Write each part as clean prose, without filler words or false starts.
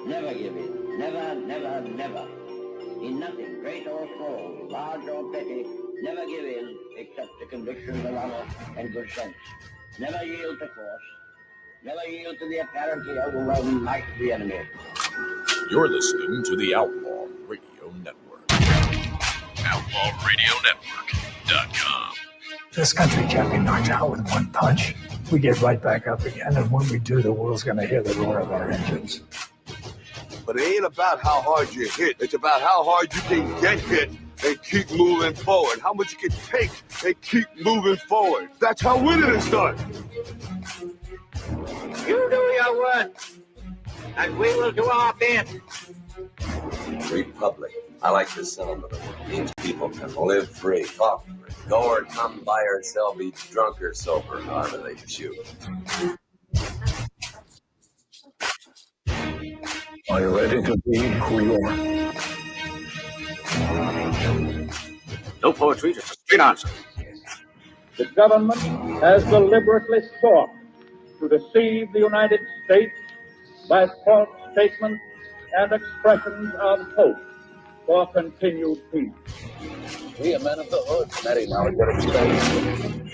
Never give in. Never, never, never. In nothing, great or small, large or petty, never give in except to convictions of honor and good sense. Never yield to force. Never yield to the apparently overwhelming might of the enemy. You're listening to the Outlaw Radio Network. OutlawRadioNetwork.com. This country can't be knocked out with one punch. We get right back up again, and when we do, the world's going to hear the roar of our engines. But it ain't about how hard you hit. It's about how hard you can get hit and keep moving forward. How much you can take and keep moving forward. That's how winning is done. You do your work, and we will do our bit. Republic. I like this sentiment. It means people can live free, talk free, go or come, buy or sell, be drunk or sober, however they choose. Are you ready to be who you are? No poetry, just a straight answer. The government has deliberately sought to deceive the United States by false statements and expressions of hope for continued peace. We are men of the hood. That ain't how it got explained.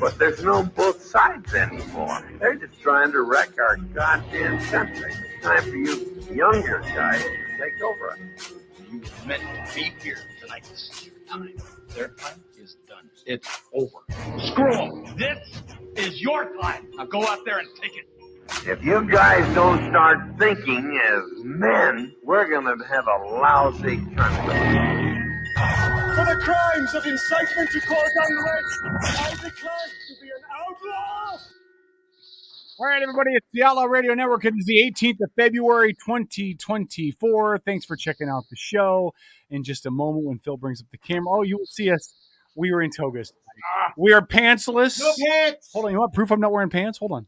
But there's no both sides anymore. They're just trying to wreck our goddamn country. It's time for you younger guys to take over. You meant to be here tonight. This is your time. Their time is done. It's over. Screw them. This is your time. Now go out there and take it. If you guys don't start thinking as men, we're gonna have a lousy country. For the crimes of incitement to cause unrest, I declare to be an outlaw. All right, everybody, it's the Outlaw Radio Network. It is the 18th of February, 2024. Thanks for checking out the show. In just a moment, when Phil brings up the camera, you will see us. We are in togas. We are pantsless. No pants. Hold on, you want proof I'm not wearing pants? Hold on.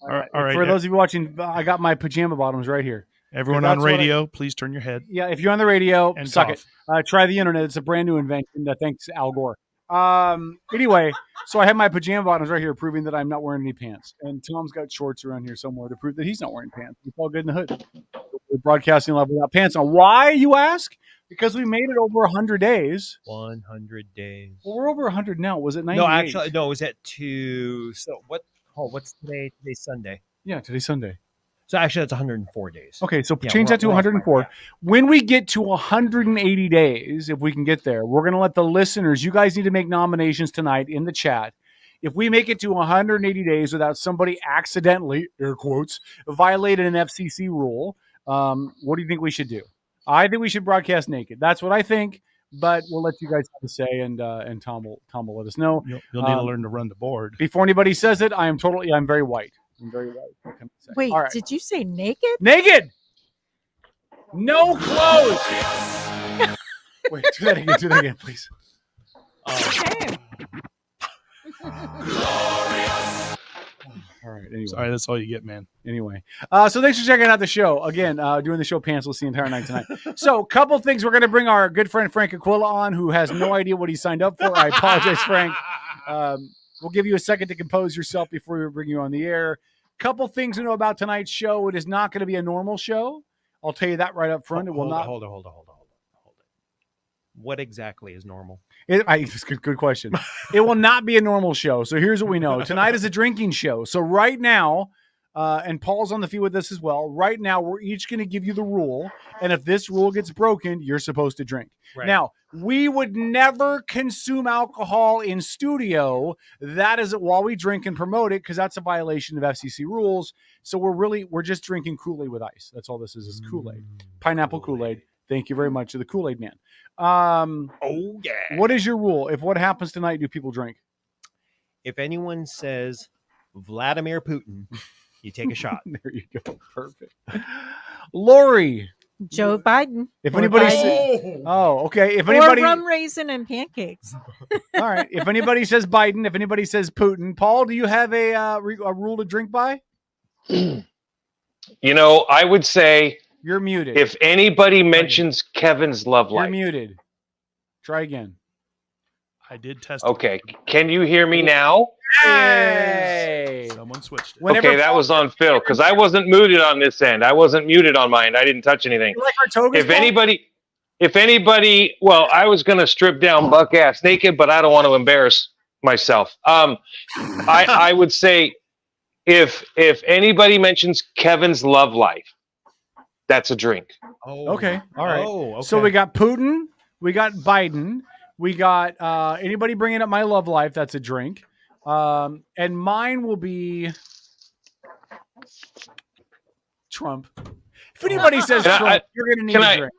All right. For those of you watching, I got my pajama bottoms right here. Everyone on radio, please turn your head. Yeah, if you're on the radio, and suck cough. it. Try the internet. It's a brand new invention. Thanks, Al Gore. Anyway, so I have my pajama bottoms right here proving that I'm not wearing any pants. And Tom's got shorts around here somewhere to prove that he's not wearing pants. It's all good in the hood. We're broadcasting live without pants on. Why, you ask? Because we made it over 100 days. 100 days. Well, we're over 100 now. Was it 98? No, actually, no, it was at 2. So what's today? Today's Sunday. Yeah, today's Sunday. So actually, that's 104 days. Okay, so change that to 104. When we get to 180 days, if we can get there, we're going to let the listeners, you guys need to make nominations tonight in the chat. If we make it to 180 days without somebody accidentally, air quotes, violated an FCC rule, what do you think we should do? I think we should broadcast naked. That's what I think, but we'll let you guys have to say, and Tom will let us know. You'll need to learn to run the board. Before anybody says it, I'm very white. I'm very white. What can I say? Wait, all right. Did you say naked? Naked! No clothes! Wait, do that again, please. Okay. All right, anyway. Sorry, that's all you get, man. Anyway, so thanks for checking out the show. Again, doing the show pantsless the entire night tonight. So, couple things. We're going to bring our good friend Frank Aquila on, who has no idea what he signed up for. I apologize, Frank. We'll give you a second to compose yourself before we bring you on the air. Couple things to know about tonight's show. It is not going to be a normal show. I'll tell you that right up front. It will not. Hold on. What exactly is normal? It's a good question. It will not be a normal show. So here's what we know. Tonight is a drinking show. So right now, and Paul's on the feed with us as well. Right now, we're each going to give you the rule. And if this rule gets broken, you're supposed to drink. Right. Now, we would never consume alcohol in studio. That is while we drink and promote it, because that's a violation of FCC rules. So we're just drinking Kool-Aid with ice. That's all this is Kool-Aid. Pineapple Kool-Aid. Thank you very much to the Kool-Aid man. Oh, yeah. What is your rule? If what happens tonight, do people drink? If anyone says Vladimir Putin, you take a shot. There you go. Perfect. Lori. Joe Biden. If anybody says, okay. If anybody, or rum raisin and pancakes. All right. If anybody says Biden, if anybody says Putin, Paul, do you have a rule to drink by? You know, I would say you're muted. If anybody mentions Kevin's love life, you're muted. Try again. I did test. Okay. Can you hear me now? Hey. Someone switched it. Whenever Okay, that was on Phil because I wasn't muted on this end. I wasn't muted on mine. I didn't touch anything. You like our togas, Paul? If anybody, well, I was going to strip down buck ass naked, but I don't want to embarrass myself. I would say if anybody mentions Kevin's love life, that's a drink. Oh, Okay. All right. Oh, okay. So we got Putin, we got Biden, we got anybody bringing up my love life. That's a drink. And mine will be Trump. If anybody says Trump, you're going to need a drink.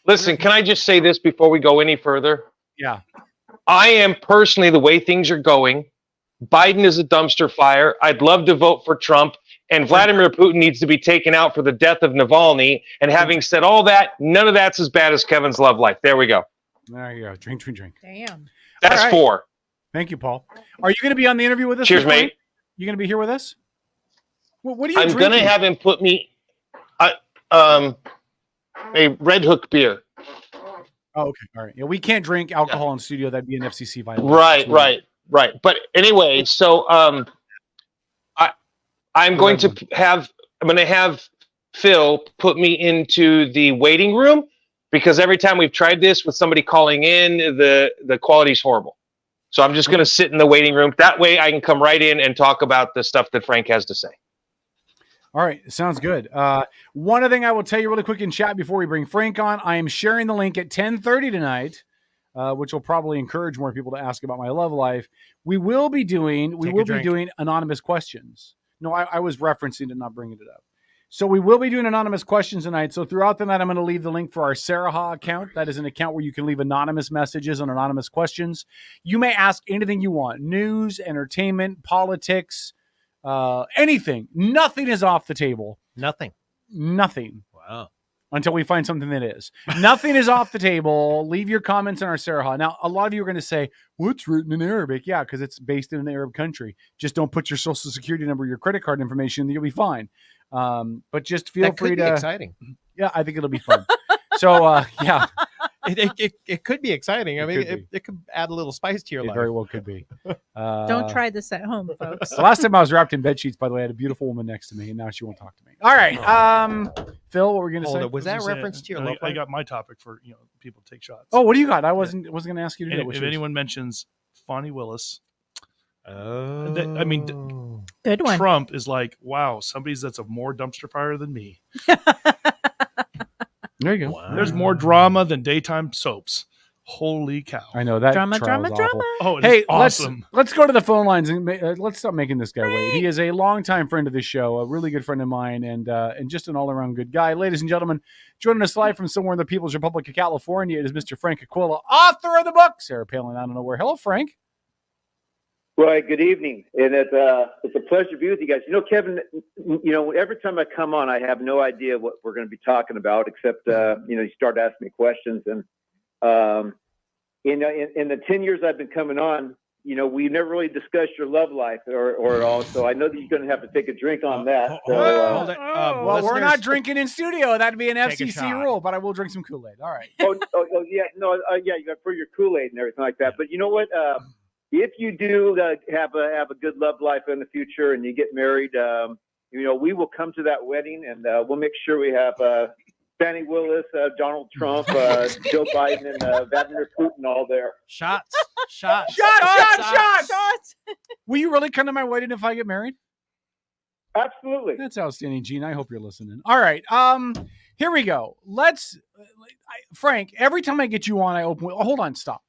Listen, can I just say this before we go any further? Yeah. I am personally, the way things are going, Biden is a dumpster fire. I'd love to vote for Trump. And Vladimir Putin needs to be taken out for the death of Navalny. And having said all that, none of that's as bad as Kevin's love life. There we go. There you go. Drink. Damn. That's right. 4. Thank you, Paul. Are you going to be on the interview with us? Cheers, tonight? mate. You going to be here with us? What are you I'm drinking? going to have him put me a Red Hook beer. Oh, okay. All right. Yeah, we can't drink alcohol in studio. That'd be an FCC violation. Right. But anyway, so I'm going to have Phil put me into the waiting room because every time we've tried this with somebody calling in, the quality's horrible. So I'm just going to sit in the waiting room. That way I can come right in and talk about the stuff that Frank has to say. All right. Sounds good. One other thing I will tell you really quick in chat before we bring Frank on, I am sharing the link at 10:30 tonight, which will probably encourage more people to ask about my love life. We will be doing anonymous questions. No, I was referencing it, not bringing it up. So we will be doing anonymous questions tonight. So throughout the night, I'm going to leave the link for our Saraha account. That is an account where you can leave anonymous messages and anonymous questions. You may ask anything you want: news, entertainment, politics, anything. Nothing is off the table. Nothing. Wow. Until we find something that is. Nothing is off the table. Leave your comments in our Saraha. Now, a lot of you are going to say, what's written in Arabic? Yeah, because it's based in an Arab country. Just don't put your social security number, your credit card information, you'll be fine. But just feel free to. Exciting. Yeah, I think it'll be fun. So, yeah. It could be exciting. I mean, it could add a little spice to your life. It very well could be. Don't try this at home, folks. The last time I was wrapped in bed sheets, by the way, I had a beautiful woman next to me, and now she won't talk to me. All right. Phil, what were we going to say? Was that reference to your love I life? got my topic for people to take shots. Oh, what do you got? I wasn't going to ask you to do And it. if anyone mentions Fonnie Willis, Oh. Good one. Trump is like, wow, somebody's that's a more dumpster fire than me. There you go. Wow. There's more drama than daytime soaps. Holy cow! I know that Drama. Oh, it hey, is awesome. let's go to the phone lines and let's stop making this guy wait. He is a longtime friend of this show, a really good friend of mine, and just an all around good guy. Ladies and gentlemen, joining us live from somewhere in the People's Republic of California, it is Mr. Frank Aquila, author of the book Sarah Palin Out of Nowhere. Hello, Frank. Right. Good evening, and it's a pleasure to be with you guys. You know, Kevin. You know, every time I come on, I have no idea what we're going to be talking about, except you start asking me questions, and in the 10 years I've been coming on, we never really discussed your love life or at all. So I know that you're going to have to take a drink on that. Well, we're not drinking in studio. That'd be an FCC rule, but I will drink some Kool-Aid. All right. Yeah, you got for your Kool-Aid and everything like that. But you know what? If you do have a good love life in the future and you get married, we will come to that wedding and we'll make sure we have Fannie Willis, Donald Trump, Joe Biden, and Vladimir Putin all there. Shots. Will you really come to my wedding if I get married? Absolutely. That's outstanding, Gene. I hope you're listening. All right. Here we go. Frank, every time I get you on, I open. Hold on. Stop.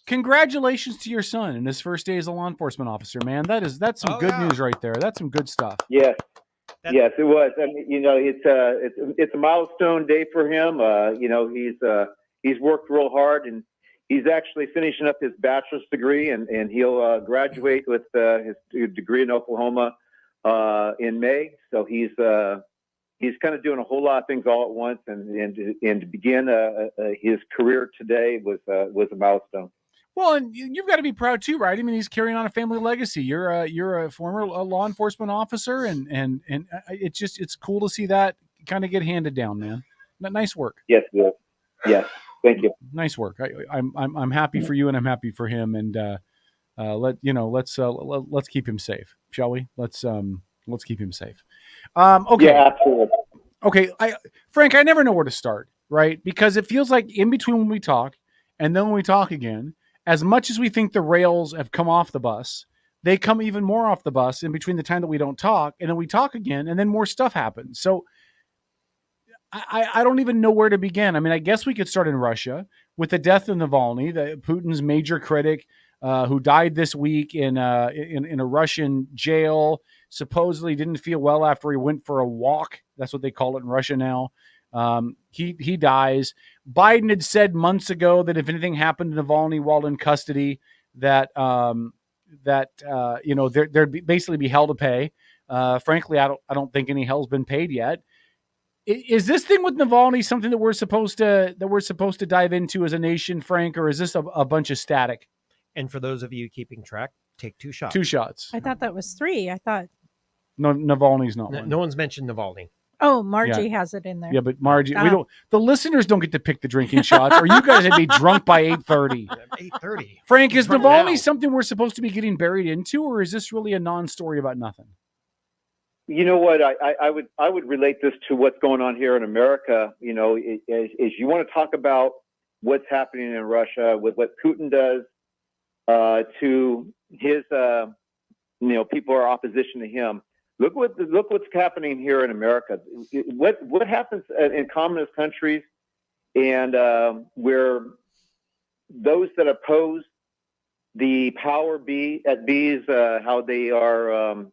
Congratulations to your son and his first day as a law enforcement officer, man. That's some good news right there. That's some good stuff. Yes. Yes, it was. I mean, it's a milestone day for him. He's worked real hard, and he's actually finishing up his bachelor's degree, and he'll graduate with his degree in Oklahoma in May. So he's kind of doing a whole lot of things all at once, and to begin his career today was a milestone. Well, and you've got to be proud too, right? I mean, he's carrying on a family legacy. You're a former law enforcement officer, and it's cool to see that kind of get handed down, man. Nice work. Yes, yes. Thank you. Nice work. I'm happy for you, and I'm happy for him. And Let's keep him safe, shall we? Let's keep him safe. Okay. Yeah, absolutely. Okay, Frank, I never know where to start, right? Because it feels like in between when we talk and then when we talk again, as much as we think the rails have come off the bus, they come even more off the bus in between the time that we don't talk, and then we talk again, and then more stuff happens. So I don't even know where to begin. I mean, I guess we could start in Russia with the death of Navalny, Putin's major critic, who died this week in a Russian jail. Supposedly didn't feel well after he went for a walk. That's what they call it in Russia now. He dies. Biden had said months ago that if anything happened to Navalny while in custody, that there'd basically be hell to pay. Frankly, I don't think any hell's been paid yet. Is this thing with Navalny something that we're supposed to dive into as a nation, Frank, or is this a bunch of static? And for those of you keeping track, take 2 shots. 2 shots. I thought that was 3. I thought no, Navalny's not one. No one's mentioned Navalny. Oh, Margie has it in there. Yeah, but Margie, we don't. The listeners don't get to pick the drinking shots, or you guys would be drunk by 8:30. 8:30. Frank, is Drunk Navalny now. something we're supposed to be getting buried into, or is this really a non-story about nothing? You know what? I would relate this to what's going on here in America. You know, is you want to talk about what's happening in Russia with what Putin does to his people are opposition to him. Look what's happening here in America. What happens in communist countries and where those that oppose the power at bees, how they are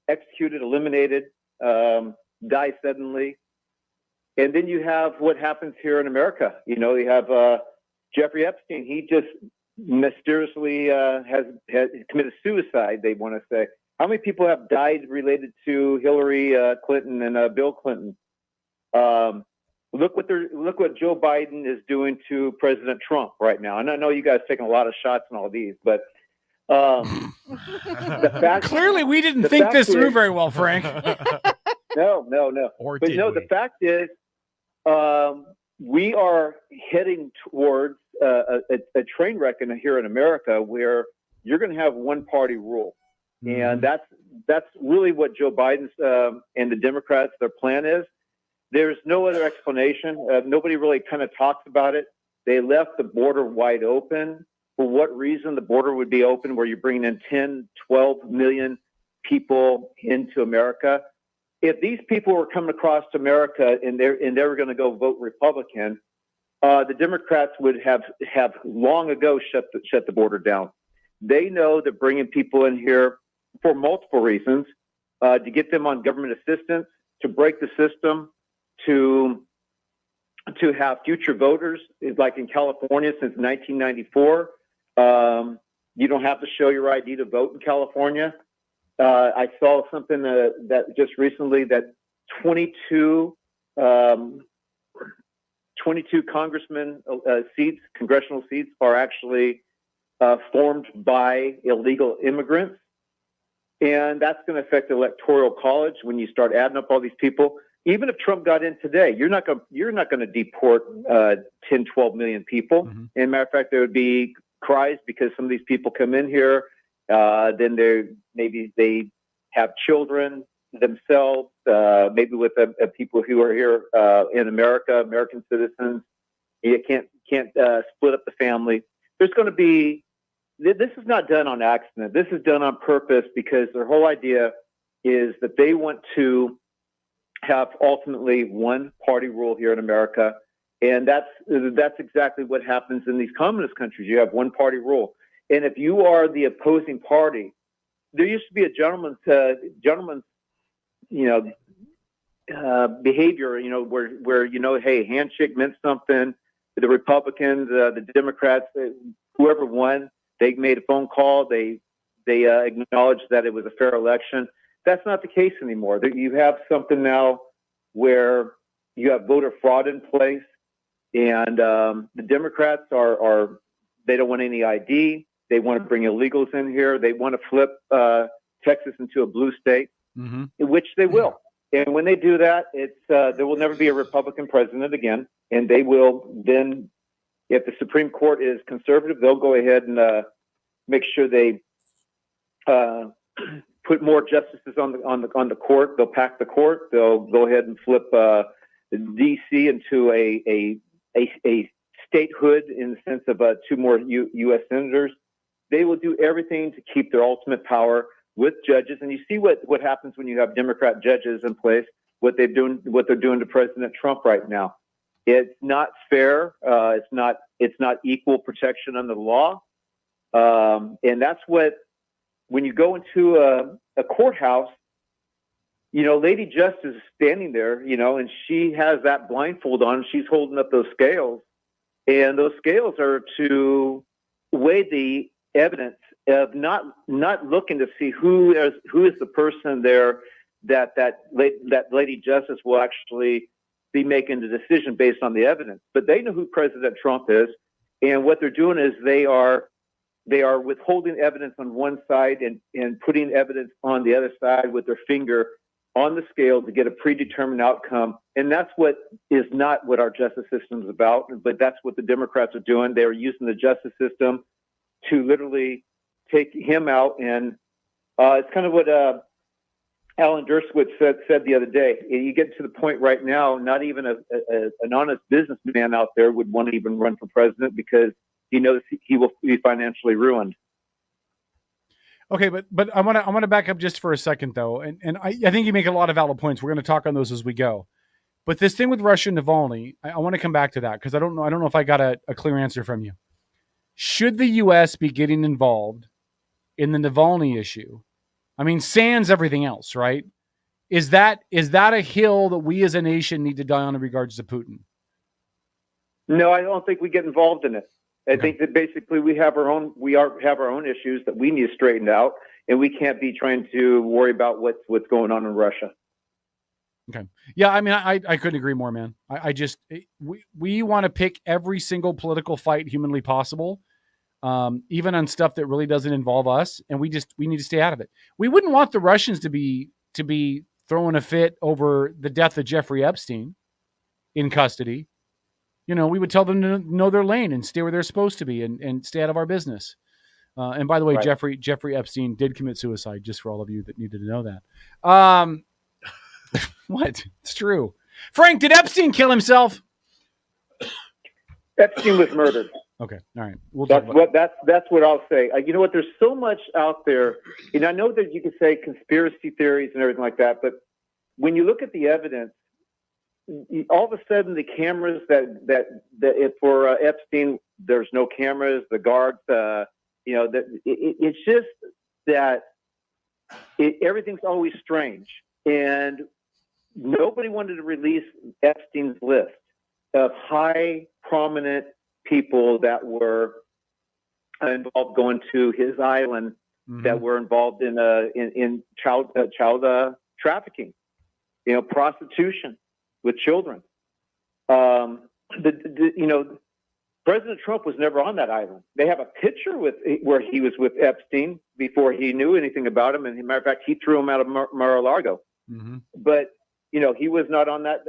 executed, eliminated, die suddenly. And then you have what happens here in America. You know, you have Jeffrey Epstein. He just mysteriously has committed suicide, they want to say. How many people have died related to Hillary Clinton and Bill Clinton? Look what Joe Biden is doing to President Trump right now. And I know you guys taking a lot of shots on all these, but clearly we didn't think this through very well, Frank. No. The fact is, we are heading towards a train wreck here in America where you're going to have one party rule. Mm-hmm. And that's really what Joe Biden's and the Democrats, their plan is. There's no other explanation. Nobody really kind of talks about it. They left the border wide open. For what reason the border would be open where you're bringing in 10, 12 million people into America? If these people were coming across to America and they were going to go vote Republican, the Democrats would have long ago shut the border down. They know that bringing people in here for multiple reasons, to get them on government assistance, to break the system, to have future voters, like in California since 1994. You don't have to show your ID to vote in California. I saw something that just recently that 22 congressman seats, congressional seats, are actually formed by illegal immigrants. And that's going to affect the Electoral College when you start adding up all these people. Even if Trump got in today, you're not going to deport 10, 12 million people. Mm-hmm. As a matter of fact, there would be cries because some of these people come in here, then they have children themselves, maybe with people who are here in America, American citizens. You can't split up the family. There's going to be. This is not done on accident. This is done on purpose because their whole idea is that they want to have ultimately one party rule here in America. And that's exactly what happens in these communist countries. You have one party rule. And if you are the opposing party, there used to be a gentleman's behavior, where, hey, handshake meant something. The Republicans, the Democrats, whoever won, they made a phone call. They acknowledged that it was a fair election. That's not the case anymore. You have something now where you have voter fraud in place, and the Democrats they don't want any ID. They want to bring illegals in here. They want to flip Texas into a blue state, mm-hmm. which they will. And when they do that, there will never be a Republican president again. And they will then, if the Supreme Court is conservative, they'll go ahead and make sure they put more justices on the court. They'll pack the court. They'll go ahead and flip D.C. into a statehood in the sense of 2 more U.S. senators. They will do everything to keep their ultimate power with judges. And you see what happens when you have Democrat judges in place. What they're doing to President Trump right now. It's not fair. It's not equal protection under the law. And that's what, when you go into a courthouse, Lady Justice is standing there, and she has that blindfold on. She's holding up those scales, and those scales are to weigh the evidence of not looking to see who is the person there that Lady Justice will actually be making the decision based on the evidence. But they know who President Trump is, and what they're doing is they are withholding evidence on one side and putting evidence on the other side with their finger on the scale to get a predetermined outcome. And that's what is not what our justice system is about, but that's what the Democrats are doing. They're using the justice system to literally take him out. And it's kind of what Alan Dershowitz said the other day. You get to the point right now, not even an honest businessman out there would want to even run for president because he knows he will be financially ruined. Okay, but I want to back up just for a second though, and I think you make a lot of valid points. We're going to talk on those as we go. But this thing with Russia and Navalny, I want to come back to that because I don't know if I got a clear answer from you. Should the U.S. be getting involved in the Navalny issue? I mean, sans everything else, right? Is that a hill that we as a nation need to die on in regards to Putin? No, I don't think we get involved in it. I think that basically we have our own issues that we need straightened out, and we can't be trying to worry about what's going on in Russia. Okay. Yeah, I mean, I couldn't agree more, man. We want to pick every single political fight humanly possible, even on stuff that really doesn't involve us, and we need to stay out of it. We wouldn't want the Russians to be throwing a fit over the death of Jeffrey Epstein in custody. We would tell them to know their lane and stay where they're supposed to be and stay out of our business. And by the way, right. Jeffrey Epstein did commit suicide, just for all of you that needed to know that. What? It's true. Frank, did Epstein kill himself? Epstein was murdered. Okay. All right. That's what I'll say. You know what? There's so much out there. And I know that you can say conspiracy theories and everything like that, but when you look at the evidence, all of a sudden the cameras that for Epstein, there's no cameras, the guards, it's just that everything's always strange. And nobody wanted to release Epstein's list of high prominent people that were involved going to his island, that were involved in child trafficking, prostitution with children. President Trump was never on that island. They have a picture where he was with Epstein before he knew anything about him. And as a matter of fact, he threw him out of Mar-a-Lago. But he was not on that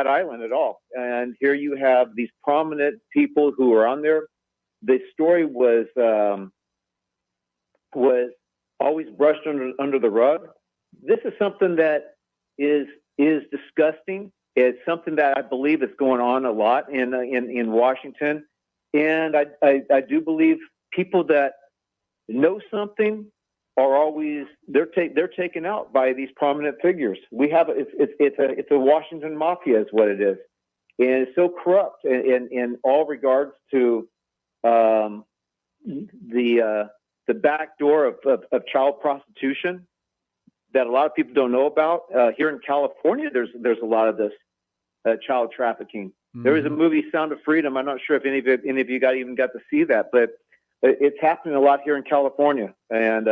island at all. And here you have these prominent people who are on there. The story was always brushed under the rug. This is something that is disgusting. It's something that I believe is going on a lot in Washington, and I do believe people that know something are always they're taken out by these prominent figures. We have it's a Washington mafia is what it is, and it's so corrupt in all regards to the back door of child prostitution that a lot of people don't know about. Here in California, there's a lot of this child trafficking. There was a movie, Sound of Freedom. I'm not sure if any of you even got to see that, but it's happening a lot here in California. And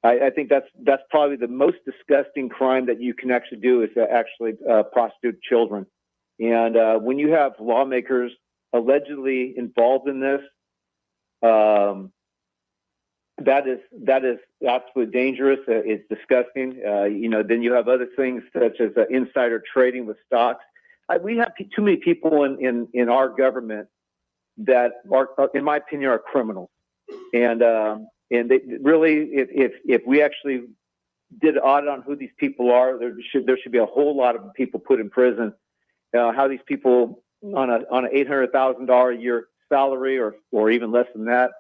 I think that's probably the most disgusting crime that you can actually do is to actually prostitute children. And when you have lawmakers allegedly involved in this, that is absolutely dangerous. It's disgusting. Then you have other things such as insider trading with stocks. We have too many people in our government that are, in my opinion, are criminals. And And they really, if we actually did an audit on who these people are, there should be a whole lot of people put in prison. How these people on an $800,000 a year salary, or even less than that,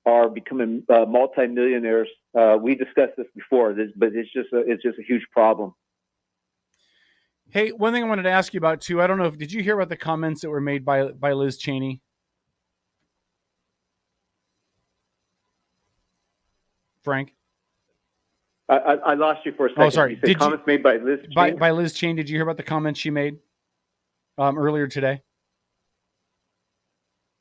are becoming multimillionaires. We discussed this before, but it's just a huge problem. Hey, one thing I wanted to ask you about too. I don't know did you hear about the comments that were made by Liz Cheney? Frank? I lost you for a second. Oh, sorry. You said comments made by Liz Cheney? By Liz Cheney. Did you hear about the comments she made earlier today?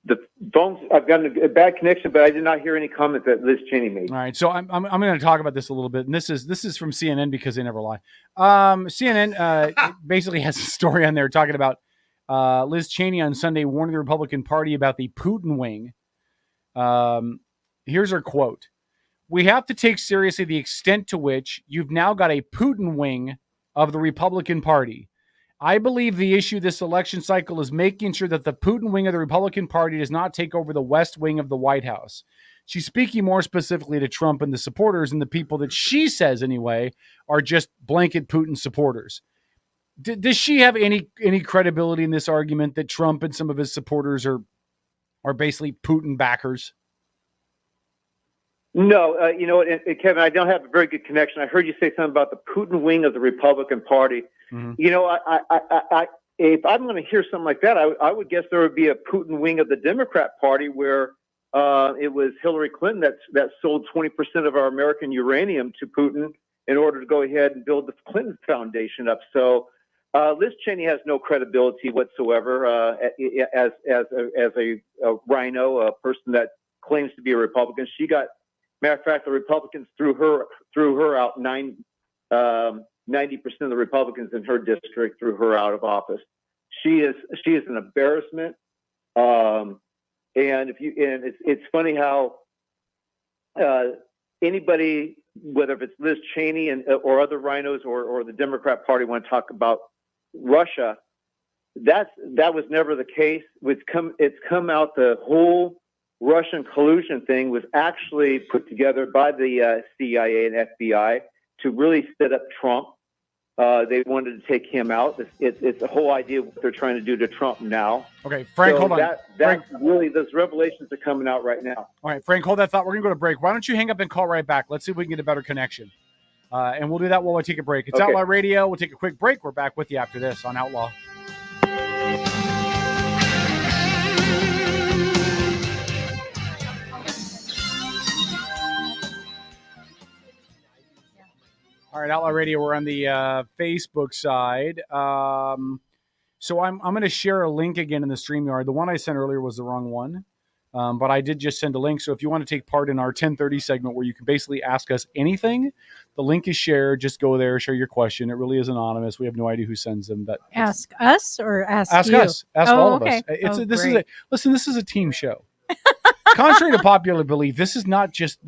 The phones, I've got a bad connection, but I did not hear any comments that Liz Cheney made. All right, so I'm going to talk about this a little bit, and this is from CNN because they never lie. CNN basically has a story on there talking about Liz Cheney on Sunday warning the Republican Party about the Putin wing. Here's her quote: "We have to take seriously the extent to which you've now got a Putin wing of the Republican Party. I believe the issue this election cycle is making sure that the Putin wing of the Republican Party does not take over the West Wing of the White House." She's speaking more specifically to Trump and the supporters and the people that she says, anyway, are just blanket Putin supporters. Does she have any credibility in this argument that Trump and some of his supporters are basically Putin backers? No, you know what, Kevin, I don't have a very good connection. I heard you say something about the Putin wing of the Republican Party. Mm-hmm. You know, I if I'm going to hear something like that, I would guess there would be a Putin wing of the Democrat Party where it was Hillary Clinton that sold 20% of our American uranium to Putin in order to go ahead and build the Clinton Foundation up. So Liz Cheney has no credibility whatsoever as a rhino, a person that claims to be a Republican. She got, matter of fact, the Republicans threw her out. 90% of the Republicans in her district threw her out of office. She is an embarrassment. And it's funny how anybody, whether if it's Liz Cheney or other rhinos or the Democrat Party, want to talk about Russia, that was never the case. It's come out, the whole Russian collusion thing was actually put together by the CIA and FBI to really set up Trump. They wanted to take him out. It's the whole idea of what they're trying to do to Trump now. Okay, Frank, hold on. Frank, really, those revelations are coming out right now. All right, Frank, hold that thought. We're going to go to break. Why don't you hang up and call right back? Let's see if we can get a better connection. And we'll do that while we take a break. It's Outlaw Radio. We'll take a quick break. We're back with you after this on Outlaw. All right, Outlaw Radio, we're on the Facebook side. So I'm going to share a link again in the StreamYard. The one I sent earlier was the wrong one, but I did just send a link. So if you want to take part in our 1030 segment where you can basically ask us anything, the link is shared. Just go there, share your question. It really is anonymous. We have no idea who sends them. But ask us or ask you? Us. Ask all of us. This is a team show. Contrary to popular belief, this is not just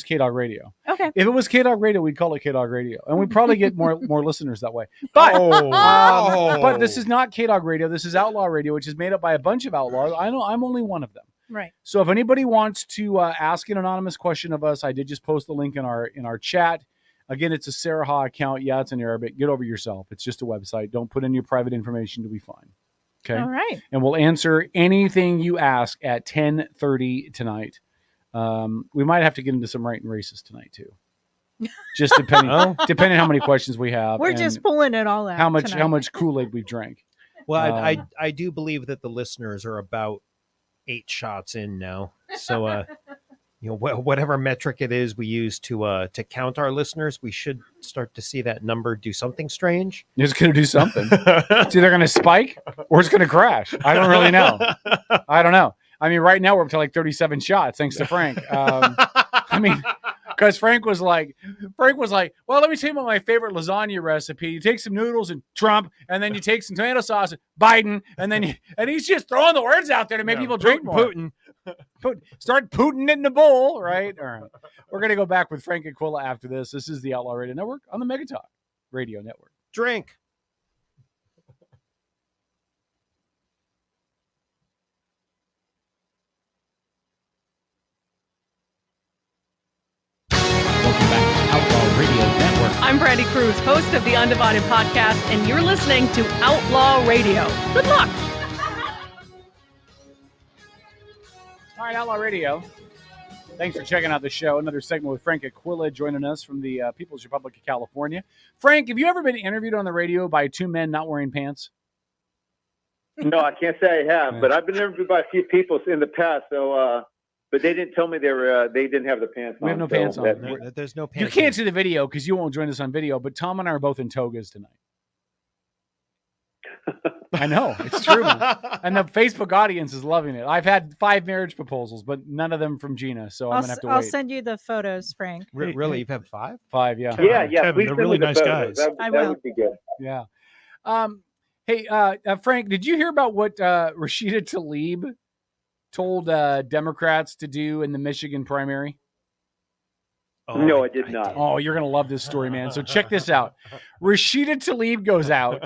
K-Dog Radio. Okay. If it was K-Dog Radio, we'd call it K-Dog Radio, and we'd probably get more listeners that way. But but this is not K-Dog Radio. This is Outlaw Radio, which is made up by a bunch of outlaws. I know I'm only one of them. Right. So if anybody wants to ask an anonymous question of us, I did just post the link in our chat. Again, it's a Sarah Ha account. Yeah, it's in Arabic. Get over yourself. It's just a website. Don't put in your private information to be fine. Okay. All right. And we'll answer anything you ask at 10:30 tonight. We might have to get into some right and racist tonight too. Just depending on how many questions we have. We're just pulling it all out. How much Kool-Aid we've drank. Well, I do believe that the listeners are about 8 shots in now. So whatever metric it is we use to count our listeners, we should start to see that number do something strange. It's going to do something. It's either going to spike or it's going to crash. I don't really know. I don't know. I mean, right now we're up to like 37 shots, thanks to Frank. I mean, because Frank was like, well, let me tell you about my favorite lasagna recipe. You take some noodles and Trump, and then you take some tomato sauce and Biden, and he's just throwing the words out there to make people drink more. Putin. Start Putin in the bowl, right? All right. We're going to go back with Frank Aquila after this. This is the Outlaw Radio Network on the Megatalk Radio Network. Drink. Welcome back to Outlaw Radio Network. I'm Brandy Cruz, host of the Undivided Podcast, and you're listening to Outlaw Radio. Good luck. All right, Outlaw Radio. Thanks for checking out the show. Another segment with Frank Aquila joining us from the People's Republic of California. Frank, have you ever been interviewed on the radio by two men not wearing pants? No, I can't say I have, but I've been interviewed by a few people in the past. So, but they didn't tell me they didn't have the pants on. We have no pants on. There's no pants. You can't see the video because you won't join us on video, but Tom and I are both in togas tonight. I know, it's true. And the Facebook audience is loving it. I've had 5 marriage proposals, but none of them from Gina, so I'm going to have to wait. I'll send you the photos, Frank. Really? You've had 5? 5, yeah. Yeah. Kevin, they're really nice guys. That would be good. Yeah. Hey, Frank, did you hear about what Rashida Tlaib told Democrats to do in the Michigan primary? No, I did not. Oh, you're going to love this story, man. So check this out. Rashida Tlaib goes out.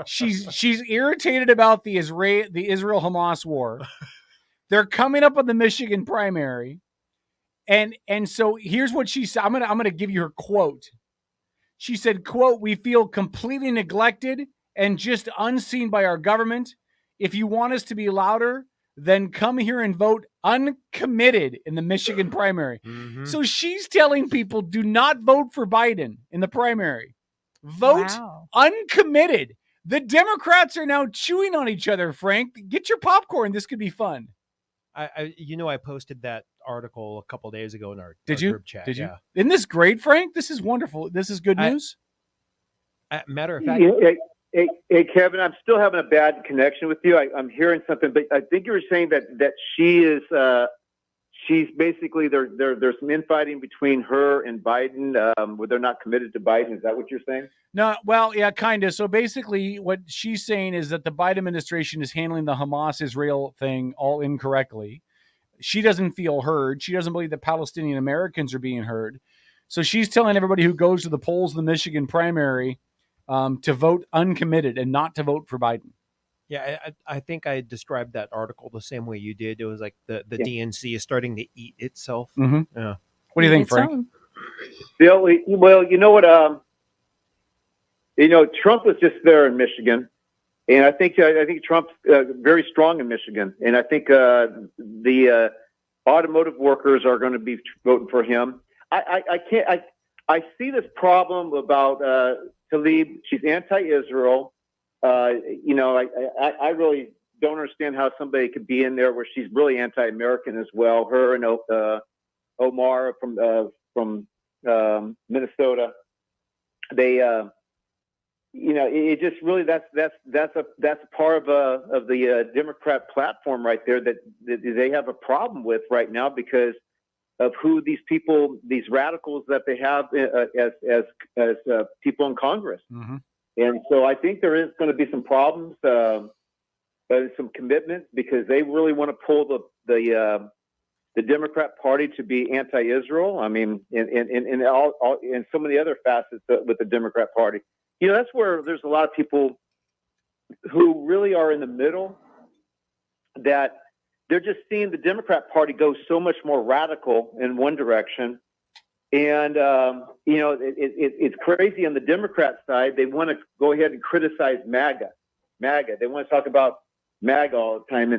She's irritated about the Israel-Hamas war. They're coming up on the Michigan primary. And so here's what she said. I'm going to give you her quote. She said, quote, "We feel completely neglected and just unseen by our government. If you want us to be louder, then come here and vote uncommitted in the Michigan primary." Mm-hmm. So she's telling people, do not vote for Biden in the primary. Vote uncommitted. The Democrats are now chewing on each other, Frank. Get your popcorn. This could be fun. I posted that article a couple days ago in our group chat. Did you? Isn't this great, Frank? This is wonderful. This is good news. Matter of fact, hey, Kevin, I'm still having a bad connection with you. I'm hearing something, but I think you were saying that she is. She's basically there's some infighting between her and Biden, where they're not committed to Biden. Is that what you're saying? No, well, yeah, kind of. So basically, what she's saying is that the Biden administration is handling the Hamas-Israel thing all incorrectly. She doesn't feel heard. She doesn't believe that Palestinian Americans are being heard. So she's telling everybody who goes to the polls in the Michigan primary to vote uncommitted and not to vote for Biden. Yeah, I think I described that article the same way you did. It was like the DNC is starting to eat itself. Mm-hmm. Yeah. What do you think, Frank? Well, you know what? Trump was just there in Michigan, and I think Trump's very strong in Michigan, and I think the automotive workers are going to be voting for him. I see this problem about Tlaib. She's anti-Israel. I really don't understand how somebody could be in there where she's really anti-American as well. Her and Omar from Minnesota. They, it just really that's a part of the Democrat platform right there that they have a problem with right now because of who these people, these radicals that they have as people in Congress. Mm-hmm. And so I think there is going to be some problems, some commitment, because they really want to pull the Democrat Party to be anti-Israel. I mean, in some of the other facets with the Democrat Party. That's where there's a lot of people who really are in the middle that they're just seeing the Democrat Party go so much more radical in one direction. And, it's crazy on the Democrat side. They want to go ahead and criticize MAGA. They want to talk about MAGA all the time.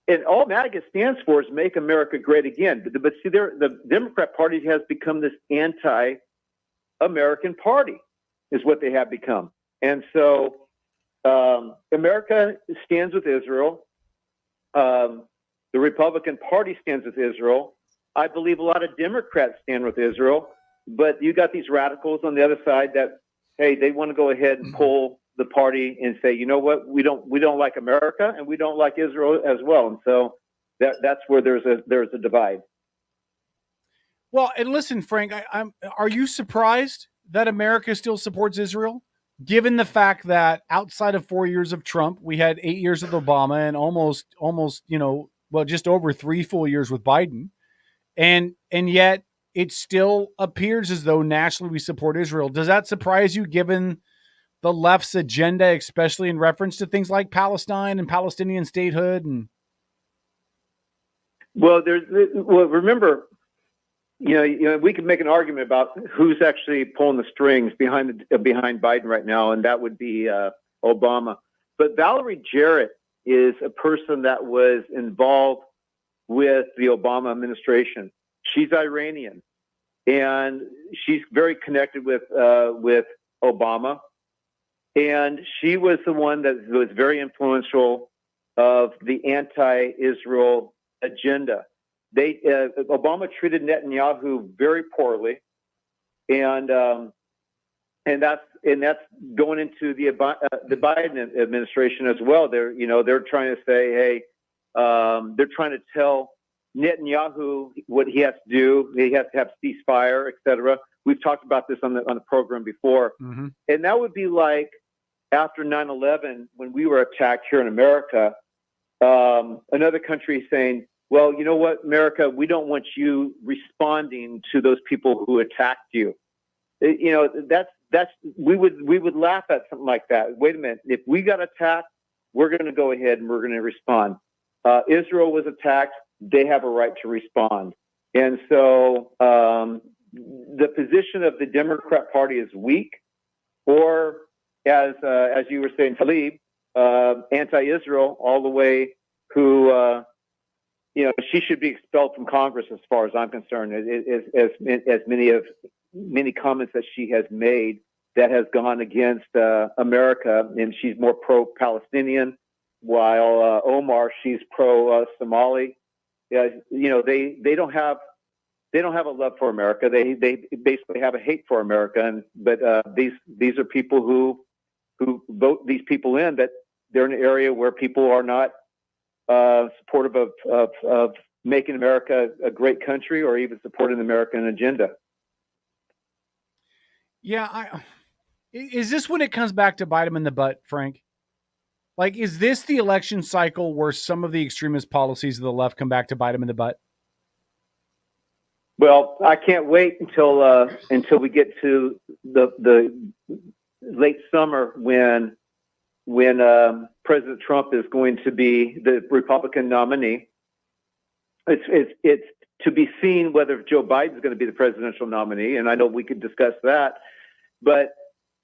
And all MAGA stands for is Make America Great Again. But see, the Democrat Party has become this anti-American party is what they have become. And so America stands with Israel. The Republican Party stands with Israel. I believe a lot of Democrats stand with Israel, but you got these radicals on the other side that, hey, they want to go ahead and pull the party and say, you know what, we don't like America and we don't like Israel as well, and so that's where there's a divide. Well, and listen, Frank, are you surprised that America still supports Israel, given the fact that outside of 4 years of Trump, we had 8 years with Obama and almost just over 3 full years with Biden. And yet it still appears as though nationally we support Israel. Does that surprise you, given the left's agenda, especially in reference to things like Palestine and Palestinian statehood? And remember, we could make an argument about who's actually pulling the strings behind Biden right now, and that would be Obama. But Valerie Jarrett is a person that was involved with the Obama administration. She's Iranian, and she's very connected with Obama. And she was the one that was very influential of the anti-Israel agenda. Obama treated Netanyahu very poorly, and that's going into the Biden administration as well. They're trying to say, hey, they're trying to tell Netanyahu what he has to do. He has to have ceasefire, etc. We've talked about this on the program before, and that would be like after 9/11 when we were attacked here in America. Another country saying, well, you know what, America, we don't want you responding to those people who attacked you. We would laugh at something like that. Wait a minute, if we got attacked, we're going to go ahead and we're going to respond. Israel was attacked; they have a right to respond. And so the position of the Democrat Party is weak, or as you were saying, Talib, anti-Israel all the way. Who she should be expelled from Congress, as far as I'm concerned. As many comments that she has made that has gone against America, and she's more pro-Palestinian, while Omar, she's pro-Somali. They don't have a love for America. They basically have a hate for America. But these are people who vote these people in, that they're in an area where people are not supportive of making America a great country, or even supporting the American agenda. Yeah, is this when it comes back to bite him in the butt, Frank? Like, is this the election cycle where some of the extremist policies of the left come back to bite him in the butt? Well, I can't wait until we get to the late summer when President Trump is going to be the Republican nominee. It's to be seen whether Joe Biden is going to be the presidential nominee, and I know we could discuss that. But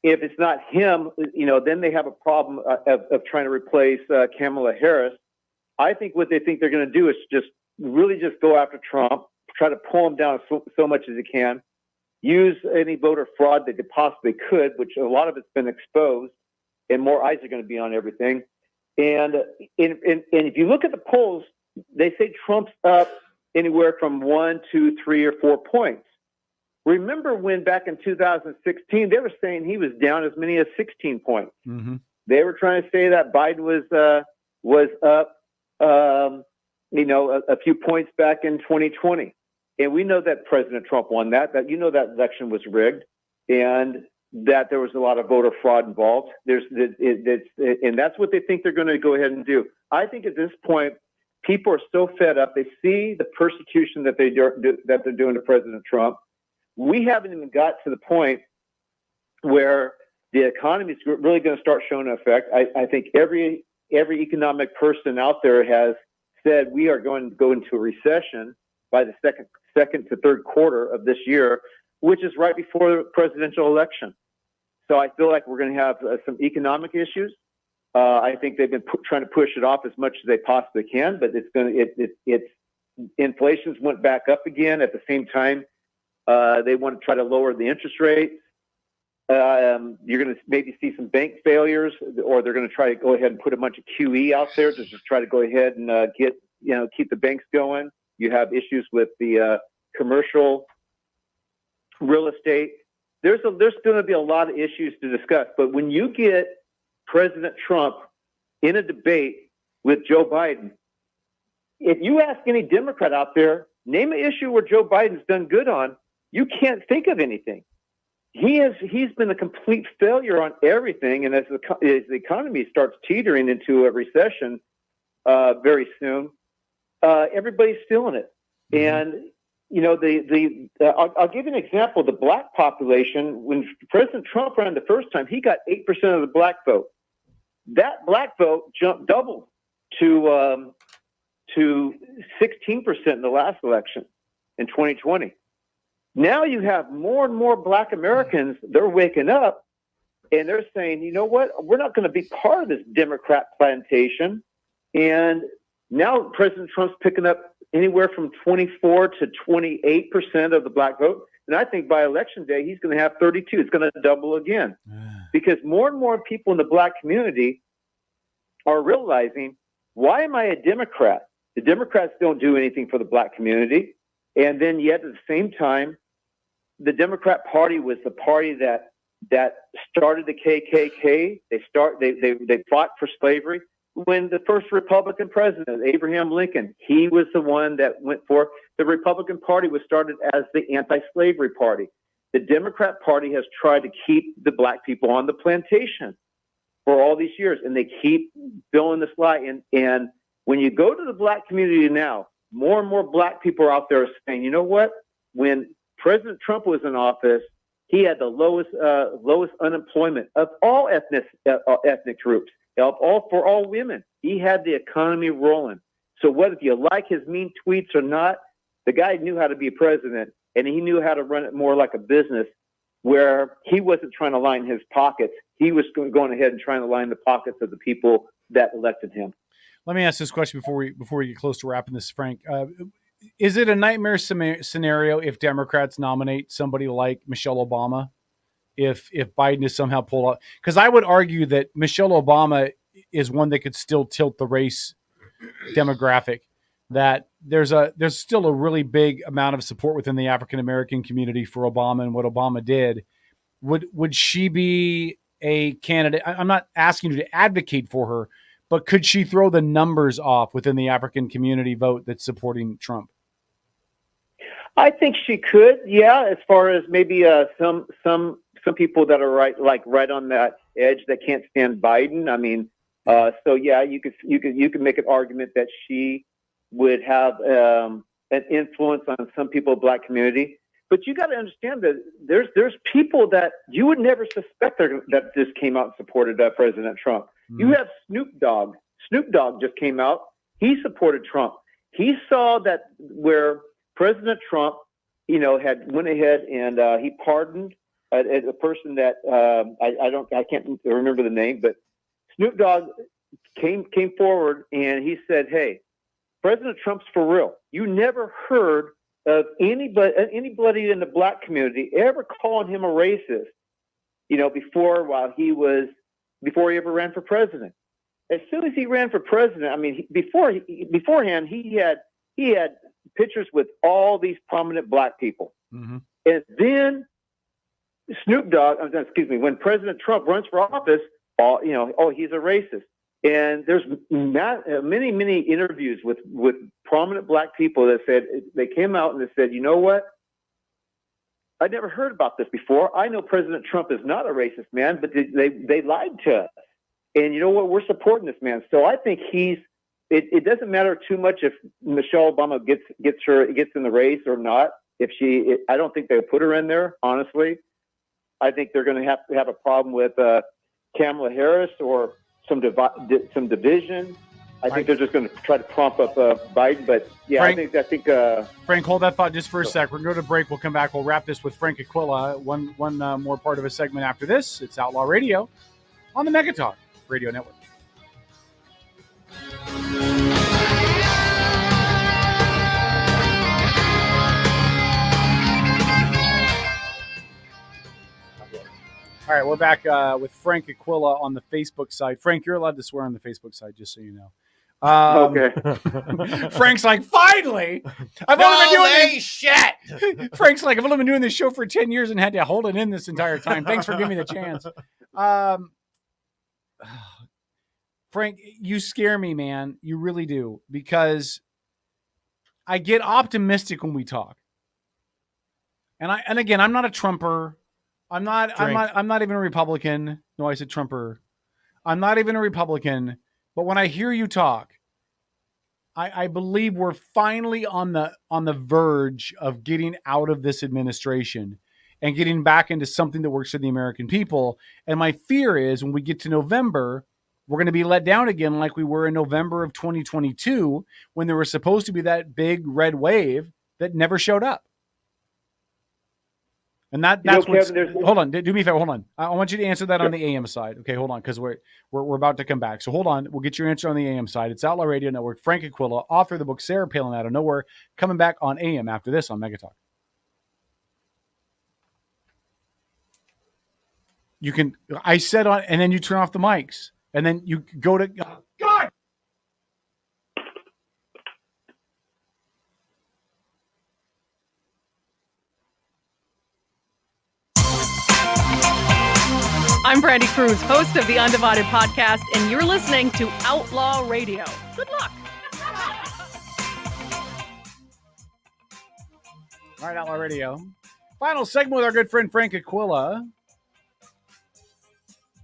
if it's not him, then they have a problem of trying to replace Kamala Harris. I think what they think they're going to do is just go after Trump, try to pull him down so much as they can, use any voter fraud that they possibly could, which a lot of it's been exposed, and more eyes are going to be on everything. And if you look at the polls, they say Trump's up anywhere from 1, 2, 3, or 4 points. Remember when back in 2016, they were saying he was down as many as 16 points. Mm-hmm. They were trying to say that Biden was up, a few points back in 2020. And we know that President Trump won that that election was rigged, and that there was a lot of voter fraud involved. And that's what they think they're going to go ahead and do. I think at this point, people are so fed up. They see the persecution that they're doing to President Trump. We haven't even got to the point where the economy is really going to start showing an effect. I think every economic person out there has said we are going to go into a recession by the second to third quarter of this year, which is right before the presidential election. So I feel like we're going to have some economic issues. I think they've been trying to push it off as much as they possibly can, but inflation's went back up again. At the same time, they want to try to lower the interest rate. You're going to maybe see some bank failures, or they're going to try to go ahead and put a bunch of QE out there to just try to go ahead and keep the banks going. You have issues with the commercial real estate. There's going to be a lot of issues to discuss. But when you get President Trump in a debate with Joe Biden, if you ask any Democrat out there, name an issue where Joe Biden's done good on, you can't think of anything. He's been a complete failure on everything. And as the economy starts teetering into a recession very soon, everybody's feeling it. And I'll give you an example. The black population, when President Trump ran the first time, he got 8% of the black vote. That black vote doubled to 16% in the last election in 2020. Now you have more and more Black Americans, they're waking up and they're saying, you know what, we're not going to be part of this Democrat plantation. And now President Trump's picking up anywhere from 24 to 28% of the Black vote. And I think by election day, he's going to have 32. It's going to double again. Because more and more people in the Black community are realizing, why am I a Democrat? The Democrats don't do anything for the Black community. And then yet at the same time, the Democrat Party was the party that started the KKK. They fought for slavery. When the first Republican president, Abraham Lincoln, he was the one that went for the Republican Party was started as the anti-slavery party. The Democrat Party has tried to keep the Black people on the plantation for all these years, and they keep filling this lie. And when you go to the Black community now, more and more Black people are out there saying, you know what? When President Trump was in office, he had the lowest unemployment of all ethnic groups, for all women. He had the economy rolling. So whether you like his mean tweets or not, the guy knew how to be a president, and he knew how to run it more like a business, where he wasn't trying to line his pockets. He was going ahead and trying to line the pockets of the people that elected him. Let me ask this question before we get close to wrapping this, Frank. Is it a nightmare scenario if Democrats nominate somebody like Michelle Obama, if Biden is somehow pulled out? Because I would argue that Michelle Obama is one that could still tilt the race demographic, that there's still a really big amount of support within the African-American community for Obama and what Obama did. Would she be a candidate? I'm not asking you to advocate for her, but could she throw the numbers off within the African community vote that's supporting Trump? I think she could, yeah. As far as maybe some people that are right on that edge that can't stand Biden. I mean, so yeah, you could make an argument that she would have an influence on some people of the Black community. But you got to understand that there's people that you would never suspect that just came out and supported President Trump. You have Snoop Dogg. Snoop Dogg just came out. He supported Trump. He saw that where President Trump, had went ahead and he pardoned a person that I can't remember the name, but Snoop Dogg came forward and he said, "Hey, President Trump's for real." You never heard of anybody in the Black community ever calling him a racist, before he ever ran for president. As soon as he ran for president, I mean, beforehand, he had pictures with all these prominent Black people. Mm-hmm. And then Snoop Dogg, when President Trump runs for office, he's a racist. And there's many, many interviews with prominent Black people that said, they came out and they said, you know what? I never heard about this before. I know President Trump is not a racist man, but they lied to us. And you know what? We're supporting this man. So I think it doesn't matter too much if Michelle Obama gets in the race or not. I don't think they'll put her in there, honestly. I think they're going to have a problem with Kamala Harris or some division. I think they're just going to try to prompt up Biden. But yeah, Frank, I think. Frank, hold that thought just for a sec. We're going to go to break. We'll come back. We'll wrap this with Frank Aquila. One more part of a segment after this. It's Outlaw Radio on the Megatalk Radio Network. All right, we're back with Frank Aquila on the Facebook side. Frank, you're allowed to swear on the Facebook side, just so you know. Okay. Frank's like, finally, I've only been doing this shit. Frank's like, I've only been doing this show for 10 years and had to hold it in this entire time. Thanks for giving me the chance. Frank, you scare me, man. You really do, because I get optimistic when we talk. And again, I'm not a Trumper. I'm not even a Republican. No, I said Trumper. I'm not even a Republican. But when I hear you talk, I believe we're finally on the verge of getting out of this administration and getting back into something that works for the American people. And my fear is when we get to November, we're going to be let down again like we were in November of 2022 when there was supposed to be that big red wave that never showed up. And that's what's, hold on, do me a favor, hold on. I want you to answer that on the AM side. Okay, hold on, because we're about to come back. So hold on, we'll get your answer on the AM side. It's Outlaw Radio Network. Frank Aquila, author of the book Sarah Palin Out of Nowhere, coming back on AM after this on Mega Talk. You can, I said on, and then you turn off the mics, and then you go to, God! I'm Brandy Cruz, host of the Undivided Podcast, and you're listening to Outlaw Radio. Good luck. All right, Outlaw Radio. Final segment with our good friend Frank Aquila.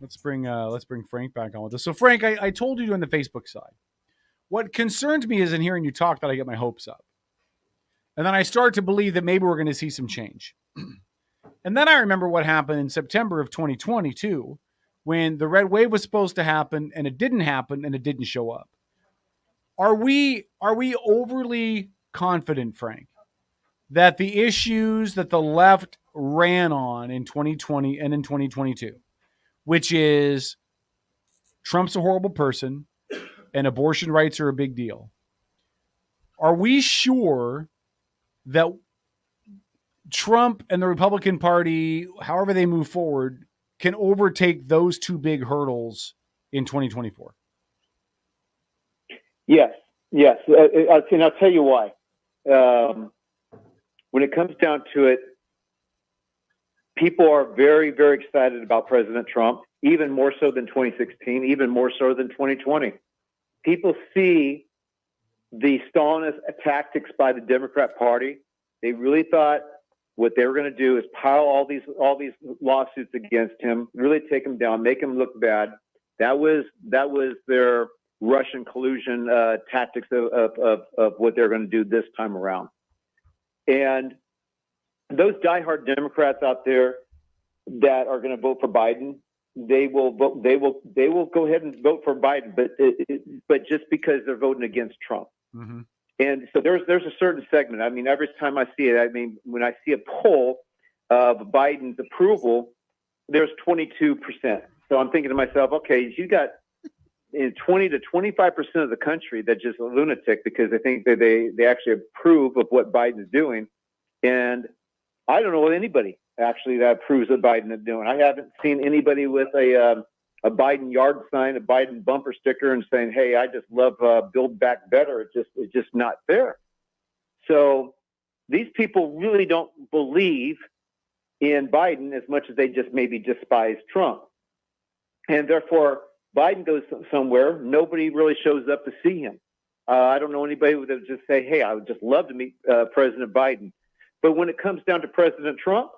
Let's bring Frank back on with us. So, Frank, I told you on the Facebook side, what concerns me is in hearing you talk that I get my hopes up. And then I start to believe that maybe we're going to see some change. And then I remember what happened in September of 2022 when the red wave was supposed to happen and it didn't happen and it didn't show up. Are we overly confident, Frank, that the issues that the left ran on in 2020 and in 2022, which is Trump's a horrible person and abortion rights are a big deal, are we sure that Trump and the Republican Party, however they move forward, can overtake those two big hurdles in 2024? Yes. And I'll tell you why. When it comes down to it, people are very, very excited about President Trump, even more so than 2016, even more so than 2020. People see the Stalinist tactics by the Democrat Party. They really thought what they were going to do is pile all these lawsuits against him, really take him down, make him look bad. That was their Russian collusion tactics of what they're going to do this time around. And those diehard Democrats out there that are going to vote for Biden, they will go ahead and vote for Biden, but just because they're voting against Trump. Mm-hmm. And so there's a certain segment. I mean, every time I see it, when I see a poll of Biden's approval, there's 22%. So I'm thinking to myself, okay, you got 20 to 25% of the country that's just a lunatic because they think that they actually approve of what Biden's doing. And I don't know anybody actually that approves of Biden is doing. I haven't seen anybody with a Biden yard sign, a Biden bumper sticker, and saying, "Hey, I just love Build Back Better." It's just not fair. So these people really don't believe in Biden as much as they just maybe despise Trump, and therefore Biden goes somewhere. Nobody really shows up to see him. I don't know anybody who would just say, "Hey, I would just love to meet President Biden." But when it comes down to President Trump,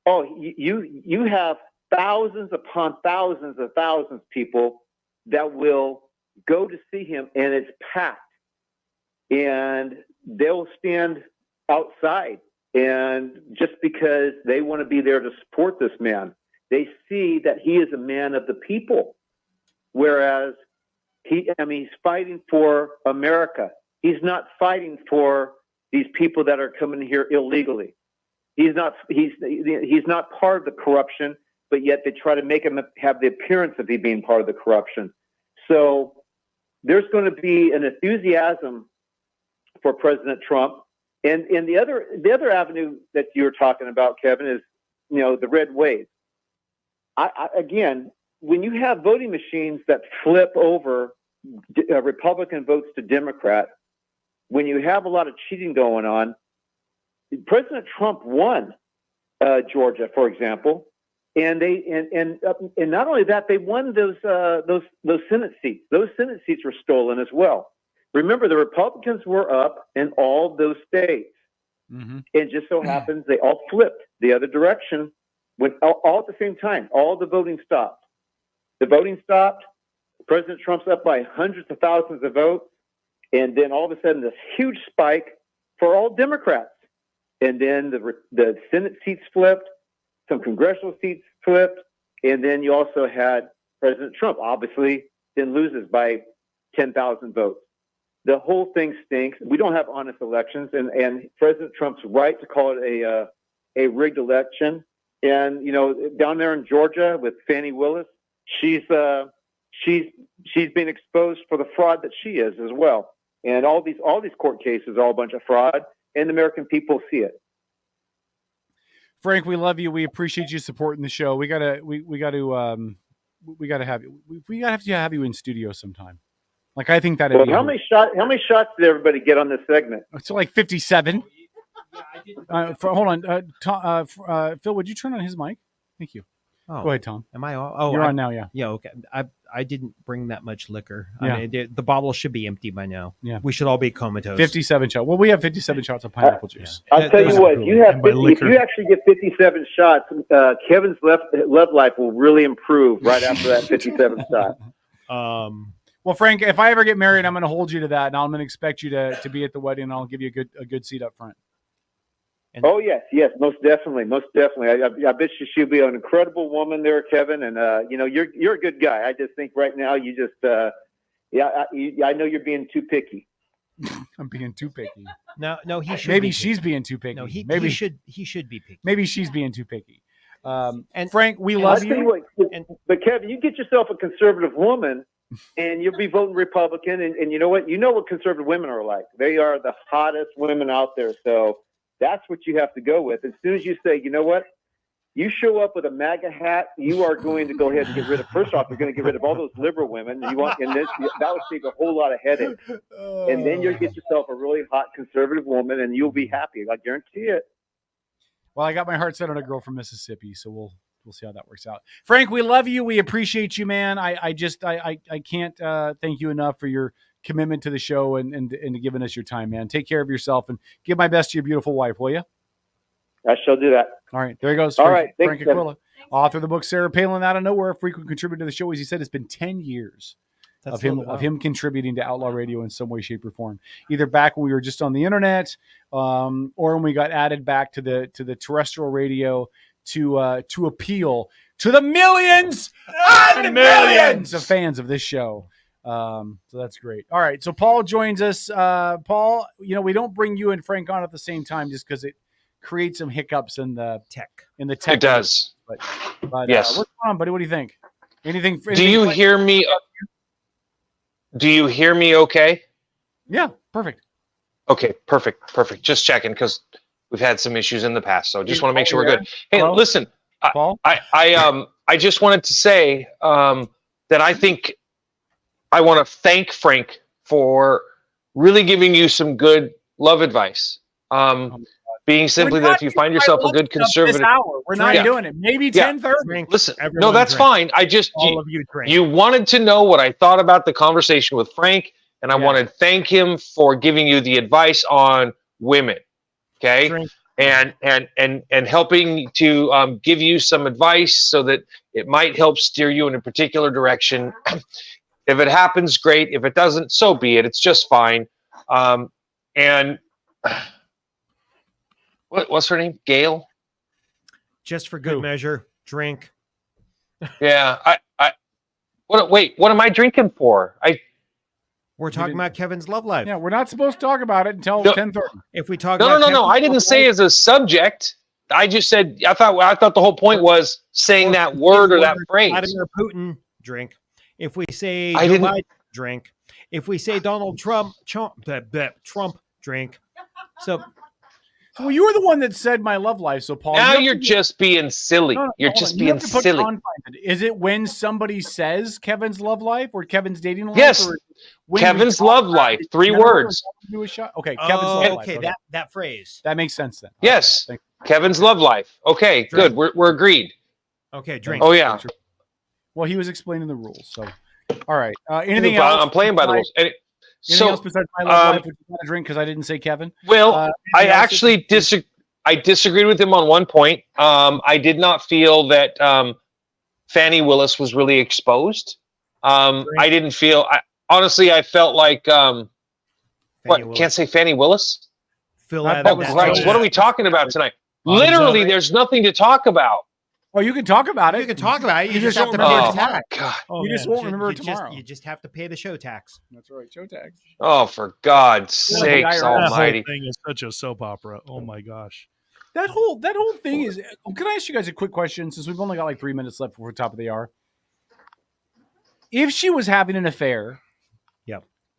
you have thousands upon thousands of people that will go to see him, and it's packed. And they'll stand outside, and just because they want to be there to support this man, they see that he is a man of the people. Whereas he's fighting for America. He's not fighting for these people that are coming here illegally. He's not part of the corruption, but yet they try to make him have the appearance of he being part of the corruption. So there's going to be an enthusiasm for President Trump. And the other avenue that you're talking about, Kevin, is, the red wave. Again, when you have voting machines that flip over Republican votes to Democrat, when you have a lot of cheating going on, President Trump won Georgia, for example, and not only that, they won those Senate seats. Those Senate seats were stolen as well. Remember, the Republicans were up in all those states. Mm-hmm. It just so happens they all flipped the other direction when all at the same time. All the voting stopped. The voting stopped. President Trump's up by hundreds of thousands of votes, and then all of a sudden, this huge spike for all Democrats. And then the Senate seats flipped, some congressional seats flipped, and then you also had President Trump, obviously, then loses by 10,000 votes. The whole thing stinks. We don't have honest elections, and President Trump's right to call it a rigged election. And, you know, down there in Georgia with Fannie Willis, she's been exposed for the fraud that she is as well. And all these court cases are all a bunch of fraud, and the American people see it. Frank, we love you. We appreciate you supporting the show. We gotta have you in studio sometime. Like, I think that. Well, how many shots did everybody get on this segment? It's like 57. Hold on, Phil, would you turn on his mic? Thank you. Oh, go ahead, Tom. Am I on? Oh, you're on now. Yeah. Yeah. Okay. I didn't bring that much liquor. Yeah. I mean, the bottle should be empty by now. Yeah. We should all be comatose. 57 shots. Well, we have 57 shots of pineapple juice. I'll tell you what. If you actually get 57 shots, Kevin's love life will really improve right after that 57 shot. Well, Frank, if I ever get married, I'm going to hold you to that, and I'm going to expect you to be at the wedding, and I'll give you a good seat up front. Oh yes, most definitely. I bet she'll be an incredible woman there, Kevin. And you know, you're a good guy. I just think right now you just, I know you're being too picky. I'm being too picky. No, he should. Maybe she's being too picky. No, he should be picky. Maybe she's being too picky. And Frank, we love you. But Kevin, you get yourself a conservative woman, and you'll be voting Republican. And you know what? You know what conservative women are like. They are the hottest women out there. So that's what you have to go with. As soon as you say, you know what, you show up with a MAGA hat, you are going to go ahead and get rid of. First off, you're going to get rid of all those liberal women. That would save a whole lot of headaches. And then you'll get yourself a really hot conservative woman, and you'll be happy. I guarantee it. Well, I got my heart set on a girl from Mississippi, so we'll see how that works out. Frank, we love you. We appreciate you, man. I can't thank you enough for your commitment to the show and giving us your time, man. Take care of yourself and give my best to your beautiful wife, will you? I shall do that. All right, there he goes. All right, Frank Aquila, author of the book Sarah Palin Out of Nowhere, frequent contributor to the show. As he said, it's been 10 years of him contributing to Outlaw Radio in some way, shape, or form. Either back when we were just on the internet, or when we got added back to the terrestrial radio to appeal to the millions and millions of fans of this show. So that's great. All right. So Paul joins us. Paul, you know, we don't bring you and Frank on at the same time just because it creates some hiccups in the tech. It does. But yes. What's going on, buddy? What do you think? Anything do you hear me? Do you hear me okay? Yeah. Perfect. Okay. Perfect. Just checking because we've had some issues in the past. So just want to make sure we're good. Hey, listen, Paul? I just wanted to say that I think I want to thank Frank for really giving you some good love advice. Being simply that if you find yourself a good conservative, we're not doing it. Maybe 10:30. Listen, no, that's fine. I just you wanted to know what I thought about the conversation with Frank, and I wanted to thank him for giving you the advice on women. Okay, and helping to give you some advice so that it might help steer you in a particular direction. If it happens, great. If it doesn't, so be it. It's just fine. And what's her name? Gail? Just for good measure, drink. Yeah. What am I drinking for? We're talking about Kevin's love life. Yeah, we're not supposed to talk about it until 10:30. If we talk No. I didn't say as a subject. I just said I thought the whole point was saying that word or that phrase. Vladimir Putin, drink. If we say Joe Biden, drink. If we say Donald Trump, drink. So, well, you were the one that said my love life. So, Paul, now you're just being silly. You're just being silly. Is it when somebody says Kevin's love life or Kevin's dating life? Yes, Kevin's love life. 3 words. Okay, Kevin's love life. Okay, that phrase. That makes sense then. Yes, Kevin's love life. Okay, good. We're agreed. Okay, drink. Oh yeah. Well, he was explaining the rules. So, all right. Anything else? I'm playing by the rules. Anything else besides my love life? Would you want to drink? Because I didn't say Kevin. Well, I actually I disagreed with him on one point. I did not feel that Fannie Willis was really exposed. I didn't feel. Honestly, I felt like can't say Fannie Willis. Right. What are we talking about tonight? Literally, there's nothing to talk about. Oh, you can talk about it. You can talk about it. You just have to pay the tax. You just won't remember tomorrow. You just have to pay the show tax. That's right, show tax. Oh, for God's sakes almighty. The whole thing is such a soap opera. Oh, my gosh. That whole thing is. Can I ask you guys a quick question? Since we've only got like 3 minutes left before the top of the hour. If she was having an affair,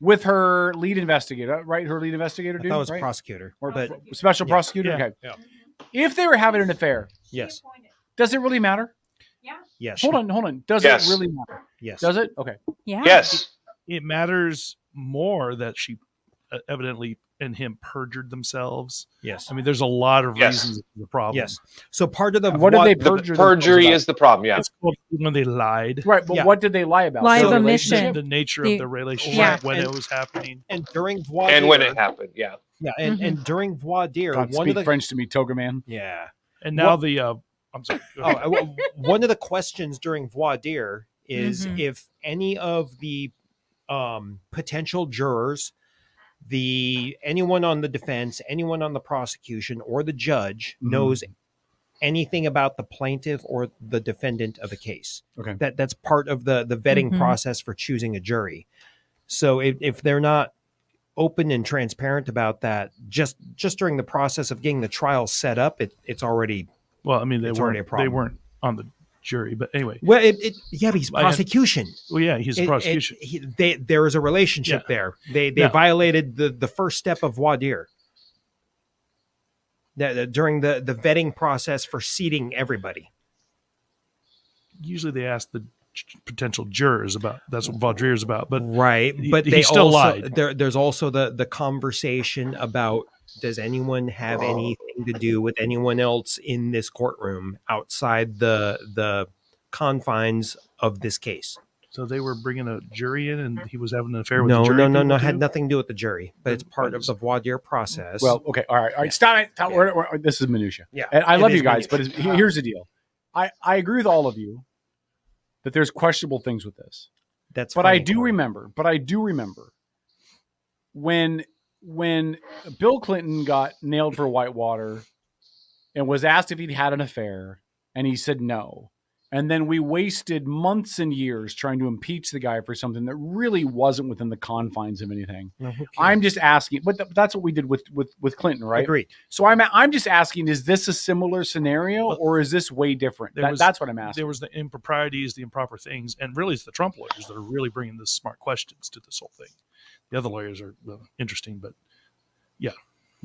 with her lead investigator, right? Her lead investigator, dude. That was right? prosecutor, or but special prosecutor. Okay. Yeah. If they were having an affair, yes. Does it really matter? Yes. Hold on. Does Yes. it really matter? Yes. Does it? Okay. Yeah. Yes. It matters more that she evidently and him perjured themselves. Yes. I mean, there's a lot of Yes. reasons for the problem. Yes. So part of the What did they The perjure? perjury is the problem. Yeah. It's called when they lied. Right, but what did they lie about? Lie The of relationship? omission. The nature The- of the relationship, Yeah. when And- it was happening. and during voir And when dire- it happened, yeah. Yeah, and during voir dire, God, one speak of the French to me, Toga man. yeah. And now What- I'm sorry. Go ahead. One of the questions during voir dire is Mhm. if any of the potential jurors, anyone on the defense, anyone on the prosecution, or the judge knows anything about the plaintiff or the defendant of a case. Okay. That's part of the vetting Mhm. process for choosing a jury. So if they're not open and transparent about that, just during the process of getting the trial set up, it's already Well, I mean, It's already a they problem. weren't on the jury, but anyway. well. But he's I had- prosecution. Well, yeah, he's a prosecution. There is a relationship Yeah. there. They Yeah. violated the first step of voir dire. During the vetting process for seating everybody. Usually they ask the potential jurors about. That's what voir dire is about. But Right, but he they still also, lied. There's also the conversation about, does anyone have anything to do with anyone else in this courtroom outside the confines of this case? So they were bringing a jury in, and he was having an affair with No, the jury. no, people had too? nothing to do with the jury, but it's part of the voir dire process. Well, okay, all right. Stop it. This is minutia. Yeah, and I it love is you guys, minutia. but here's the deal. I agree with all of you that there's questionable things with this. That's but fine, I do Corey. remember when Bill Clinton got nailed for Whitewater and was asked if he'd had an affair, and he said no. And then we wasted months and years trying to impeach the guy for something that really wasn't within the confines of anything. No, who cares? I'm just asking, but that's what we did with Clinton, right? Agreed. So I'm just asking, is this a similar scenario or is this way different? That's what I'm asking. There was the improprieties, the improper things, and really it's the Trump lawyers that are really bringing the smart questions to this whole thing. The other lawyers are interesting, but yeah.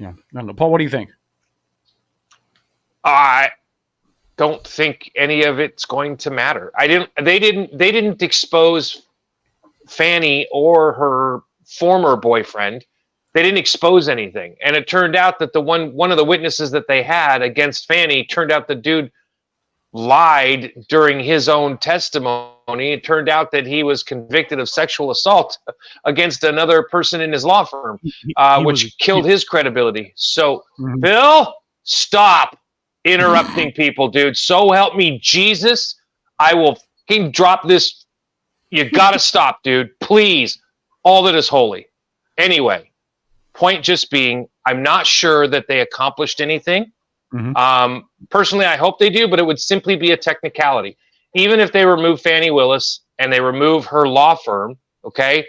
I don't know. Paul, what do you think? I don't think any of it's going to matter. They didn't expose Fanny or her former boyfriend. They didn't expose anything. And it turned out that one of the witnesses that they had against Fanny, turned out the dude lied during his own testimony. It turned out that he was convicted of sexual assault against another person in his law firm, which killed his credibility. So, Bill, stop interrupting people, dude. So help me Jesus, I will fucking drop this. You gotta stop, dude. Please. All that is holy. Anyway, point just being, I'm not sure that they accomplished anything. Personally, I hope they do, but it would simply be a technicality. Even if they remove Fannie Willis and they remove her law firm, okay,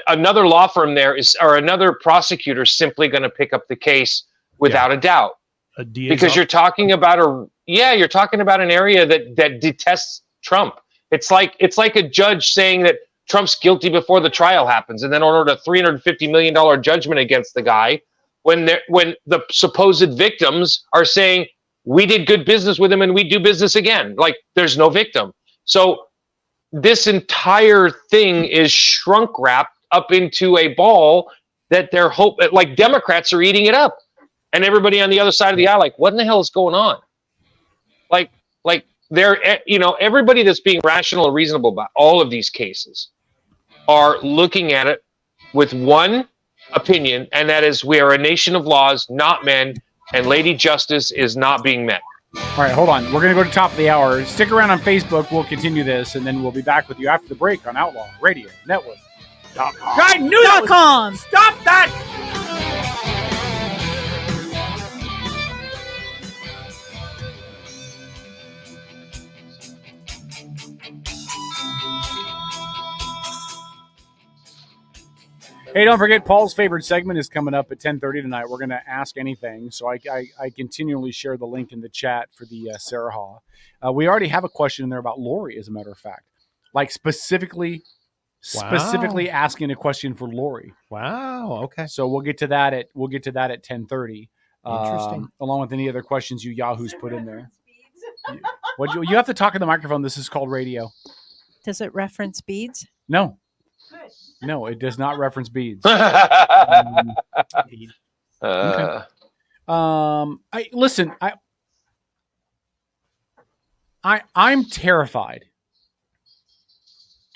another law firm or another prosecutor is simply going to pick up the case without a doubt. Because you're talking about an area that detests Trump. It's like a judge saying that Trump's guilty before the trial happens, and then ordered a $350 million judgment against the guy when the supposed victims are saying we did good business with him and we do business again. Like there's no victim. So this entire thing is shrunk wrapped up into a ball that like Democrats are eating it up. And everybody on the other side of the aisle, like, what in the hell is going on? Like they're, everybody that's being rational and reasonable about all of these cases are looking at it with one opinion, and that is we are a nation of laws, not men, and Lady Justice is not being met. All right, hold on. We're going to go to top of the hour. Stick around on Facebook. We'll continue this, and then we'll be back with you after the break on Outlaw Radio Network. I knew that was... Stop that! Hey, don't forget, Paul's favorite segment is coming up at 10:30 tonight. We're going to ask anything. So I continually share the link in the chat for the Sarah Haw. We already have a question in there about Lori, as a matter of fact. Like specifically asking a question for Lori. Wow. Okay. So we'll get to that at 10:30. Interesting. Along with any other questions you yahoos put in there. You have to talk in the microphone. This is called radio. Does it reference beads? No. No, it does not reference beads. Okay. I'm terrified.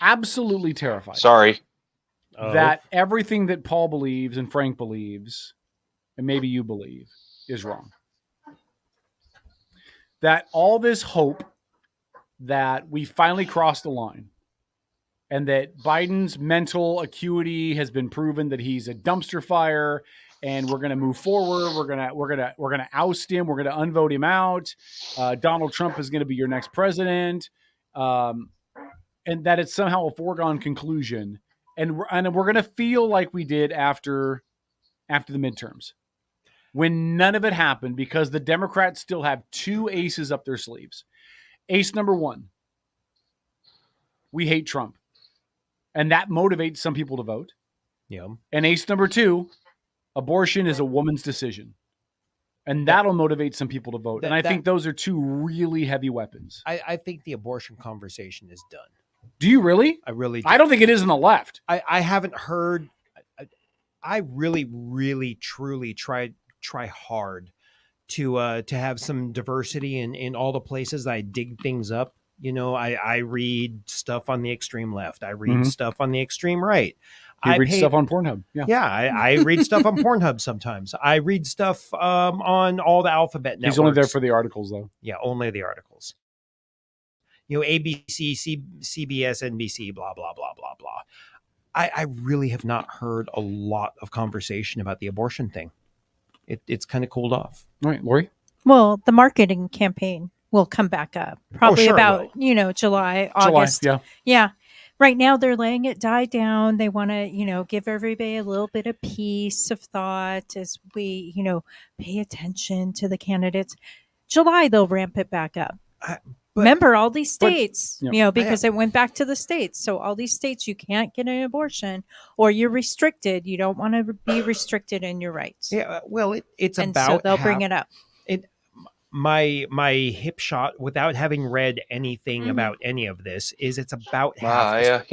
Absolutely terrified. Sorry. That everything that Paul believes and Frank believes, and maybe you believe, is wrong. That all this hope that we finally crossed the line, and that Biden's mental acuity has been proven, that he's a dumpster fire, and we're going to move forward. We're going to oust him. We're going to unvote him out. Donald Trump is going to be your next president, and that it's somehow a foregone conclusion. And we're going to feel like we did after the midterms, when none of it happened, because the Democrats still have two aces up their sleeves. Ace number one: we hate Trump. And that motivates some people to vote. Yeah. And ace number two: abortion is a woman's decision. And that'll motivate some people to vote. And I think those are two really heavy weapons. I think the abortion conversation is done. Do you really? I really do. I don't think it is in the left. I haven't heard. I really, really, truly try hard to have some diversity in all the places that I dig things up. You know, I read stuff on the extreme left. I read stuff on the extreme right. I read stuff on Pornhub. Yeah, I read stuff on Pornhub sometimes. I read stuff on all the alphabet networks. He's only there for the articles, though. Yeah, only the articles. You know, ABC, CBS, NBC, blah, blah, blah, blah, blah. I really have not heard a lot of conversation about the abortion thing. It's kind of cooled off. All right, Lori? Well, the marketing campaign will come back up probably about, July, August. Yeah. Right now they're letting it die down. They want to, give everybody a little bit of peace of thought as we, pay attention to the candidates. July, they'll ramp it back up. Remember all these states, because it went back to the states. So all these states, you can't get an abortion or you're restricted. You don't want to be restricted in your rights. Yeah. Well, it's and about, so they'll bring it up. My hip shot, without having read anything about any of this, is it's about half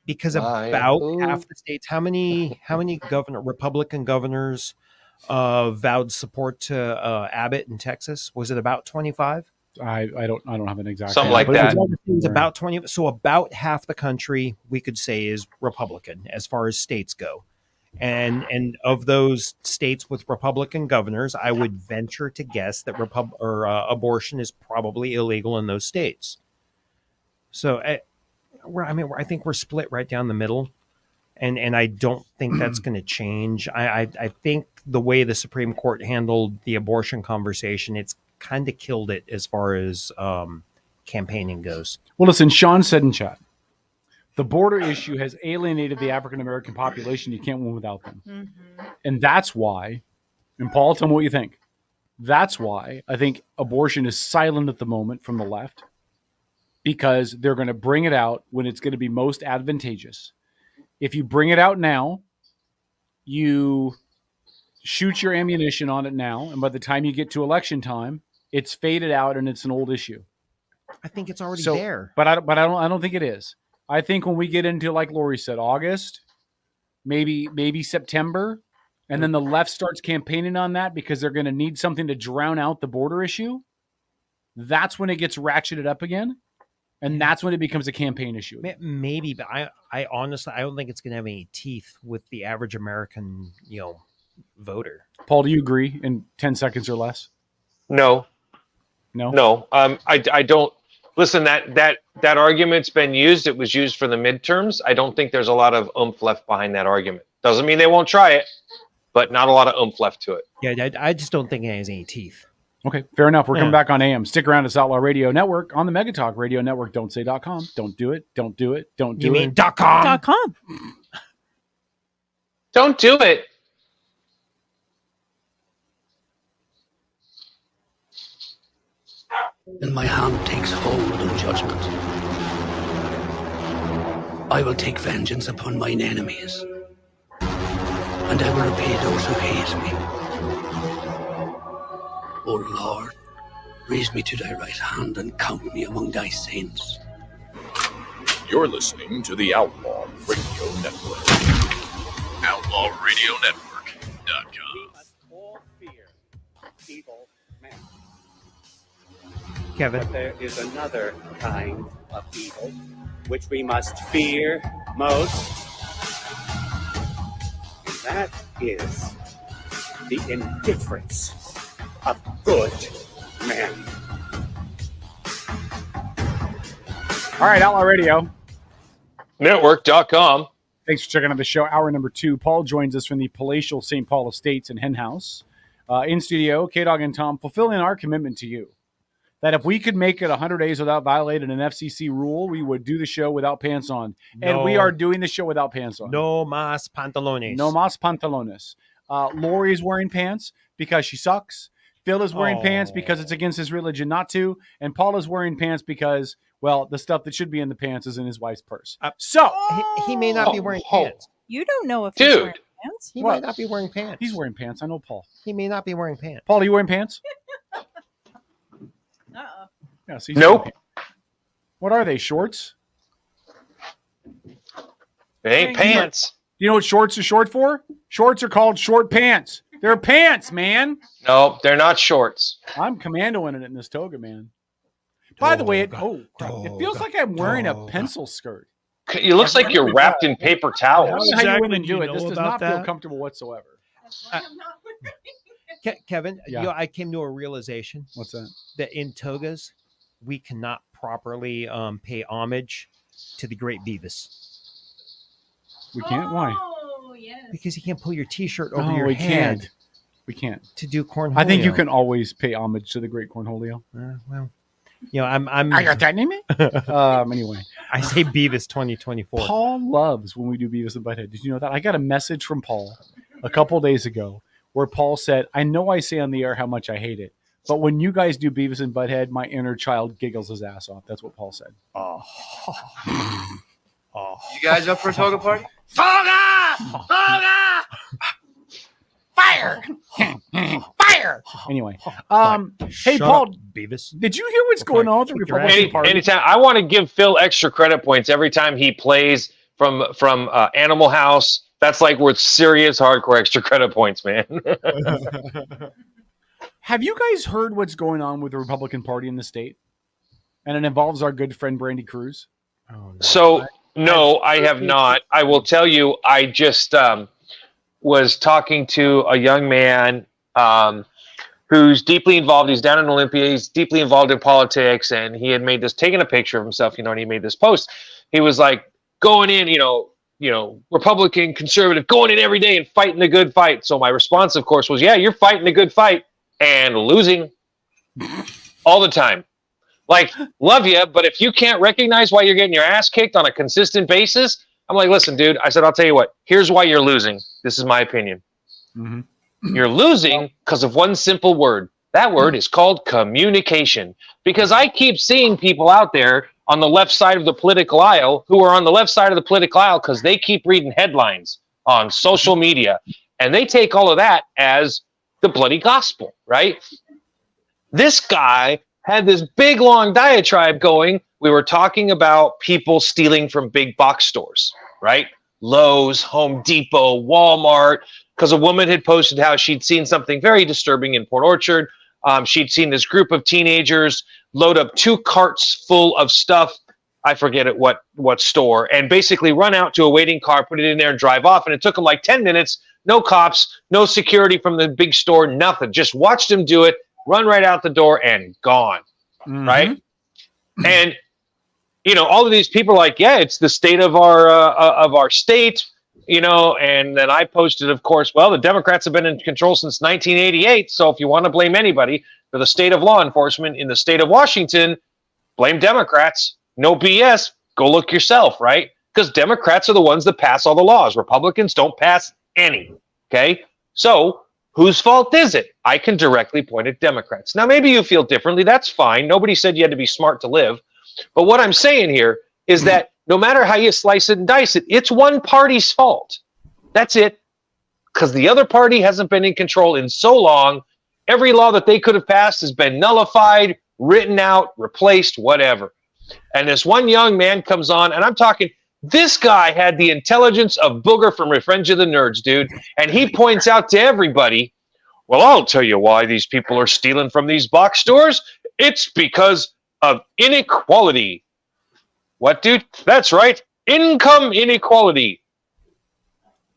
because about half the states. How many Republican governors vowed support to Abbott in Texas? Was it about 25? I don't have an exact something like that. It was about 20. So about half the country we could say is Republican as far as states go. And of those states with Republican governors, I would venture to guess that abortion is probably illegal in those states. So, I think we're split right down the middle, and I don't think that's going to change. I think the way the Supreme Court handled the abortion conversation, it's kind of killed it as far as campaigning goes. Well, listen, Sean said in chat, the border issue has alienated the African-American population. You can't win without them. Mm-hmm. And that's why, and Paul, tell me what you think. That's why I think abortion is silent at the moment from the left, because they're going to bring it out when it's going to be most advantageous. If you bring it out now, you shoot your ammunition on it now, and by the time you get to election time, it's faded out and it's an old issue. I think it's already there. But I don't think it is. I think when we get into, like Lori said, August, maybe September, and then the left starts campaigning on that because they're going to need something to drown out the border issue, that's when it gets ratcheted up again, and that's when it becomes a campaign issue. Maybe, but I honestly, I don't think it's going to have any teeth with the average American, voter. Paul, do you agree in 10 seconds or less? No. I don't. Listen, that argument's been used. It was used for the midterms. I don't think there's a lot of oomph left behind that argument. Doesn't mean they won't try it, but not a lot of oomph left to it. Yeah, I just don't think it has any teeth. Okay, fair enough. We're coming back on AM. Stick around. It's Outlaw Radio Network on the Megatalk Radio Network. Don't say .com. Don't do it. Don't do it. Don't do it. You mean .com? .com. Don't do it. And my hand takes hold of judgment. I will take vengeance upon mine enemies, and I will repay those who hate me. O Lord, raise me to thy right hand and count me among thy saints. You're listening to the Outlaw Radio Network. OutlawRadioNetwork.com. We must all fear evil men. Kevin. But there is another kind of evil which we must fear most, and that is the indifference of good men. All right, Outlaw Radio Network.com. Thanks for checking out the show. Hour number 2. Paul joins us from the palatial St. Paul Estates and Hen House. In studio, K-Dog and Tom, fulfilling our commitment to you. That if we could make it 100 days without violating an FCC rule, we would do the show without pants on. And we are doing the show without pants on. No mas pantalones. No mas pantalones. Lori is wearing pants because she sucks. Phil is wearing pants because it's against his religion not to. And Paul is wearing pants because, well, the stuff that should be in the pants is in his wife's purse. So he may not be wearing pants. You don't know if he's wearing pants. He might not be wearing pants. He's wearing pants. I know Paul. He may not be wearing pants. Paul, are you wearing pants? Uh-oh. Yeah, see, nope. What are they? Shorts? It ain't pants. You know what shorts are short for? Shorts are called short pants. They're pants, man. No, they're not shorts. I'm commandoing it in this toga, man. By the way, it feels like I'm wearing a pencil skirt. It looks like you're wrapped in paper towels. I don't know how you women do it. This does not feel comfortable whatsoever. Kevin, I came to a realization. What's that? That in togas, we cannot properly pay homage to the great Beavis. We can't? Why? Oh, yes. Because you can't pull your T-shirt over your head. We can't. To do cornholio. I think you can always pay homage to the great cornholio. Well, I'm. I got that name. Anyway, I say Beavis 2024. Paul loves when we do Beavis and Butthead. Did you know that? I got a message from Paul a couple days ago where Paul said, "I know I say on the air how much I hate it, but when you guys do Beavis and Butthead, my inner child giggles his ass off." That's what Paul said. Oh. You guys up for a toga party? Toga! Toga! Fire! Fire! Anyway, hey, Paul, Beavis. Did you hear what's going on with the Republican Party? Anytime. I want to give Phil extra credit points every time he plays from Animal House. That's like worth serious hardcore extra credit points, man. Have you guys heard what's going on with the Republican Party in the state? And it involves our good friend Brandy Cruz. Oh, no. So, no, I have not. I will tell you, I just was talking to a young man who's deeply involved. He's down in Olympia. He's deeply involved in politics. And he had taken a picture of himself, and he made this post. He was like going in, Republican, conservative, going in every day and fighting the good fight. So my response, of course, was, yeah, you're fighting a good fight and losing all the time. Like, love you, but if you can't recognize why you're getting your ass kicked on a consistent basis, I'm like, listen, dude, I said, I'll tell you what, here's why you're losing. This is my opinion. Mm-hmm. You're losing because of one simple word. That word is called communication. Because I keep seeing people out there on the left side of the political aisle who are on the left side of the political aisle because they keep reading headlines on social media. And they take all of that as the bloody gospel, right? This guy had this big, long diatribe going. We were talking about people stealing from big box stores, right? Lowe's, Home Depot, Walmart, because a woman had posted how she'd seen something very disturbing in Port Orchard. She'd seen this group of teenagers load up 2 carts full of stuff. I forget at what store, and basically run out to a waiting car, put it in there and drive off. And it took them like 10 minutes. No cops, no security from the big store, nothing. Just watched them do it, run right out the door and gone. Mm-hmm. Right. And, all of these people are like, yeah, it's the state of our state, and then I posted, of course, well, the Democrats have been in control since 1988. So if you want to blame anybody for the state of law enforcement in the state of Washington, blame Democrats. No BS. Go look yourself. Right. Because Democrats are the ones that pass all the laws. Republicans don't pass Any. Okay? So, whose fault is it? I can directly point at Democrats. Now, maybe you feel differently. That's fine. Nobody said you had to be smart to live. But what I'm saying here is that no matter how you slice it and dice it, it's one party's fault. That's it. Because the other party hasn't been in control in so long. Every law that they could have passed has been nullified, written out, replaced, whatever. And this one young man comes on, and I'm talking, this guy had the intelligence of Booger from Revenge of the Nerds, dude. And he points out to everybody, well, I'll tell you why these people are stealing from these box stores. It's because of inequality. What, dude? That's right. Income inequality.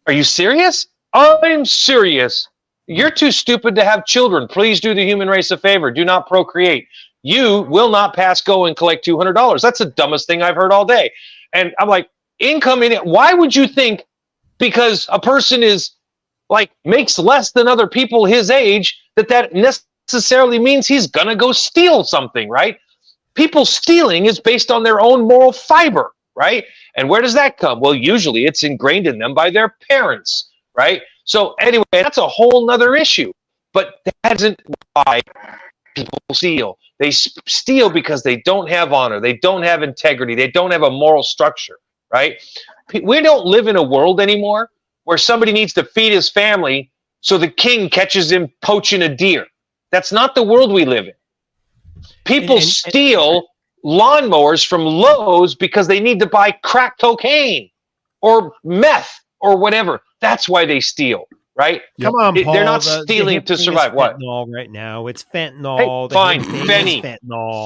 Are you serious? I'm serious. You're too stupid to have children. Please do the human race a favor. Do not procreate. You will not pass go and collect $200. That's the dumbest thing I've heard all day. And I'm like, income in it. Why would you think because a person is like makes less than other people his age that necessarily means he's going to go steal something, right? People stealing is based on their own moral fiber, right? And where does that come? Well, usually it's ingrained in them by their parents, right? So anyway, that's a whole nother issue. But that isn't why people steal. They steal because they don't have honor. They don't have integrity. They don't have a moral structure, right? We don't live in a world anymore where somebody needs to feed his family so the king catches him poaching a deer. That's not the world we live in. People steal lawnmowers from Lowe's because they need to buy crack cocaine or meth or whatever. That's why they steal, right? Come on, Paul. They're not stealing to survive. What? Right now, it's fentanyl. Hey, fine,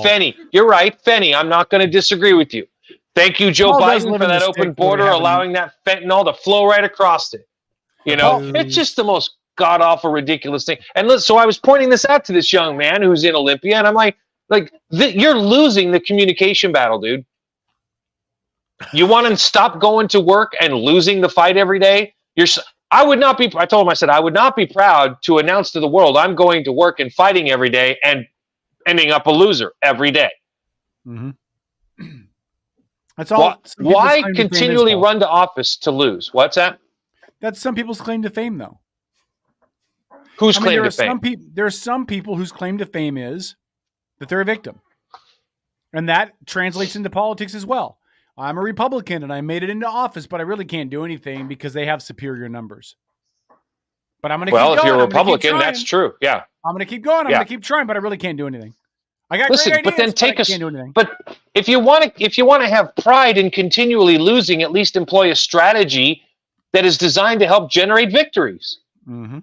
Fenny. You're right, Fenny. I'm not going to disagree with you. Thank you, Joe Biden, for that open border, allowing that fentanyl to flow right across it. You know, it's just the most god-awful, ridiculous thing. And so I was pointing this out to this young man who's in Olympia, and I'm like, you're losing the communication battle, dude. You want to stop going to work and losing the fight every day? I would not be. I told him, I said, I would not be proud to announce to the world I'm going to work and fighting every day and ending up a loser every day. Mm-hmm. That's all. Why continually run to office to lose? What's that? That's some people's claim to fame, though. Whose claim to fame? There are some people whose claim to fame is that they're a victim. And that translates into politics as well. I'm a Republican and I made it into office, but I really can't do anything because they have superior numbers. But I'm going to keep going. Well, if you're a Republican, that's true. Yeah. I'm going to keep going. I'm going to keep trying, but I really can't do anything. I got great ideas, but then I can't do anything. But if you want to have pride in continually losing, at least employ a strategy that is designed to help generate victories. Mm-hmm.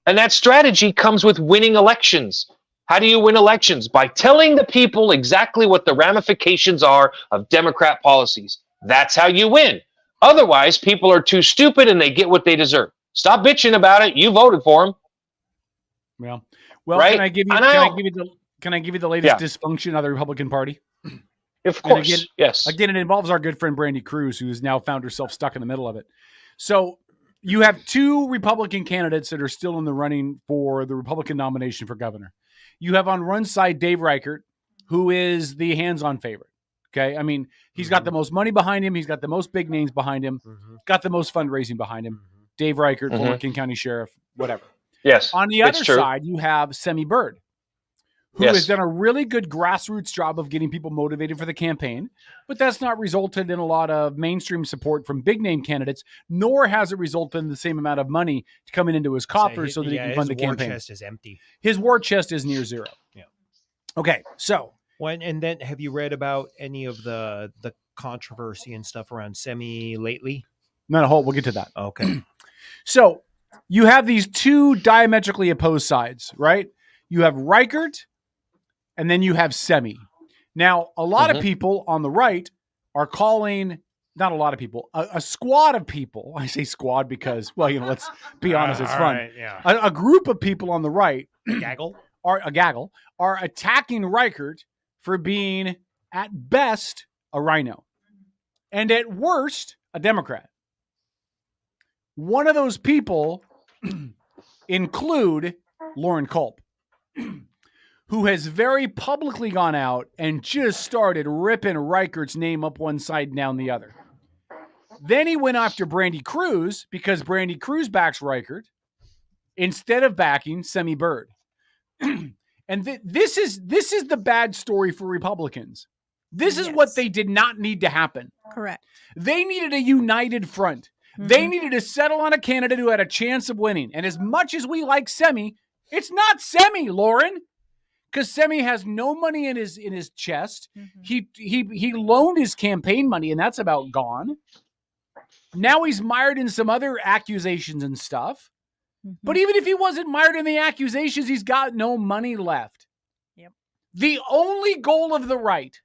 And that strategy comes with winning elections. How do you win elections? By telling the people exactly what the ramifications are of Democrat policies. That's how you win. Otherwise, people are too stupid and they get what they deserve. Stop bitching about it. You voted for them. Yeah. Well, right? Can I give you the latest dysfunction of the Republican Party? Of course. Again, yes. Again, it involves our good friend Brandy Cruz, who has now found herself stuck in the middle of it. So you have two Republican candidates that are still in the running for the Republican nomination for governor. You have on one side Dave Reichert, who is the hands-on favorite. Okay, I mean, he's got the most money behind him. He's got the most big names behind him. Got the most fundraising behind him. Dave Reichert, former King County Sheriff, whatever. Yes. On the other side, you have Semi Bird, who has done a really good grassroots job of getting people motivated for the campaign, but that's not resulted in a lot of mainstream support from big name candidates, nor has it resulted in the same amount of money coming into his coffers so that he can fund the campaign. His war chest is empty. His war chest is near zero. Yeah. Okay, so. And then have you read about any of the controversy and stuff around Semi lately? No, hold. We'll get to that. Okay. So you have these two diametrically opposed sides, right? You have Reichert, and then you have Semi. Now, a lot of people on the right are calling, not a lot of people, a squad of people. I say squad because, well, let's be honest, it's fun. Right, yeah. A group of people on the right a gaggle are attacking Reichert for being, at best, a rhino, and at worst, a Democrat. One of those people include Lauren Culp, who has very publicly gone out and just started ripping Reichert's name up one side and down the other. Then he went after Brandy Cruz because Brandy Cruz backs Reichert instead of backing Semi Bird. And this is the bad story for Republicans. This is what they did not need to happen. Correct. They needed a united front. They needed to settle on a candidate who had a chance of winning. And as much as we like Semi, it's not Semi, Lauren, because Semi has no money in his chest. He loaned his campaign money, and that's about gone. Now he's mired in some other accusations and stuff. But even if he wasn't mired in the accusations, he's got no money left. Yep. The only goal of the right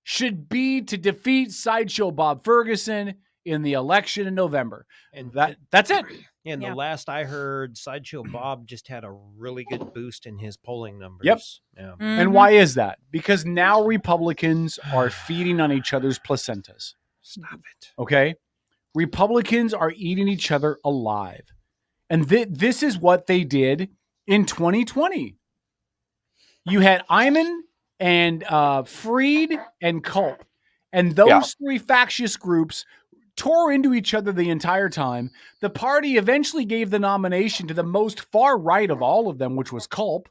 should be to defeat Sideshow Bob Ferguson in the election in November. And that's it. And the last I heard, Sideshow Bob just had a really good boost in his polling numbers. Yep. Yeah. And why is that? Because now Republicans are feeding on each other's placentas. Stop it. Okay? Republicans are eating each other alive. And this is what they did in 2020. You had Eyman and Freed and Culp. And those three factious groups tore into each other the entire time. The party eventually gave the nomination to the most far right of all of them, which was Culp.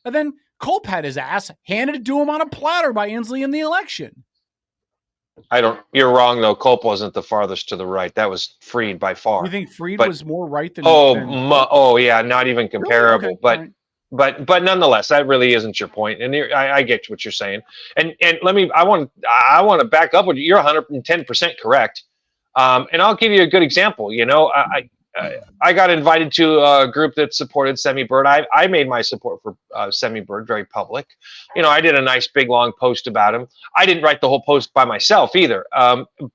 And then Culp had his ass handed to him on a platter by Inslee in the election. You're wrong, though. Culp wasn't the farthest to the right. That was Freed by far. You think Freed was more right than... yeah, not even comparable. Really? Okay. But nonetheless, that really isn't your point. And I get what you're saying. And I want to back up with you. You're 110% correct. And I'll give you a good example. You know, I got invited to a group that supported Semi Bird. I made my support for Semi Bird very public. You know, I did a nice big long post about him. I didn't write the whole post by myself either.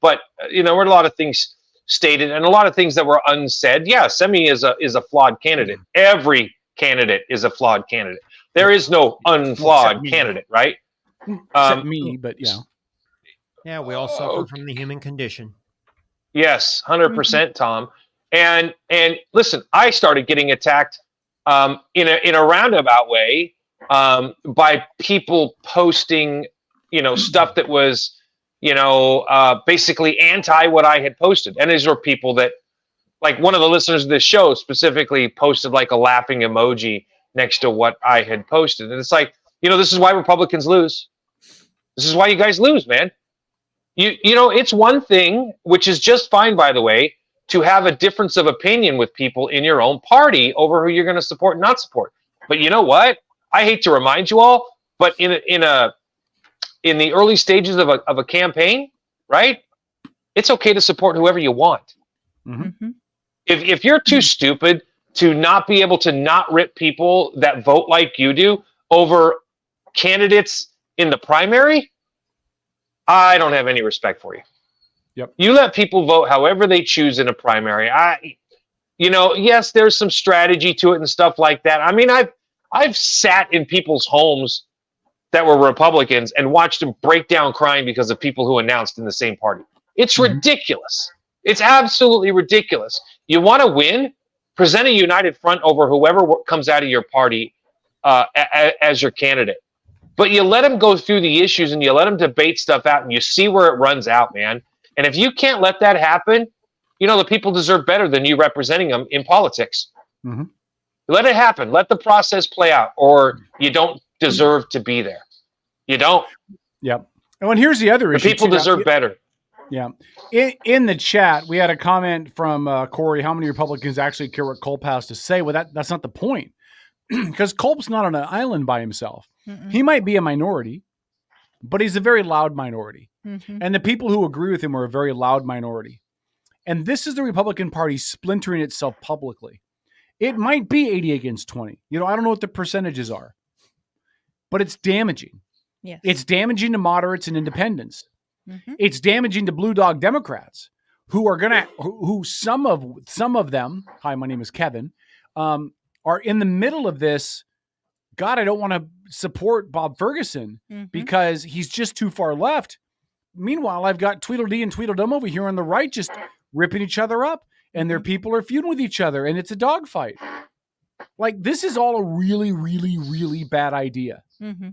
But you know, there were a lot of things stated and a lot of things that were unsaid. Yeah, Semi is a flawed candidate. Every candidate is a flawed candidate. There is no unflawed candidate, right? Except me, but yeah. Yeah, we all suffer from the human condition. Yes, 100%, Tom. And listen, I started getting attacked in a roundabout way by people posting, you know, stuff that was, you know, basically anti what I had posted. And these were people that, like one of the listeners of this show specifically posted like a laughing emoji next to what I had posted. And it's like, you know, this is why Republicans lose. This is why you guys lose, man. You know, it's one thing, which is just fine, by the way, to have a difference of opinion with people in your own party over who you're going to support and not support. But you know what? I hate to remind you all, but in the early stages of a campaign, right? It's okay to support whoever you want. Mm-hmm. If you're too stupid to not be able to not rip people that vote like you do over candidates in the primary, I don't have any respect for you. Yep. You let people vote however they choose in a primary. You know, yes, there's some strategy to it and stuff like that. I mean, I've sat in people's homes that were Republicans and watched them break down crying because of people who announced in the same party. It's ridiculous. It's absolutely ridiculous. You want to win? Present a united front over whoever comes out of your party as your candidate. But you let them go through the issues and you let them debate stuff out and you see where it runs out, man. And if you can't let that happen, you know, the people deserve better than you representing them in politics. Mm-hmm. Let it happen. Let the process play out, or you don't deserve to be there. You don't. Yep. And here's the other issue. People deserve better. Yeah. In the chat, we had a comment from Corey, how many Republicans actually care what Culp has to say? Well, that's not the point. Because Culp's not on an island by himself. Mm-mm. He might be a minority, but he's a very loud minority. Mm-hmm. And the people who agree with him are a very loud minority. And this is the Republican Party splintering itself publicly. It might be 80 against 20. You know, I don't know what the percentages are, but it's damaging. Yes. It's damaging to moderates and independents. Mm-hmm. It's damaging to blue dog Democrats who some of them, hi, my name is Kevin, are in the middle of this. God, I don't want to support Bob Ferguson because he's just too far left. Meanwhile, I've got Tweedledee and Tweedledum over here on the right just ripping each other up, and their people are feuding with each other, and it's a dogfight. Like, this is all a really, really, really bad idea. Mm-hmm.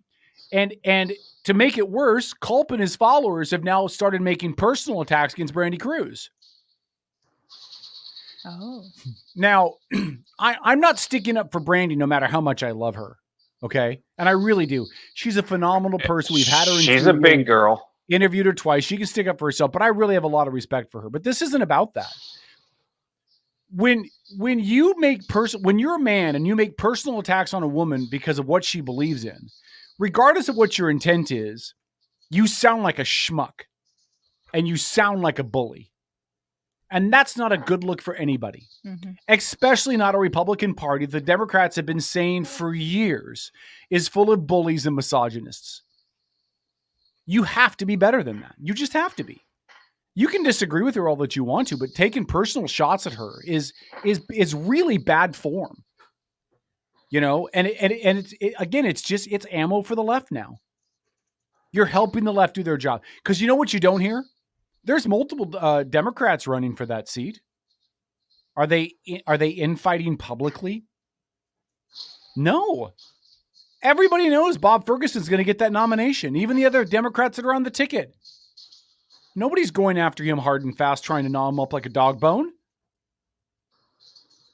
And to make it worse, Culp and his followers have now started making personal attacks against Brandy Cruz. Oh. Now, I'm not sticking up for Brandy no matter how much I love her. Okay? And I really do. She's a phenomenal person. We've had her in She's a big girl. Interviewed her twice. She can stick up for herself, but I really have a lot of respect for her. But this isn't about that. When you're a man and you make personal attacks on a woman because of what she believes in, regardless of what your intent is, you sound like a schmuck and you sound like a bully. And that's not a good look for anybody, especially not a Republican Party. The Democrats have been saying for years is full of bullies and misogynists. You have to be better than that. You just have to be. You can disagree with her all that you want to, but taking personal shots at her is really bad form. You know, and it's ammo for the left now. You're helping the left do their job. Because you know what you don't hear? There's multiple Democrats running for that seat. Are they infighting publicly? No. Everybody knows Bob Ferguson's going to get that nomination. Even the other Democrats that are on the ticket. Nobody's going after him hard and fast trying to gnaw him up like a dog bone.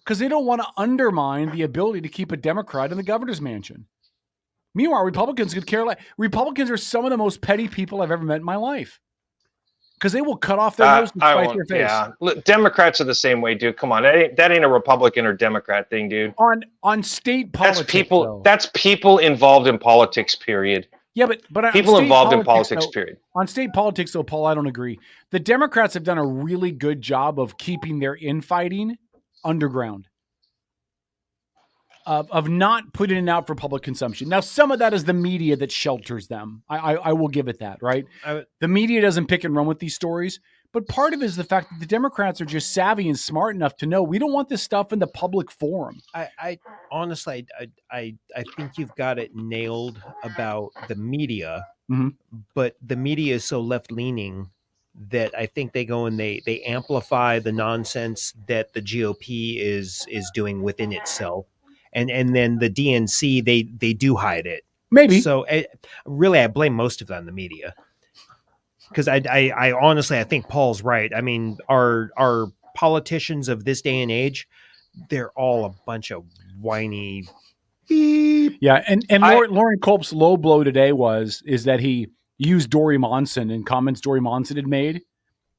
Because they don't want to undermine the ability to keep a Democrat in the governor's mansion. Meanwhile, Republicans could care less. Republicans are some of the most petty people I've ever met in my life. Because they will cut off their nose and spite their face. Yeah, look, Democrats are the same way, dude. Come on, that ain't a Republican or Democrat thing, dude. On state politics, That's people involved in politics. Period. Yeah, but people involved in politics. Period. On state politics, though, Paul, I don't agree. The Democrats have done a really good job of keeping their infighting underground. Of not putting it out for public consumption. Now, some of that is the media that shelters them. I will give it that, right? The media doesn't pick and run with these stories, but part of it is the fact that the Democrats are just savvy and smart enough to know we don't want this stuff in the public forum. I honestly, I think you've got it nailed about the media, but the media is so left-leaning that I think they go and they amplify the nonsense that the GOP is doing within itself. And then the DNC, they do hide it. Maybe. So really, I blame most of that on the media. Because I honestly, I think Paul's right. I mean, our politicians of this day and age, they're all a bunch of whiny beep. Yeah, and Lauren Culp's low blow today is that he used Dory Monson and comments Dory Monson had made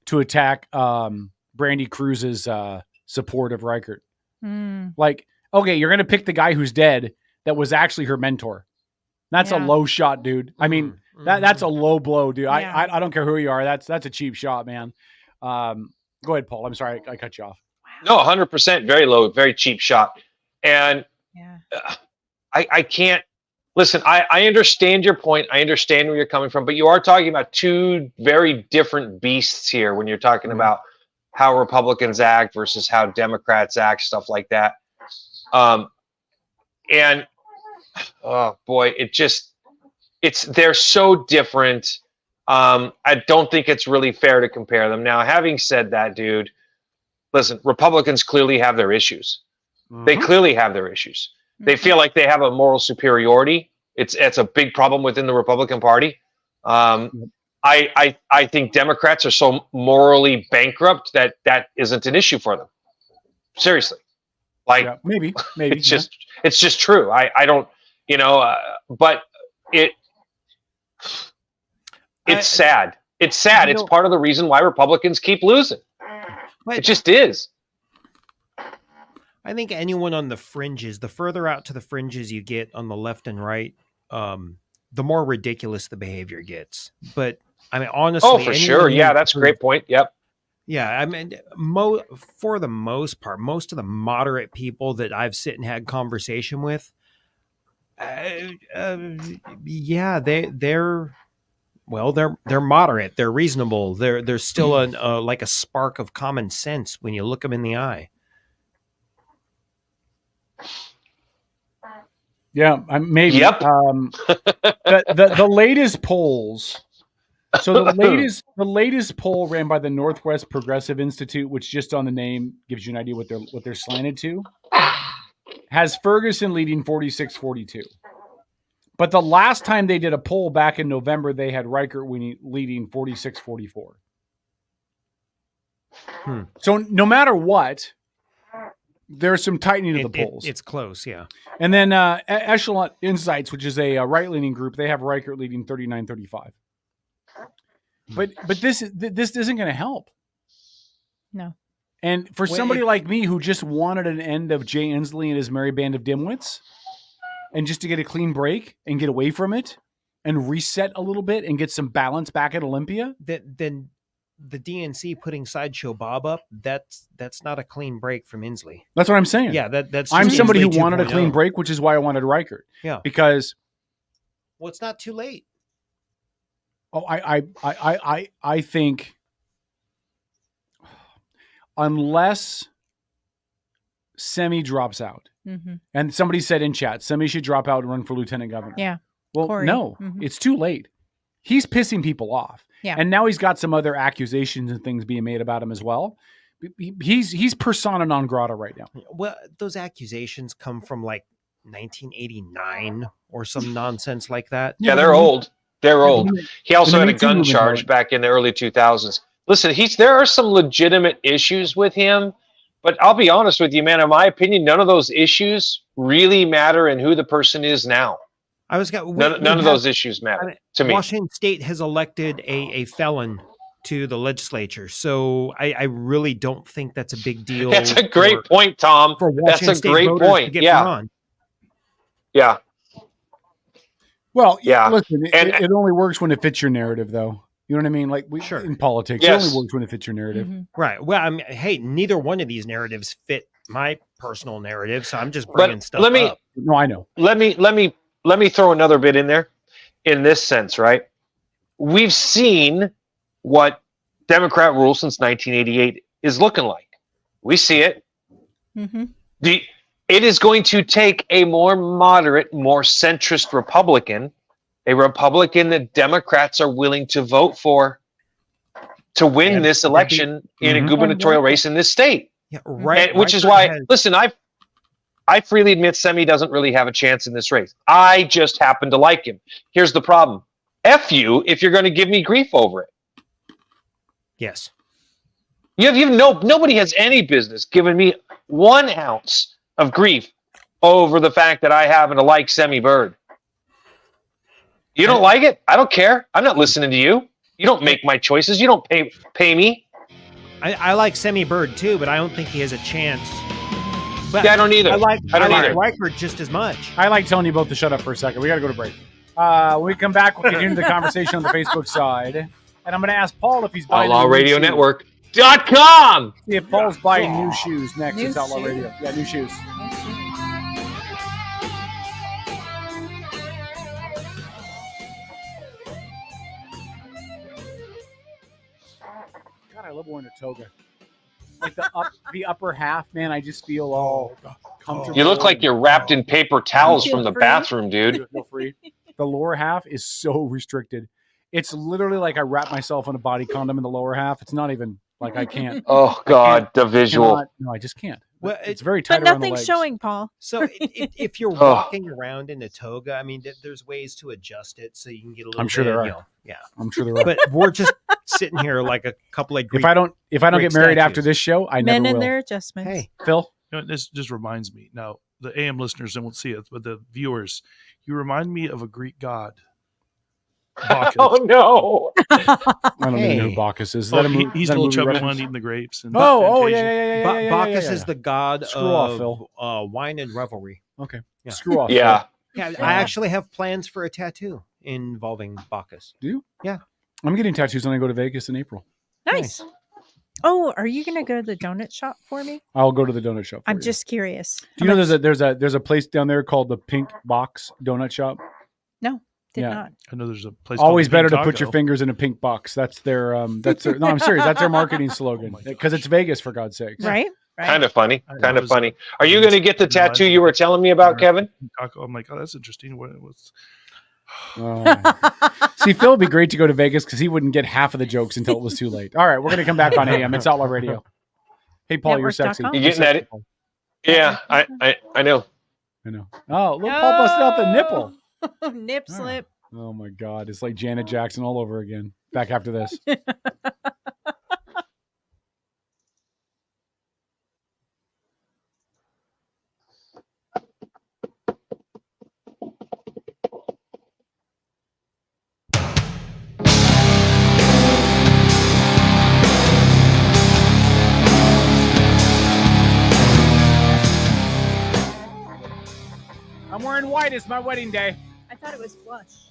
to attack Brandy Cruz's support of Reichert. Like, okay, you're going to pick the guy who's dead that was actually her mentor. That's a low shot, dude. I mean, that's a low blow, dude. Yeah. I don't care who you are. That's a cheap shot, man. Go ahead, Paul. I'm sorry I cut you off. No, 100%. Very low, very cheap shot. And I can't listen. I understand your point. I understand where you're coming from, but you are talking about two very different beasts here when you're talking about how Republicans act versus how Democrats act, stuff like that. And oh boy, they're so different. I don't think it's really fair to compare them. Now, having said that, dude, listen, Republicans clearly have their issues. They clearly have their issues. They feel like they have a moral superiority. It's a big problem within the Republican Party. I think Democrats are so morally bankrupt that isn't an issue for them. Seriously. Like maybe it's just true. I don't, but it's sad. It's sad. It's part of the reason why Republicans keep losing. It just is. I think anyone on the fringes, the further out to the fringes you get on the left and right, the more ridiculous the behavior gets. But I mean, honestly, for sure. Yeah, that's a great point. Yep. Yeah, I mean, for the most part, most of the moderate people that I've sit and had conversation with, yeah, they're moderate, they're reasonable, there's still like a spark of common sense when you look them in the eye. Yeah, maybe. Yep. The latest polls. So the latest poll ran by the Northwest Progressive Institute, which just on the name gives you an idea what they're slanted to, has Ferguson leading 46-42. But the last time they did a poll back in November, they had Reichert leading 46-44. So no matter what, there's some tightening of the polls. It's close, yeah. And then Echelon Insights, which is a right-leaning group, they have Reichert leading 39-35. But this isn't going to help. No. And for somebody like me who just wanted an end of Jay Inslee and his merry band of dimwits, and just to get a clean break and get away from it and reset a little bit and get some balance back at Olympia, then the DNC putting Sideshow Bob up, that's not a clean break from Inslee. That's what I'm saying. Yeah, that's. I'm somebody Inslee who wanted a 2.0. clean break, which is why I wanted Reichert. Yeah, because it's not too late. Oh, I think unless Semi drops out, and somebody said in chat, Semi should drop out and run for lieutenant governor. Yeah. Well, Corey. no, it's too late. He's pissing people off. Yeah. And now he's got some other accusations and things being made about him as well. He's persona non grata right now. Well, those accusations come from like 1989 or some nonsense like that. Yeah, they're old. They're old. He also had a gun charge back in the early 2000s. Listen, there are some legitimate issues with him, but I'll be honest with you, man. In my opinion, none of those issues really matter in who the person is now. None of those issues matter to me. Washington State has elected a felon to the legislature, so I really don't think that's a big deal. That's a great point, Tom. That's a great point. Yeah. Yeah. Well, yeah. Listen, it only works when it fits your narrative, though. You know what I mean? Like in politics, it only works when it fits your narrative. Right. Well, I mean, hey, neither one of these narratives fit my personal narrative, so I'm just bringing stuff up. No, I know. Let me throw another bit in there. In this sense, right? We've seen what Democrat rule since 1988 is looking like. We see it. It is going to take a more moderate, more centrist Republican, a Republican that Democrats are willing to vote for to win this election in a gubernatorial race in this state. Yeah, right. Which is why, listen, I freely admit Semi doesn't really have a chance in this race. I just happen to like him. Here's the problem. F you if you're going to give me grief over it. Yes. Nobody has any business giving me 1 ounce of grief over the fact that I happen to like Semi Bird. You don't like it? I don't care. I'm not listening to you. You don't make my choices. You don't pay me. I like Semi Bird too, but I don't think he has a chance. But yeah, I don't either. I like either. Reichert just as much. I like telling you both to shut up for a second. We got to go to break. When we come back, we'll continue the conversation on the Facebook side. And I'm going to ask Paul if he's buying Outlaw Radio Network.com. See if Paul's buying new shoes next. It's Outlaw Radio. Yeah, new shoes. God, I love wearing a toga. Like the upper half, man, I just feel all comfortable. You look like you're wrapped in paper towels from the bathroom, dude. The lower half is so restricted. It's literally like I wrap myself in a body condom in the lower half. It's not even like I can't. Oh God, the visual. No, I just can't. Well, it's very tight. But nothing's showing, Paul. So if you're walking around in a toga, I mean, there's ways to adjust it so you can get a little. I'm sure there are. You know, yeah, I'm sure there are. But we're just sitting here like a couple of. If I don't get married after this show, I never will. Men and their adjustments. Hey, Phil. You know, this just reminds me. Now, the AM listeners won't see it, but the viewers, you remind me of a Greek god. Bacchus. Oh no! I don't even know who Bacchus is. He's the little chubby one eating the grapes. And yeah. Bacchus is the god off, of Phil. Wine and revelry. Okay, yeah. Screw off. Yeah. Yeah, I actually have plans for a tattoo involving Bacchus. Do you? Yeah. I'm getting tattoos when I go to Vegas in April. Nice. Oh, are you going to go to the donut shop for me? I'll go to the donut shop. I'm just curious. Do you know there's a place down there called the Pink Box Donut Shop? No. Did not. I know there's a place. Always better to put your fingers in a pink box. That's their no, I'm serious. That's their marketing slogan because it's Vegas, for God's sakes. Right. Kind of funny. Kind of funny. Are you going to get the tattoo you were telling me about, Kevin? I'm like, oh, that's interesting. What it was. See, Phil would be great to go to Vegas because he wouldn't get half of the jokes until it was too late. All right, we're going to come back on AM. It's Outlaw Radio. Hey, Paul, you're sexy. You getting at it? Yeah, I know. I know. Oh, look, Paul busted out the nipple. Nip slip. Oh my God. It's like Janet Jackson all over again. Back after this. I'm wearing white. It's my wedding day. I thought it was blush.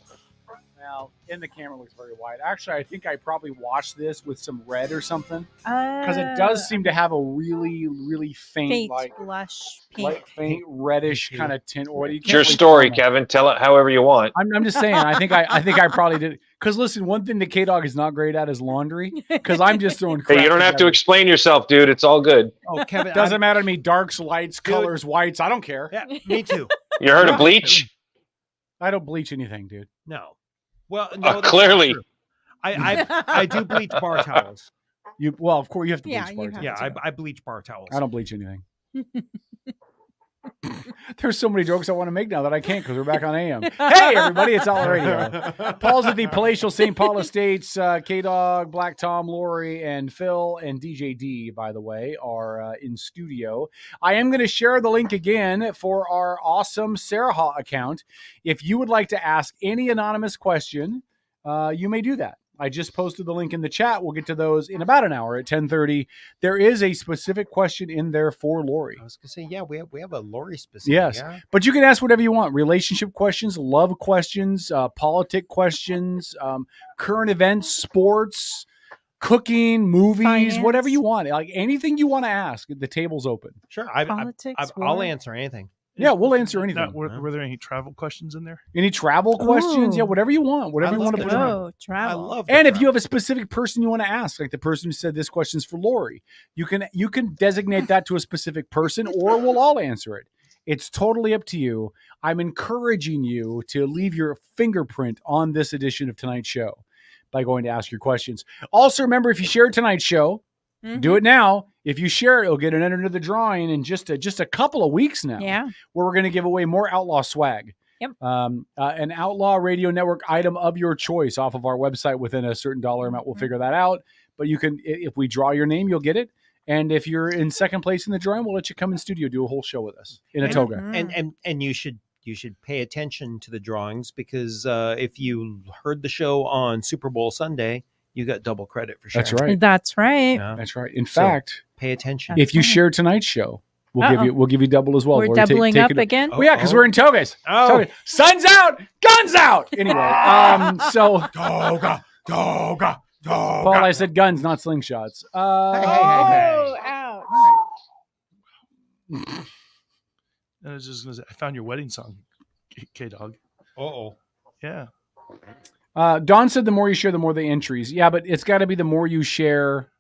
Well, in the camera looks very white. Actually, I think I probably washed this with some red or something. Because it does seem to have a really, really faint like blush pink. Like faint reddish kind of tint. Or It's your story, Kevin. Tell it however you want. I'm just saying. I think I probably did. Because listen, one thing that K-Dog is not great at is laundry. Because I'm just throwing crap Hey, you don't have to explain yourself, dude. It's all good. Oh, Kevin, doesn't matter to me. Darks, lights, colors, whites. I don't care. Yeah, me too. You heard of bleach? I don't bleach anything, dude. No. Well, no, clearly. I do bleach bar towels. Of course you have to bleach bar towels. Yeah, I bleach bar towels. I don't bleach anything. There's so many jokes I want to make now that I can't because we're back on AM. Hey, everybody, it's Outlaw Radio. Paul's at the palatial St. Paul Estates. K-Dog, Black Tom, Lori, and Phil, and DJ D, by the way, are in studio. I am going to share the link again for our awesome Sarah account. If you would like to ask any anonymous question, you may do that. I just posted the link in the chat. We'll get to those in about an hour at 10:30. There is a specific question in there for Lori. I was going to say, yeah, we have a Lori specific. Yes, yeah? But you can ask whatever you want. Relationship questions, love questions, politic questions, current events, sports, cooking, movies, finance. Whatever you want. Like anything you want to ask, the table's open. Sure. Politics, I'll answer anything. Yeah, we'll answer anything. Now, were there any travel questions in there? Any travel questions? Ooh. Yeah, whatever you want. Whatever you want to put in. Oh, travel. I love And if you have a specific person you want to ask, like the person who said this question's for Lori, you can designate that to a specific person, or we'll all answer it. It's totally up to you. I'm encouraging you to leave your fingerprint on this edition of tonight's show by going to ask your questions. Also, remember, if you share tonight's show, do it now. If you share it, you'll get an enter into the drawing in just a couple of weeks now. Yeah. Where we're going to give away more Outlaw swag. Yep. An Outlaw Radio Network item of your choice off of our website within a certain dollar amount. We'll figure that out. But you can, if we draw your name, you'll get it. And if you're in second place in the drawing, we'll let you come in studio, do a whole show with us in a toga. And you should pay attention to the drawings because if you heard the show on Super Bowl Sunday, you got double credit for sure. That's right. That's right. Yeah. That's right. In fact, pay attention. If you share tonight's show, we'll give you double as well. We're Lori, doubling take up it. again? Well, yeah, because we're in togas. Oh. Sun's out, guns out. Anyway, so Toga. Paul, I said guns, not slingshots. Oh, ouch. I was just going to say, I found your wedding song, K-Dog. Uh-oh. Yeah. Don said the more you share, the more the entries. Yeah, but it's got to be the more you share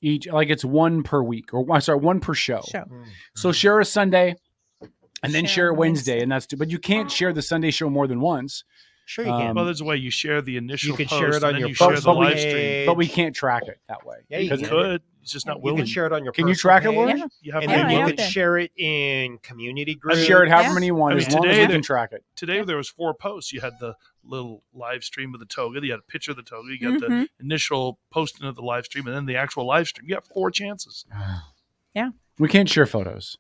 each, like it's one per week, or one per show. So share a Sunday and then share a Wednesday, and that's but you can't share the Sunday show more than once. Sure you can. Well, there's a way you share the initial You could post share it and on then your you share post, the live stream. But we can't track it that way. Yeah, you could. It's just not You willing. can share it on your Can you personal track it, Lori? page, You have and to then be you willing. could share it in community groups. Share it however many you want, I mean, as long as today we can track it. Today there was 4 posts. You had the little live stream of the toga. You had a picture of the toga. You got the initial posting of the live stream, and then the actual live stream. You got 4 chances. Yeah. We can't share photos.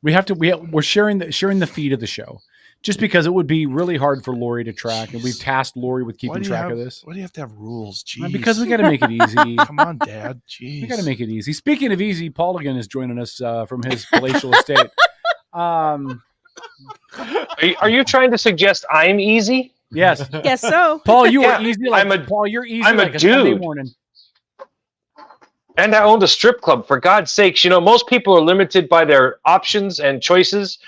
We have to. We're sharing the feed of the show, just because it would be really hard for Lori to track, and we've tasked Lori with keeping track of this. Why do you have to have rules? Jeez. Because we got to make it easy. Come on, Dad. Jeez. We got to make it easy. Speaking of easy, Paul again is joining us from his palatial estate. Are you trying to suggest I'm easy? Yes. Guess so. Paul, you are easy. Paul, you're easy. I'm like a Sunday dude. morning. And I owned a strip club, for God's sakes. You know, most people are limited by their options and choices.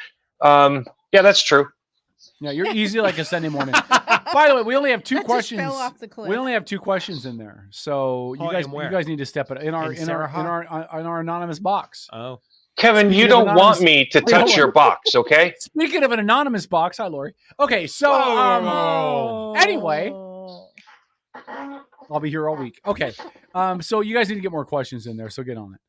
Yeah, that's true. Yeah, you're easy like a Sunday morning. By the way, we only have 2 questions. Fell off the cliff. We only have 2 questions in there, so you guys need to step it in our anonymous box. Oh, Kevin, you don't want me to touch your box, okay? Speaking of an anonymous box, hi Lori. Okay, so anyway, I'll be here all week. Okay, so you guys need to get more questions in there, so get on it.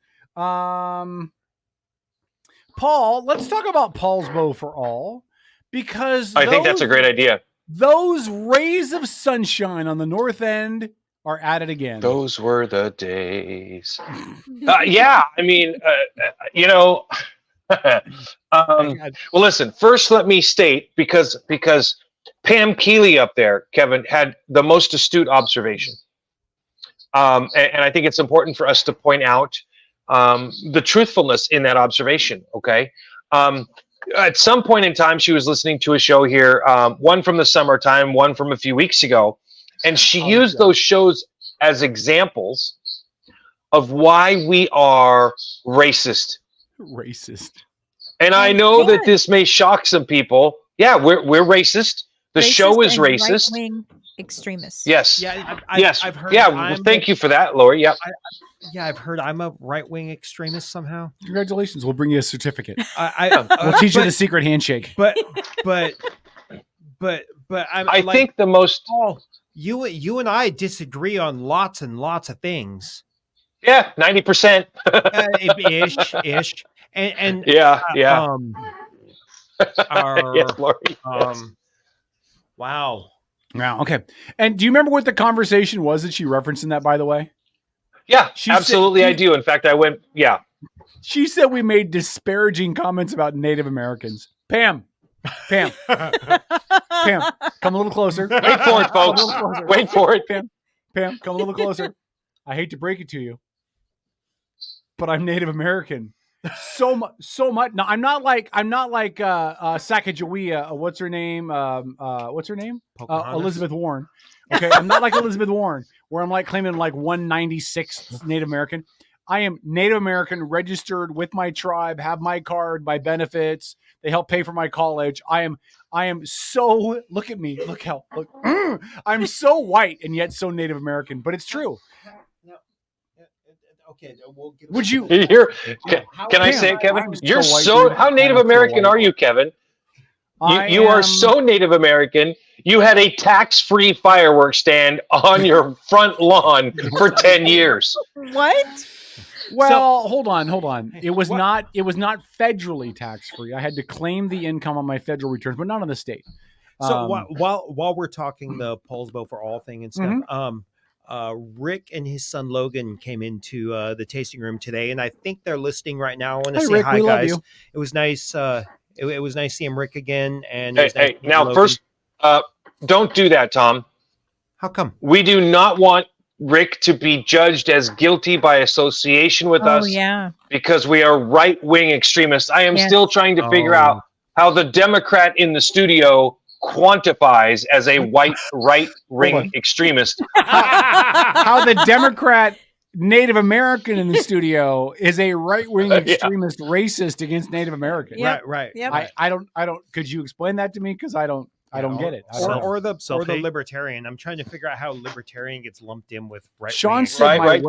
Paul, let's talk about Paul's Bow for All, because I think that's a great idea. Those rays of sunshine on the north end are at it again. Those were the days. Yeah, I mean, you know. Well, listen. First, let me state because Pam Keeley up there, Kevin, had the most astute observation, and I think it's important for us to point out the truthfulness in that observation. Okay. At some point in time, she was listening to a show here, one from the summertime, one from a few weeks ago, and she used those shows as examples of why we are racist. And I know that this may shock some people. Yeah, we're racist. The show is racist. Right-wing extremists. Yes. Yeah. Yes. I've heard. Yeah. Well, thank you for that, Lori. Yeah. I've heard I'm a right-wing extremist somehow. Congratulations. We'll bring you a certificate. We'll teach you the secret handshake. But I think the most. Paul, you and I disagree on lots and lots of things. Yeah, 90%. Ish. And yeah. Yes, Lori. Wow. Okay. And do you remember what the conversation was that she referenced in that, by the way? Yeah, absolutely. I do. In fact, I went, yeah. She said we made disparaging comments about Native Americans. Pam, come a little closer. Wait for it, folks. Wait for it. Pam, come a little closer. I hate to break it to you, but I'm Native American. So much. No, I'm not like Sacagawea. What's her name? Elizabeth Warren. Okay, I'm not like Elizabeth Warren, where I'm like claiming like 196th Native American. I am Native American, registered with my tribe, have my card, my benefits. They help pay for my college. I am so, look at me, look. I'm so white and yet so Native American, but it's true. Okay, we'll get. Would you? Can I say it, Kevin? You're so. How Native American are you, Kevin? You are so Native American. You had a tax-free fireworks stand on your front lawn for 10 years. What? Well, hold on. It was not federally tax-free. I had to claim the income on my federal returns, but not on the state. So while we're talking the Polls Vote for All thing and stuff, Rick and his son Logan came into the tasting room today, and I think they're listening right now. I want to say Rick, hi, we love guys. you. It was nice. It was nice seeing Rick again. And hey, now first, don't do that, Tom. How come? We do not want Rick to be judged as guilty by association with us. Yeah. Because we are right-wing extremists. I am still trying to figure out how the Democrat in the studio quantifies as a white right-wing extremist. How the Democrat Native American in the studio is a right-wing extremist racist against Native Americans. Yep. Right. Yep. I don't. Could you explain that to me? Because I don't get it. Or the libertarian. I'm trying to figure out how libertarian gets lumped in with right. Sean said right.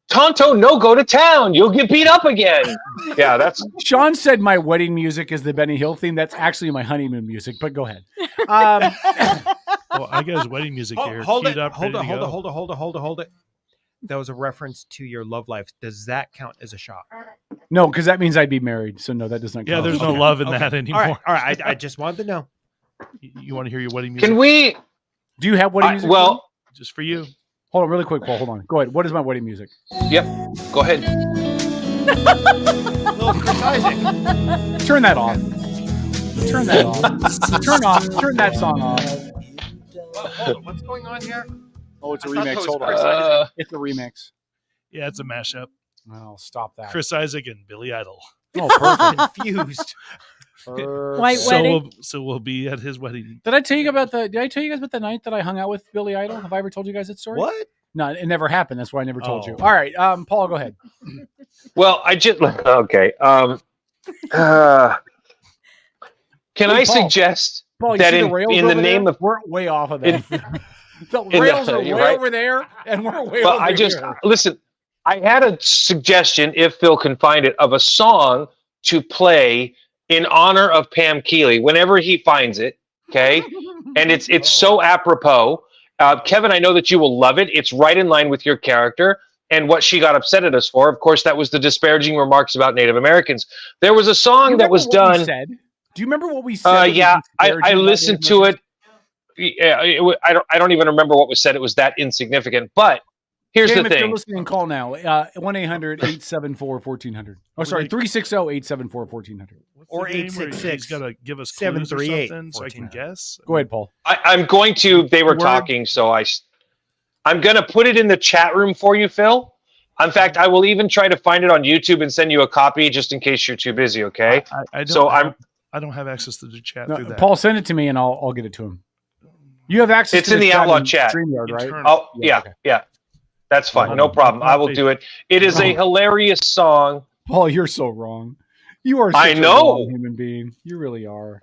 Tonto, no go to town. You'll get beat up again. Yeah, that's. Sean said my wedding music is the Benny Hill theme. That's actually my honeymoon music. But go ahead. Well, I got his wedding music here. Hold it. That was a reference to your love life. Does that count as a shot? No, because that means I'd be married. So no, that does not count. Yeah, there's no love in that anymore. All right. I just wanted to know. You want to hear your wedding music? Can we? Do you have wedding music? Well, just for you. Hold on, really quick, Paul. Hold on. Go ahead. What is my wedding music? Yep. Go ahead. Little Chris Isaac. Turn that off. Turn that off. Turn that song off. Hold on. What's going on here? Oh, it's a remix. Hold on. It's a remix. Yeah, it's a mashup. Oh, stop that. Chris Isaac and Billy Idol. Oh, perfect. Confused. White wedding. So we'll be at his wedding. Did I tell you guys about the night that I hung out with Billy Idol? Have I ever told you guys that story? What? No, it never happened. That's why I never told you. All right, Paul, go ahead. Well, okay. Can I suggest Paul, that in the name of we're way off of that. The rails are way over there, and we're way over here. Listen. I had a suggestion, if Phil can find it, of a song to play in honor of Pam Keeley whenever he finds it. Okay, and it's so apropos. Kevin, I know that you will love it. It's right in line with your character and what she got upset at us for. Of course, that was the disparaging remarks about Native Americans. There was a song that was done. Do you remember what we said? Yeah, I listened to it. I don't even remember what was said. It was that insignificant. But here's Tim, the if you're thing. listening, call now. 1-800-874-1400. Oh, sorry, 360-874-1400. Or 866. Got to give us clues or something so I can guess. Go ahead, Paul. I'm going to. They were talking, so I'm going to put it in the chat room for you, Phil. In fact, I will even try to find it on YouTube and send you a copy just in case you're too busy. Okay. I don't have access to the chat through that. Paul, send it to me and I'll get it to him. You have access. It's to in the Outlaw chat. StreamYard, right? Oh yeah, yeah. That's fine. No problem. I will do it. It is a hilarious song. Paul, you're so wrong. You are. Such a wrong human being. You really are.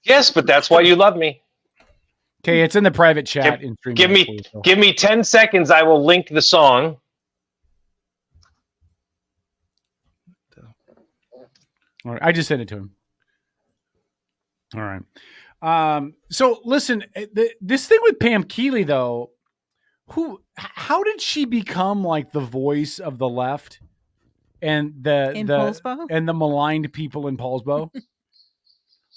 Yes, but that's why you love me. Okay, it's in the private chat. Give me 10 seconds. I will link the song. All right, I just sent it to him. All right. So listen, this thing with Pam Keeley, though, how did she become like the voice of the left and the maligned people in Paulsbo?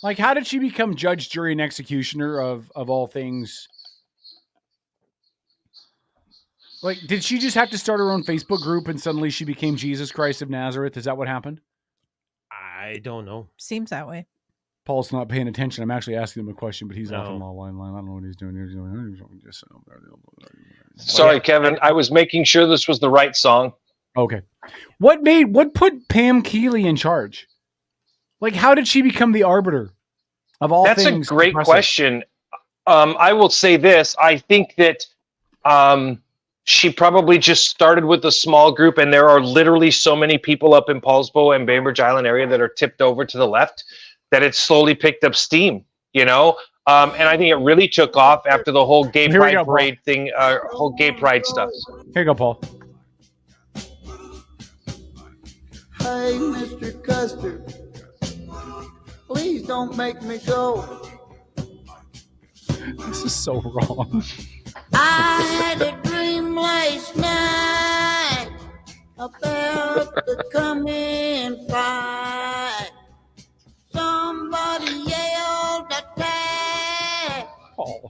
Like, how did she become judge, jury, and executioner of all things? Like, did she just have to start her own Facebook group and suddenly she became Jesus Christ of Nazareth? Is that what happened? I don't know. Seems that way. Paul's not paying attention. I'm actually asking him a question, but he's off on the line. I don't know what he's doing. Sorry, Kevin. I was making sure this was the right song. Okay. What put Pam Keeley in charge? Like, how did she become the arbiter of all things? That's a great question. I will say this. I think that she probably just started with a small group, and there are literally so many people up in Paulsbo and Bainbridge Island area that are tipped over to the left that it slowly picked up steam, And I think it really took off after the whole gay pride parade thing, whole gay pride stuff. Here you go, Paul. Hey, Mr. Custer, please don't make me go. This is so wrong. I had a dream last night about the coming fight. Somebody yelled attack,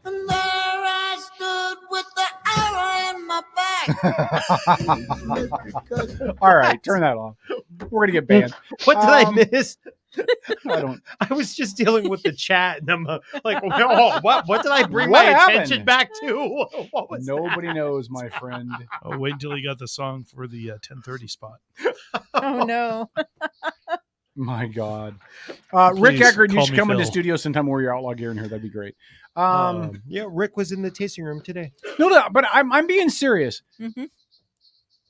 and there I stood with the arrow in my back. All right, turn that off. We're gonna get banned. What did I miss? I was just dealing with the chat, and I'm like, oh, what did I bring What my happened? attention back to? What was Nobody knows, my friend. Oh, wait until you got the song for the 10:30 spot. Oh no. My God. Please Rick Eckert, you call should me come into Phil. studio sometime where your outlaw gear in here. That'd be great. Yeah, Rick was in the tasting room today. No, but I'm being serious. Mm-hmm.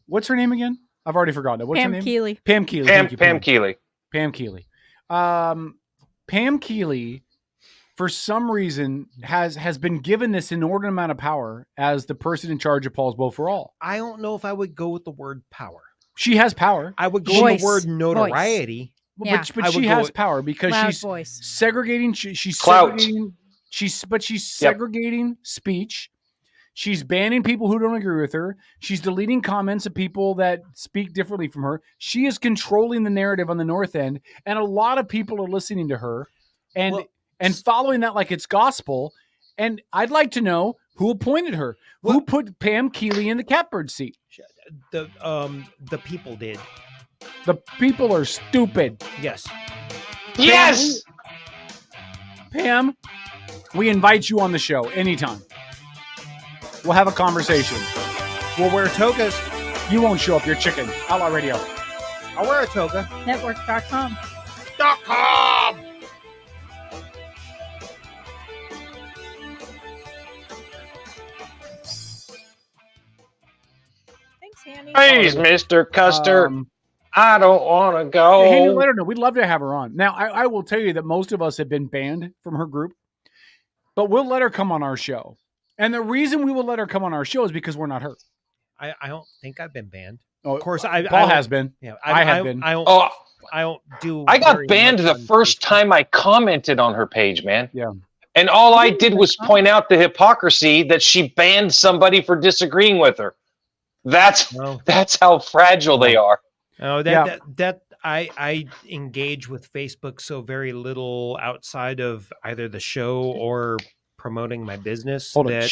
What's her name again? I've already forgotten it. What's her Pam name? Keeley. Pam Keeley. Pam Thank you, Keeley. Pam Keeley. Pam Keeley, for some reason, has been given this inordinate amount of power as the person in charge of Paulsbo for all. I don't know if I would go with the word power. She has power. I would go with the word notoriety. Yeah. But she has power because Loud she's voice. segregating. She's Clout. segregating. She's segregating speech. She's banning people who don't agree with her. She's deleting comments of people that speak differently from her. She is controlling the narrative on the North End, and a lot of people are listening to her and following that like it's gospel. And I'd like to know who appointed her. Who put Pam Keeley in the catbird seat? The people did. The people are stupid. Yes. Yes. Pam, we invite you on the show anytime. We'll have a conversation. We'll wear togas. You won't show up. You're chicken. Outlaw Radio. I'll wear a toga. Network.com. Thanks, Annie. Please, Mr. Custer. I don't want to go. Hey, let her know. We'd love to have her on. Now, I will tell you that most of us have been banned from her group, but we'll let her come on our show. And the reason we will let her come on our show is because we're not her. I don't think I've been banned. Oh, of course, Paul has been. Yeah, I have been. I don't do. I got very banned much the on first time I commented on her page, man. Yeah. And all I did was point out the hypocrisy that she banned somebody for disagreeing with her. That's how fragile they are. Oh, that I engage with Facebook so very little outside of either the show or promoting my business. Hold on.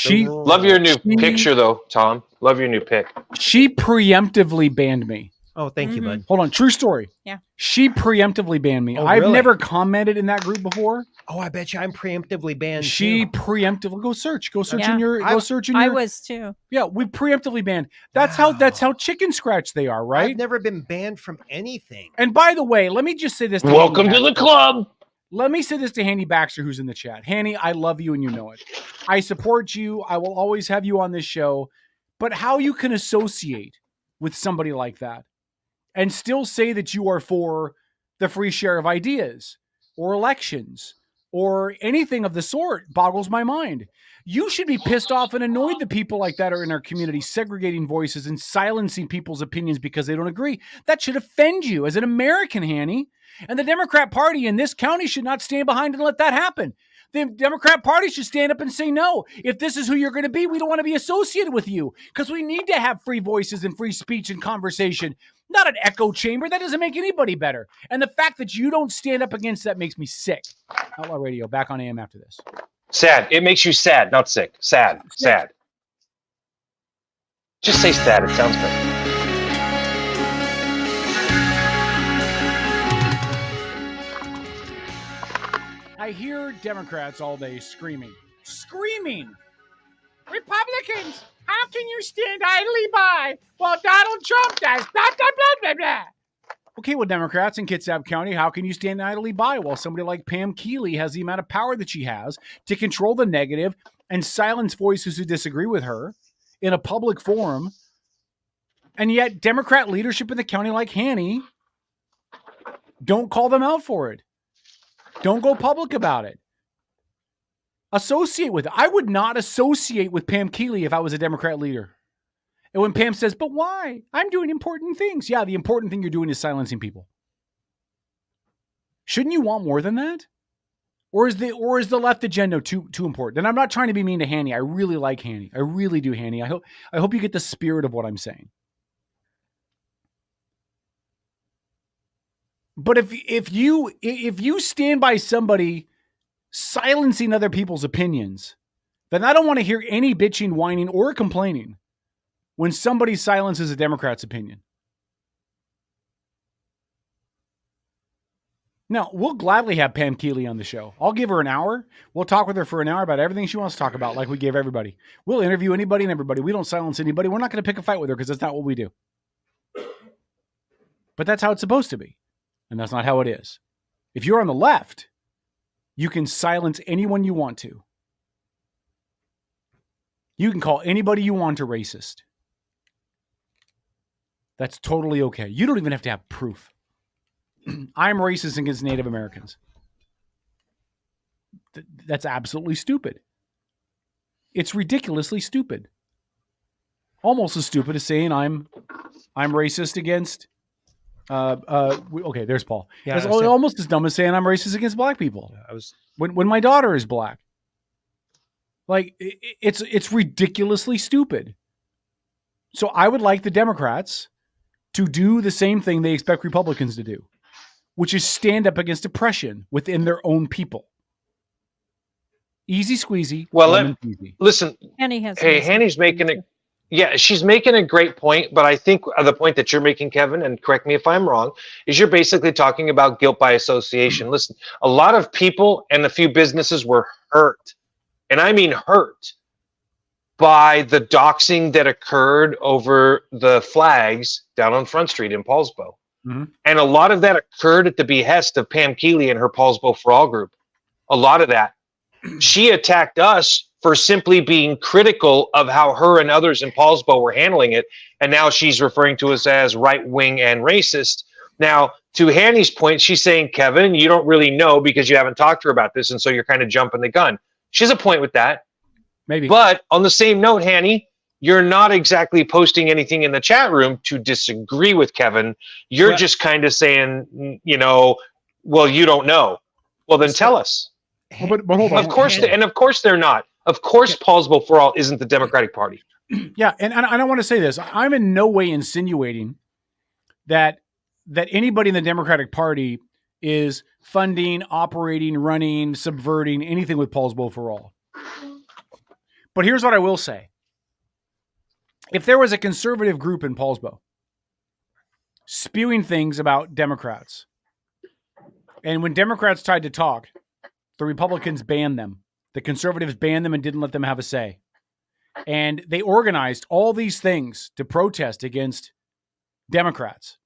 Love your new picture, though, Tom. Love your new pic. She preemptively banned me. Oh, thank you, bud. Hold on. True story. Yeah. She preemptively banned me. Oh, I've really? never commented in that group before. Oh, I bet you I'm preemptively banned. She too. preemptively go search Yeah. in your. I was too. Yeah, we preemptively banned. That's how chicken scratch they are, right? I've never been banned from anything. And by the way, let me just say this. Welcome to the club. Let me say this to Hanny Baxter, who's in the chat. Hanny, I love you and you know it. I support you. I will always have you on this show. But how you can associate with somebody like that and still say that you are for the free share of ideas or elections or anything of the sort boggles my mind. You should be pissed off and annoyed that people like that are in our community, segregating voices and silencing people's opinions because they don't agree. That should offend you as an American, Hanny. And the Democrat Party in this county should not stand behind and let that happen. The Democrat Party should stand up and say, no, if this is who you're going to be, we don't want to be associated with you because we need to have free voices and free speech and conversation, not an echo chamber. That doesn't make anybody better. And the fact that you don't stand up against that makes me sick. Outlaw Radio, back on AM after this. Sad. It makes you sad, not sick. Sad. Sad. Just say sad. It sounds good. I hear Democrats all day screaming. Republicans, how can you stand idly by while Donald Trump does blah, blah, blah, blah, blah. Okay, well, Democrats in Kitsap County, how can you stand idly by while somebody like Pam Keeley has the amount of power that she has to control the negative and silence voices who disagree with her in a public forum? And yet Democrat leadership in the county like Hanny don't call them out for it. Don't go public about it. Associate with it. I would not associate with Pam Keeley if I was a Democrat leader. And when Pam says, but why? I'm doing important things. Yeah, the important thing you're doing is silencing people. Shouldn't you want more than that? Or is the left agenda too important? And I'm not trying to be mean to Hanny. I really like Hanny. I really do, Hanny. I hope you get the spirit of what I'm saying. But if you stand by somebody silencing other people's opinions, then I don't want to hear any bitching, whining, or complaining when somebody silences a Democrat's opinion. Now, we'll gladly have Pam Keeley on the show. I'll give her an hour. We'll talk with her for an hour about everything she wants to talk about, like we gave everybody. We'll interview anybody and everybody. We don't silence anybody. We're not going to pick a fight with her because that's not what we do. But that's how it's supposed to be. And that's not how it is. If you're on the left, you can silence anyone you want to. You can call anybody you want a racist. That's totally okay. You don't even have to have proof. I'm racist against Native Americans. That's absolutely stupid. It's ridiculously stupid. Almost as stupid as saying I'm racist against okay, there's Paul. Yeah, it's almost as dumb as saying I'm racist against black people. Yeah, when my daughter is black. Like it's ridiculously stupid. So I would like the Democrats to do the same thing they expect Republicans to do, which is stand up against oppression within their own people. Easy squeezy. Well, listen. Hanny's making it. Yeah, she's making a great point, but I think the point that you're making, Kevin, and correct me if I'm wrong, is you're basically talking about guilt by association. Listen, a lot of people and a few businesses were hurt, and I mean hurt, by the doxing that occurred over the flags down on Front Street in Paulsbo. Mm-hmm. And a lot of that occurred at the behest of Pam Keeley and her Paulsbo for All group. A lot of that. She attacked us for simply being critical of how her and others in Paulsbo were handling it. And now she's referring to us as right-wing and racist. Now, to Hanny's point, she's saying, Kevin, you don't really know because you haven't talked to her about this. And so you're kind of jumping the gun. She has a point with that. Maybe. But on the same note, Hanny, you're not exactly posting anything in the chat room to disagree with Kevin. You're just kind of saying, well, you don't know. Well, then tell us. But hold on. Of course, and of course they're not. Of course, Paulsbo for All isn't the Democratic Party. Yeah, and I don't want to say this. I'm in no way insinuating that anybody in the Democratic Party is funding, operating, running, subverting anything with Paulsbo for All. But here's what I will say. If there was a conservative group in Paulsbo spewing things about Democrats, and when Democrats tried to talk, the Republicans banned them. The conservatives banned them and didn't let them have a say. And they organized all these things to protest against Democrats.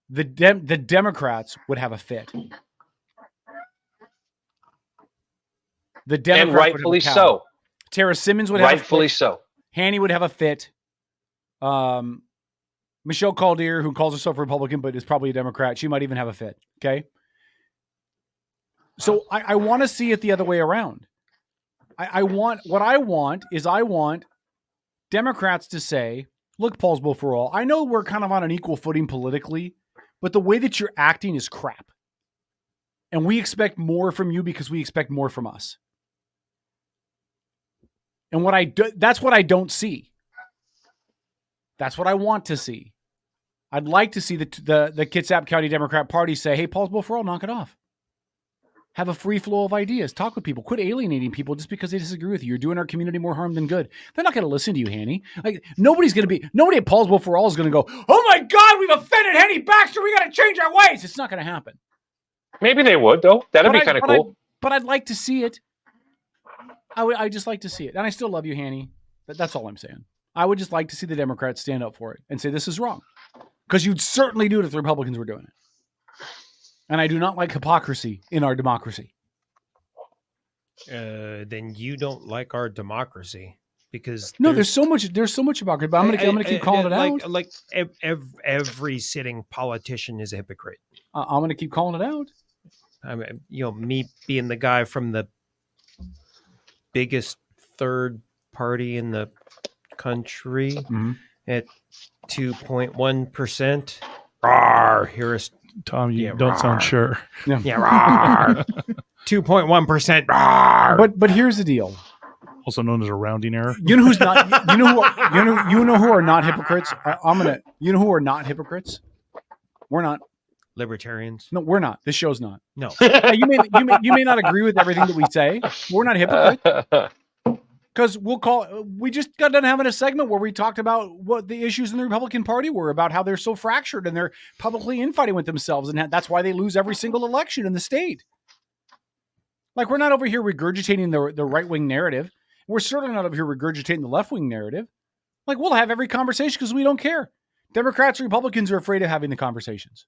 The Democrats would have a fit. The Democrats and rightfully would have a so. Tara Simmons would have rightfully a fit. so. Haney would have a fit. Michelle Caldier, who calls herself a Republican but is probably a Democrat, she might even have a fit. Okay. So I want to see it the other way around. I want Democrats to say, look, Paulsbo for all, I know we're kind of on an equal footing politically, but the way that you're acting is crap. And we expect more from you because we expect more from us. And that's what I don't see. That's what I want to see. I'd like to see the Kitsap County Democrat Party say, hey, Paulsbo for all, knock it off. Have a free flow of ideas. Talk with people. Quit alienating people just because they disagree with you. You're doing our community more harm than good. They're not going to listen to you, Hanny. Like nobody at Paulsbo for all is going to go, oh my God, we've offended Henny Baxter. We got to change our ways. It's not going to happen. Maybe they would, though. That'd be kind of cool. But I'd like to see it. I just like to see it. And I still love you, Hanny. That's all I'm saying. I would just like to see the Democrats stand up for it and say this is wrong. Because you'd certainly do it if the Republicans were doing it. And I do not like hypocrisy in our democracy. Then you don't like our democracy because there's so much hypocrisy. But I'm going to keep calling it out. Like every sitting politician is a hypocrite. I'm going to keep calling it out. I mean, me being the guy from the biggest third party in the country at 2.1%. Here's Tom, you don't sound sure. Yeah, 2.1%. But here's the deal. Also known as a rounding error. You know who's not? You know who are not hypocrites? You know who are not hypocrites? We're not. Libertarians? No, we're not. This show's not. No. You may not agree with everything that we say. We're not hypocrites. Because we just got done having a segment where we talked about what the issues in the Republican Party were, about how they're so fractured and they're publicly infighting with themselves, and that's why they lose every single election in the state. Like, we're not over here regurgitating the right-wing narrative. We're certainly not over here regurgitating the left-wing narrative. Like, we'll have every conversation because we don't care. Democrats and Republicans are afraid of having the conversations.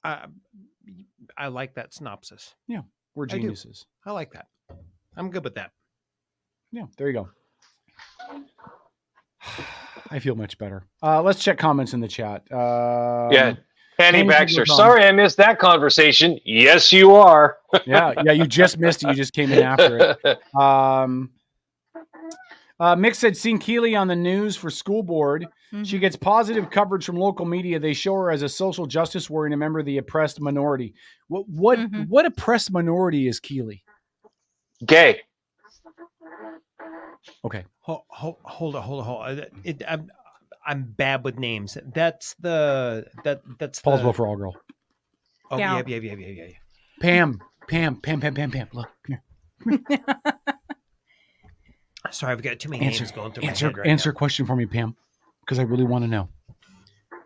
I like that synopsis. Yeah, we're geniuses. I like that. I'm good with that. Yeah, there you go. I feel much better. Let's check comments in the chat. Yeah. Hanny Baxter, sorry I missed that conversation. Yes, you are. yeah, you just missed it. You just came in after it. Mick said, seen Keeley on the news for school board. Mm-hmm. She gets positive coverage from local media. They show her as a social justice warrior and a member of the oppressed minority. What oppressed minority is Keeley? Gay. Okay. Hold on. I'm bad with names. That's Paulsbo for all girl. Oh yeah. Pam. Look, come here. Sorry, I've got too many names going through my head right Answer now. a question for me, Pam, because I really want to know.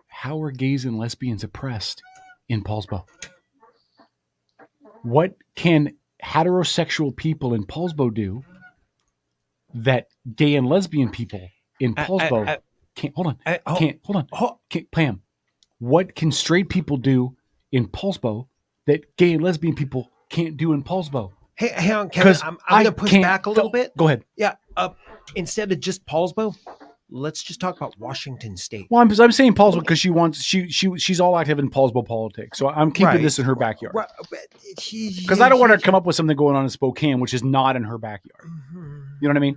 How are gays and lesbians oppressed in Paulsbo? What can heterosexual people in Paulsbo do that gay and lesbian people in Paulsbo can't? Hold on. Pam, what can straight people do in Paulsbo that gay and lesbian people can't do in Paulsbo? Hey, hang on, Kevin. I'm going to push back a little bit. Go ahead. Yeah. Instead of just Paulsbo, let's just talk about Washington State. Well, I'm saying Paulsbo because she's all active in Paulsbo politics. So I'm keeping this in her backyard. Because I don't want her to come up with something going on in Spokane, which is not in her backyard. Mm-hmm. You know what I mean?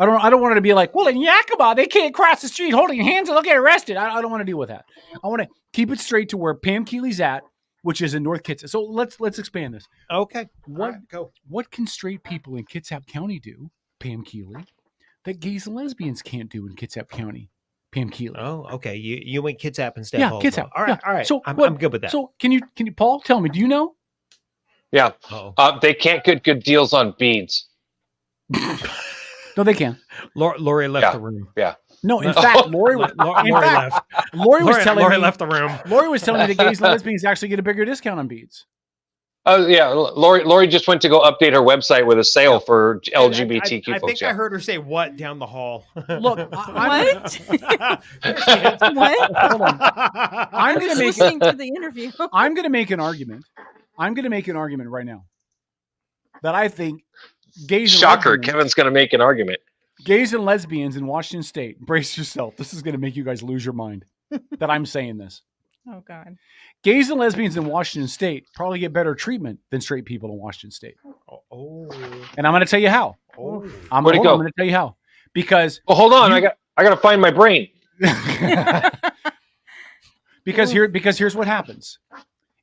I don't want her to be like, well, in Yakima, they can't cross the street holding hands and they'll get arrested. I don't want to deal with that. I want to keep it straight to where Pam Keeley's at, which is in North Kitsap. So let's expand this. Okay. What can straight people in Kitsap County do, Pam Keeley, that gays and lesbians can't do in Kitsap County, Pam Keeley? Oh, okay. You went Kitsap instead. Yeah, Kitsap. All right. So I'm good with that. So can you, Paul, tell me, do you know? Yeah. They can't get good deals on beads. No, they can. Lori left the room. Yeah. No, in fact, Lori left. Lori was telling Lori me left the room. Lori was telling me that gays and lesbians actually get a bigger discount on beads. Oh yeah, Lori just went to go update her website with a sale for LGBTQ I folks. think I heard her say "what" down the hall. Look, What? Hold on. I'm going to make listening to the interview. I'm going to make an argument. I'm going to make an argument right now that I think gays. Shocker! And Kevin's going to make an argument. Gays and lesbians in Washington State, brace yourself. This is going to make you guys lose your mind that I'm saying this. Oh, God. Gays and lesbians in Washington State probably get better treatment than straight people in Washington State. Oh. And I'm going to tell you how. I'm Where'd it go? going to tell you how. Because hold on, I got to find my brain. because here's what happens.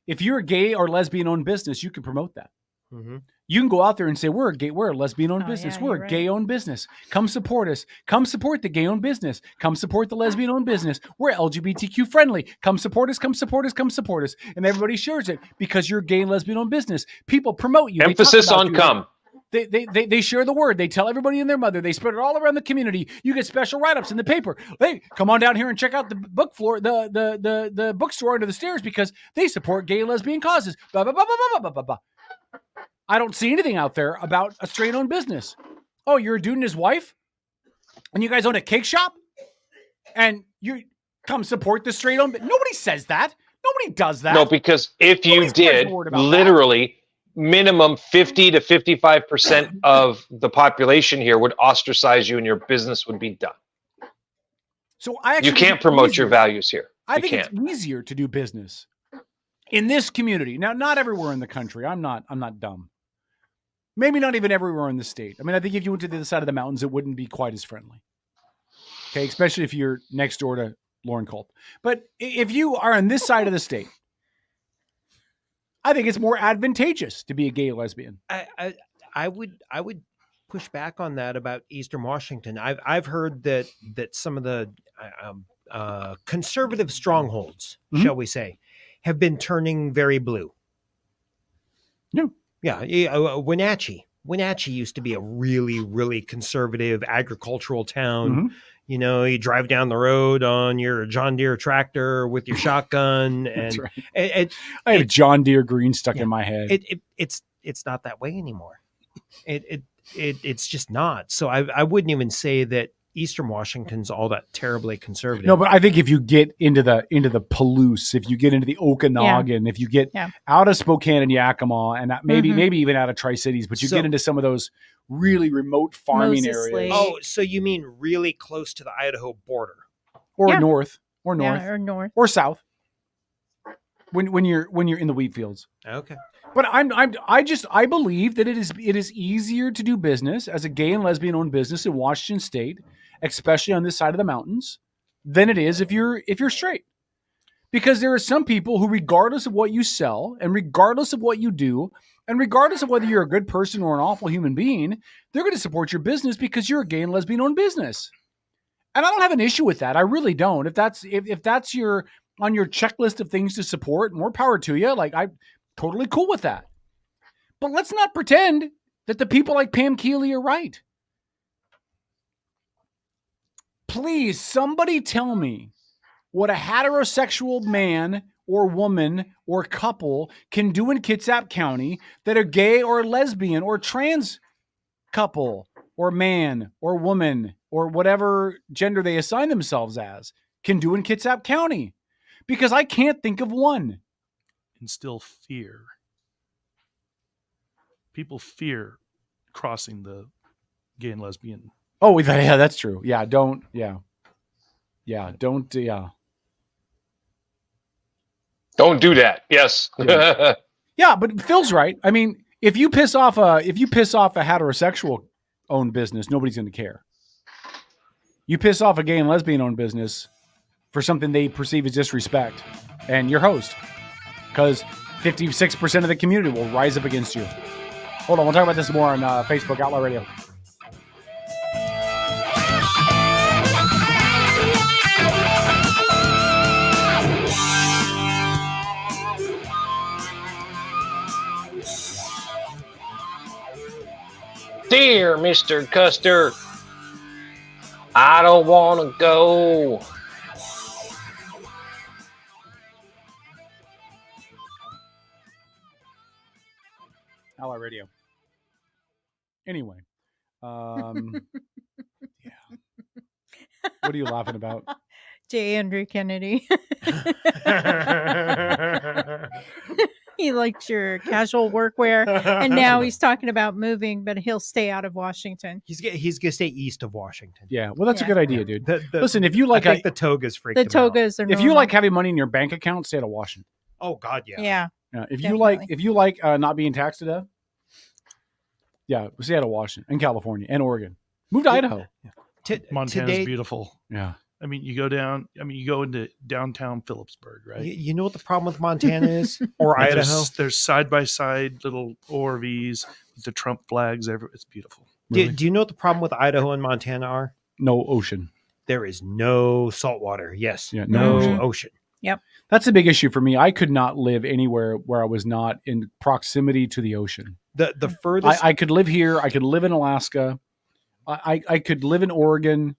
If you're a gay or lesbian owned business, you can promote that. Mm-hmm. You can go out there and say, we're a lesbian owned business. Yeah, we're a gay owned business. Come support us. Come support the gay owned business. Come support the lesbian owned business. We're LGBTQ friendly. Come support us. Come support us. Come support us. And everybody shares it because you're a gay and lesbian owned business. People promote you. Emphasis on come. They share the word. They tell everybody and their mother. They spread it all around the community. You get special write-ups in the paper. Hey, come on down here and check out the book floor, the bookstore under the stairs because they support gay and lesbian causes. Blah, blah, blah, blah, blah, blah, blah, blah. I don't see anything out there about a straight-owned business. Oh, you're a dude and his wife? And you guys own a cake shop? And you come support the straight-owned business? Nobody says that. Nobody does that. No, because if you did, literally, minimum 50 to 55% of the population here would ostracize you and your business would be done. So I actually you can't promote your values here. I think it's easier to do business in this community. Now, not everywhere in the country. I'm not dumb. Maybe not even everywhere in the state. I mean, I think if you went to the other side of the mountains, it wouldn't be quite as friendly. Okay, especially if you're next door to Lauren Culp. But if you are on this side of the state, I think it's more advantageous to be a gay lesbian. I would push back on that about Eastern Washington. I've heard that some of the conservative strongholds, shall we say, have been turning very blue. Yeah. Wenatchee used to be a really, really conservative agricultural town. Mm-hmm. You know, you drive down the road on your John Deere tractor with your shotgun, and That's right. I have John Deere green stuck in my head. It's not that way anymore. It's just not. So I wouldn't even say that Eastern Washington's all that terribly conservative. No, but I think if you get into the Palouse, if you get into the Okanagan, if you get out of Spokane and Yakima, and maybe even out of Tri-Cities, but you get into some of those really remote farming areas. Oh, so you mean really close to the Idaho border, or north, or south. When you're in the wheat fields. Okay. But I believe that it is easier to do business as a gay and lesbian owned business in Washington State, especially on this side of the mountains, than it is if you're straight. Because there are some people who, regardless of what you sell and regardless of what you do, and regardless of whether you're a good person or an awful human being, they're going to support your business because you're a gay and lesbian owned business. And I don't have an issue with that. I really don't. If that's on your checklist of things to support, more power to you. Like, I'm totally cool with that. But let's not pretend that the people like Pam Keeley are right. Please, somebody tell me what a heterosexual man or woman or couple can do in Kitsap County that a gay or lesbian or trans couple or man or woman or whatever gender they assign themselves as can do in Kitsap County. Because I can't think of one. Instill fear. People fear crossing the gay and lesbian. Oh, yeah, that's true. Yeah, don't. Don't do that. Yes. Yeah, but Phil's right. I mean, if you piss off a heterosexual owned business, nobody's going to care. You piss off a gay and lesbian owned business for something they perceive as disrespect, and your host, because 56% of the community will rise up against you. Hold on, we'll talk about this more on Facebook, Outlaw Radio. Custer, Mr. Custer. I don't want to go. Outlaw Radio. Anyway, yeah. What are you laughing about? J. Andrew Kennedy. He likes your casual workwear, and now he's talking about moving, but he'll stay out of Washington. He's gonna stay east of Washington. Yeah, well, that's a good idea, dude. The- Listen, if you like, I think the togas freak. The togas are. if you normal. like having money in your bank account, stay out of Washington. Oh God, yeah. Yeah. If Definitely. you like not being taxed to death, yeah, stay out of Washington and California and Oregon. Move to Idaho. Montana's beautiful. Yeah. I mean, you go down. I mean, you go into downtown Phillipsburg, right? You know what the problem with Montana is, or And Idaho? There's side by side little ORVs with the Trump flags everywhere. It's beautiful. Do you know what the problem with Idaho and Montana are? No ocean. There is no salt water. Yes. Yeah, No ocean. ocean. Yep. That's a big issue for me. I could not live anywhere where I was not in proximity to the ocean. The furthest I could live here. I could live in Alaska. I could live in Oregon.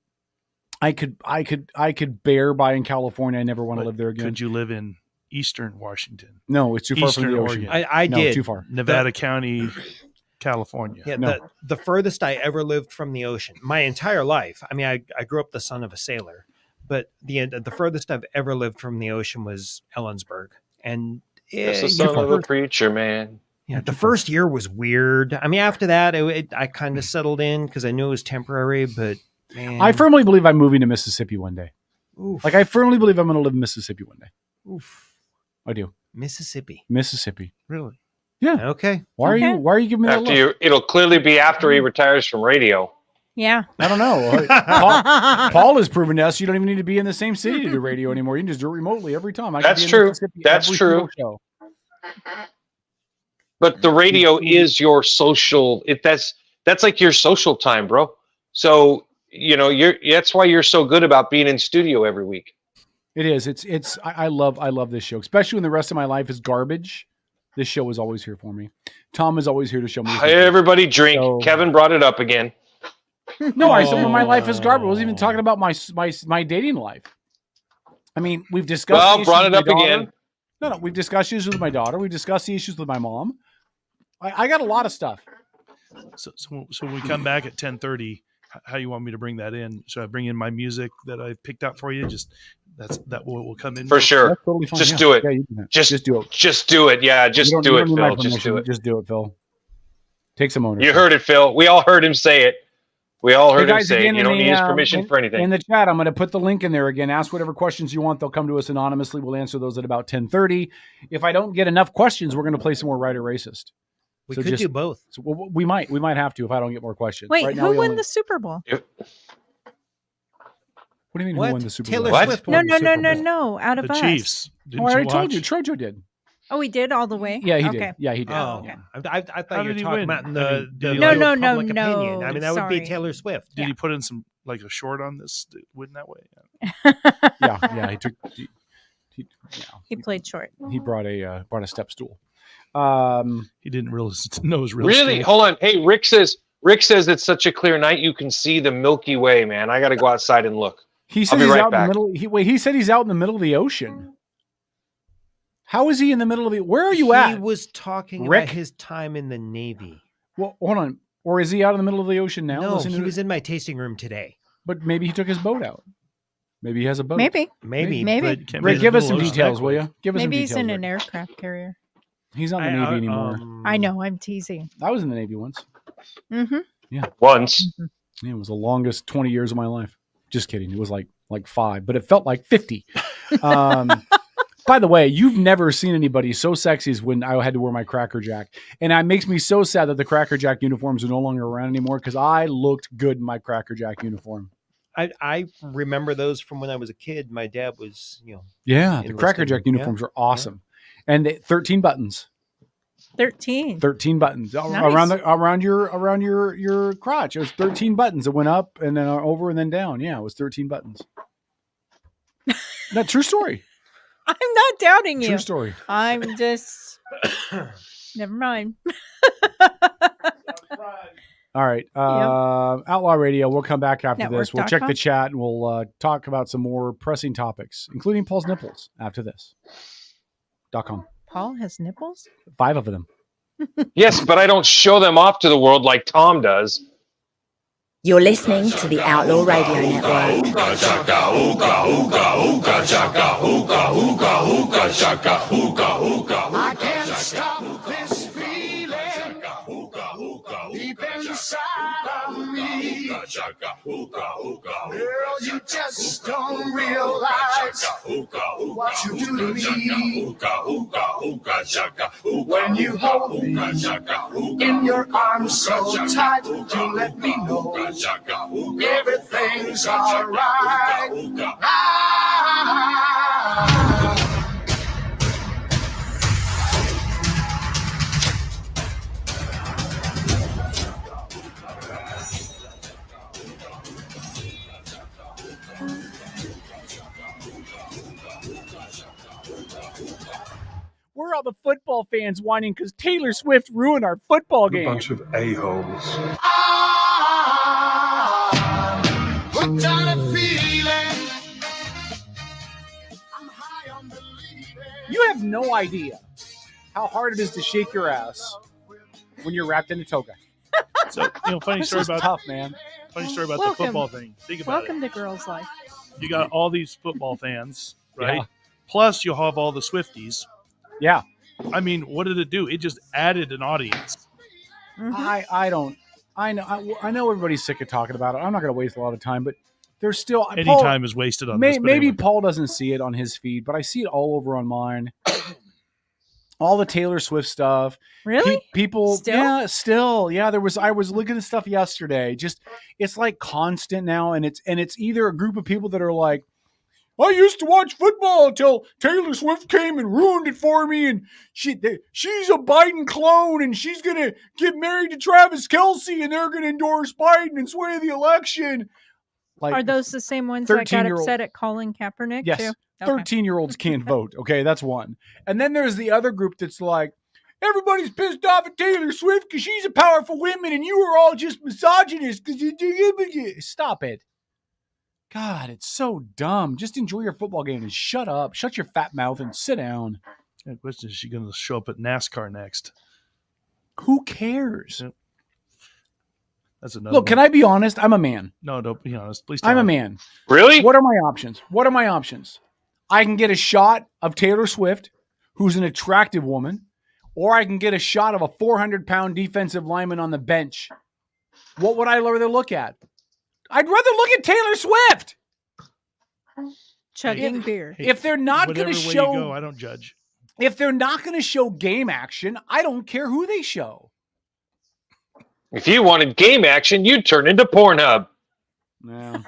I could bear by in California. I never want to live there again. Could you live in Eastern Washington? No, it's too far Eastern from the ocean. Oregon. I No, did. too far. Nevada County, California. Yeah, No. the furthest I ever lived from the ocean, my entire life. I mean, I grew up the son of a sailor, but the furthest I've ever lived from the ocean was Ellensburg, and It's the son of a preacher, man. yeah, the first year was weird. I mean, after that, I kind of settled in because I knew it was temporary. But man, I firmly believe I'm moving to Mississippi one day. Oof. Like I firmly believe I'm going to live in Mississippi one day. Oof. I do. Mississippi. Really? Yeah. Okay. Why are you giving me that After look? you, it'll clearly be after he retires from radio. Yeah. I don't know. Paul has proven to us you don't even need to be in the same city to do radio anymore. You can just do it remotely every time. I can That's be in true. Mississippi That's every true. single show. But the radio is your social. That's like your social time, bro. So that's why you're so good about being in studio every week. It is. I love this show, especially when the rest of my life is garbage. This show is always here for me. Tom is always here to show me. Hey, everybody drink. So, Kevin brought it up again. No, I said when my life is garbage. I wasn't even talking about my dating life. I mean, we've discussed. Well, brought it up again. No, we've discussed issues with my daughter. We've discussed the issues with my mom. I got a lot of stuff. So when we come back at 10:30, how you want me to bring that in? Should I bring in my music that I picked out for you? That will come in for sure. Totally fine. Just do it. Yeah, just do it. Just do it. Yeah, just do it, Phil. Just do it. Just do it, Phil. Take some ownership. You heard it, Phil. We all heard him say it. We all heard him say it. You don't need his permission for anything. In the chat, I'm going to put the link in there again. Ask whatever questions you want. They'll come to us anonymously. We'll answer those at about 10:30. If I don't get enough questions, we're going to play some more Right or Racist. We could do both. So we might have to if I don't get more questions. Wait, right now, who won the Super Bowl? What do you mean? What? Who won the Super Taylor Bowl? Swift No. Out of the us. Chiefs. I already told you. Trojo did. Oh, he did all the way. Yeah, he okay. did. Yeah, he did. Oh, okay. I thought How you were did he talking win? about No. public opinion. I mean, that would be Sorry. Taylor Swift. Did he put in some like a short on this to win that way? Yeah. He took. He played short. He brought a step stool. He didn't know his real Really? story. Hold on. Hey, Rick says it's such a clear night you can see the Milky Way, man. I got to go outside and look. He said I'll be he's right out back. in the middle. He said he's out in the middle of the ocean. How is he in the middle of the? Where are you at? He was talking Rick? about his time in the Navy. Well, hold on. Or is he out in the middle of the ocean now? No, Listening he to was in my tasting room today. But maybe he took his boat out. Maybe he has a boat. Maybe. Maybe. Maybe. but- Rick, give us some details, will you? Give us Maybe some he's details. in an Rick. aircraft carrier. He's not in the Navy anymore. I know. I'm teasing. I was in the Navy once. Mm-hmm. Yeah. Once. Yeah, it was the longest 20 years of my life. Just kidding. It was like 5, but it felt like 50. By the way, you've never seen anybody so sexy as when I had to wear my Cracker Jack. And it makes me so sad that the Cracker Jack uniforms are no longer around anymore because I looked good in my Cracker Jack uniform. I remember those from when I was a kid. My dad was, Yeah, the Cracker Jack uniforms are awesome. And 13 buttons. 13 buttons Nice. around your crotch. It was 13 buttons. It went up and then over and then down. Yeah, it was 13 buttons. That's true story. I'm not doubting you. True story. I'm just. Never mind. All right. Outlaw Radio. We'll come back after this. We'll check the chat and we'll talk about some more pressing topics, including Paul's nipples after this. .com. Paul has nipples? 5 of them. Yes, but I don't show them off to the world like Tom does. You're listening to the Outlaw Radio Network. I can't stop this feeling deep inside of me. Girl, you just don't realize what you do to me. When you hold me in your arms so tight, you let me know everything's all right. We're all the football fans whining because Taylor Swift ruined our football game. A bunch of a-holes. What kind of feeling? You have no idea how hard it is to shake your ass when you're wrapped in a toga. So, funny story about tough, man. Funny story about the football thing. Think about Welcome to Girls Life. You got all these football fans, right? Yeah. Plus, you have all the Swifties. Yeah. I mean, what did it do? It just added an audience. Mm-hmm. I know everybody's sick of talking about it. I'm not going to waste a lot of time, but there's still any time is wasted on this. Maybe anyway. Paul doesn't see it on his feed, but I see it all over on mine. All the Taylor Swift stuff. Really? People. Still? Yeah, still. Yeah, I was looking at stuff yesterday. Just it's like constant now, and it's either a group of people that are like, I used to watch football until Taylor Swift came and ruined it for me, and she's a Biden clone, and she's gonna get married to Travis Kelce, and they're gonna endorse Biden and sway the election. Like, are those the same ones that got upset at Colin Kaepernick yes, too? 13-year-olds can't vote. Okay, that's one. And then there's the other group that's like, everybody's pissed off at Taylor Swift because she's a powerful woman, and you are all just misogynists because you stop it. God, it's so dumb. Just enjoy your football game and shut up. Shut your fat mouth and sit down. The question is she going to show up at NASCAR next? Who cares? Yep. That's another Look, can I be honest? I'm a man. No, don't be honest. Please I'm a man. Really? What are my options? I can get a shot of Taylor Swift, who's an attractive woman, or I can get a shot of a 400-pound defensive lineman on the bench. What would I rather look at? I'd rather look at Taylor Swift. Chugging beer. If they're not going to show, you go, I don't judge. If they're not going to show game action, I don't care who they show. If you wanted game action, you'd turn into Pornhub. No,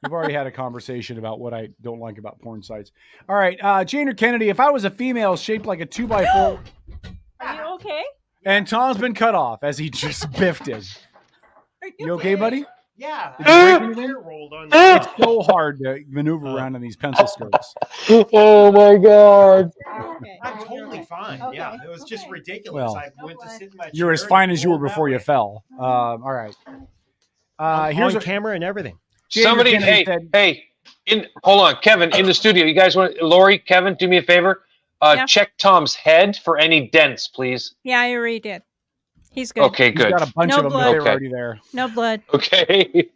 we've already had a conversation about what I don't like about porn sites. All right, Jane or Kennedy, if I was a female shaped like a 2x4. Are you okay? And Tom's been cut off as he just biffed it. You okay, buddy? Yeah. It's so hard to maneuver around in these pencil skirts. Oh my God. I'm totally fine. Okay. Yeah, it was just ridiculous. Well, I went to sit in my you're chair as fine and as you were rolled that before you way. fell. All right. Here's a camera and everything. Somebody, hold on, Kevin, in the studio. You guys want, Lori, Kevin, do me a favor. Yeah. Check Tom's head for any dents, please. Yeah, I already did. He's good. Okay, good. He's got a bunch of them that are already there. No blood. Okay.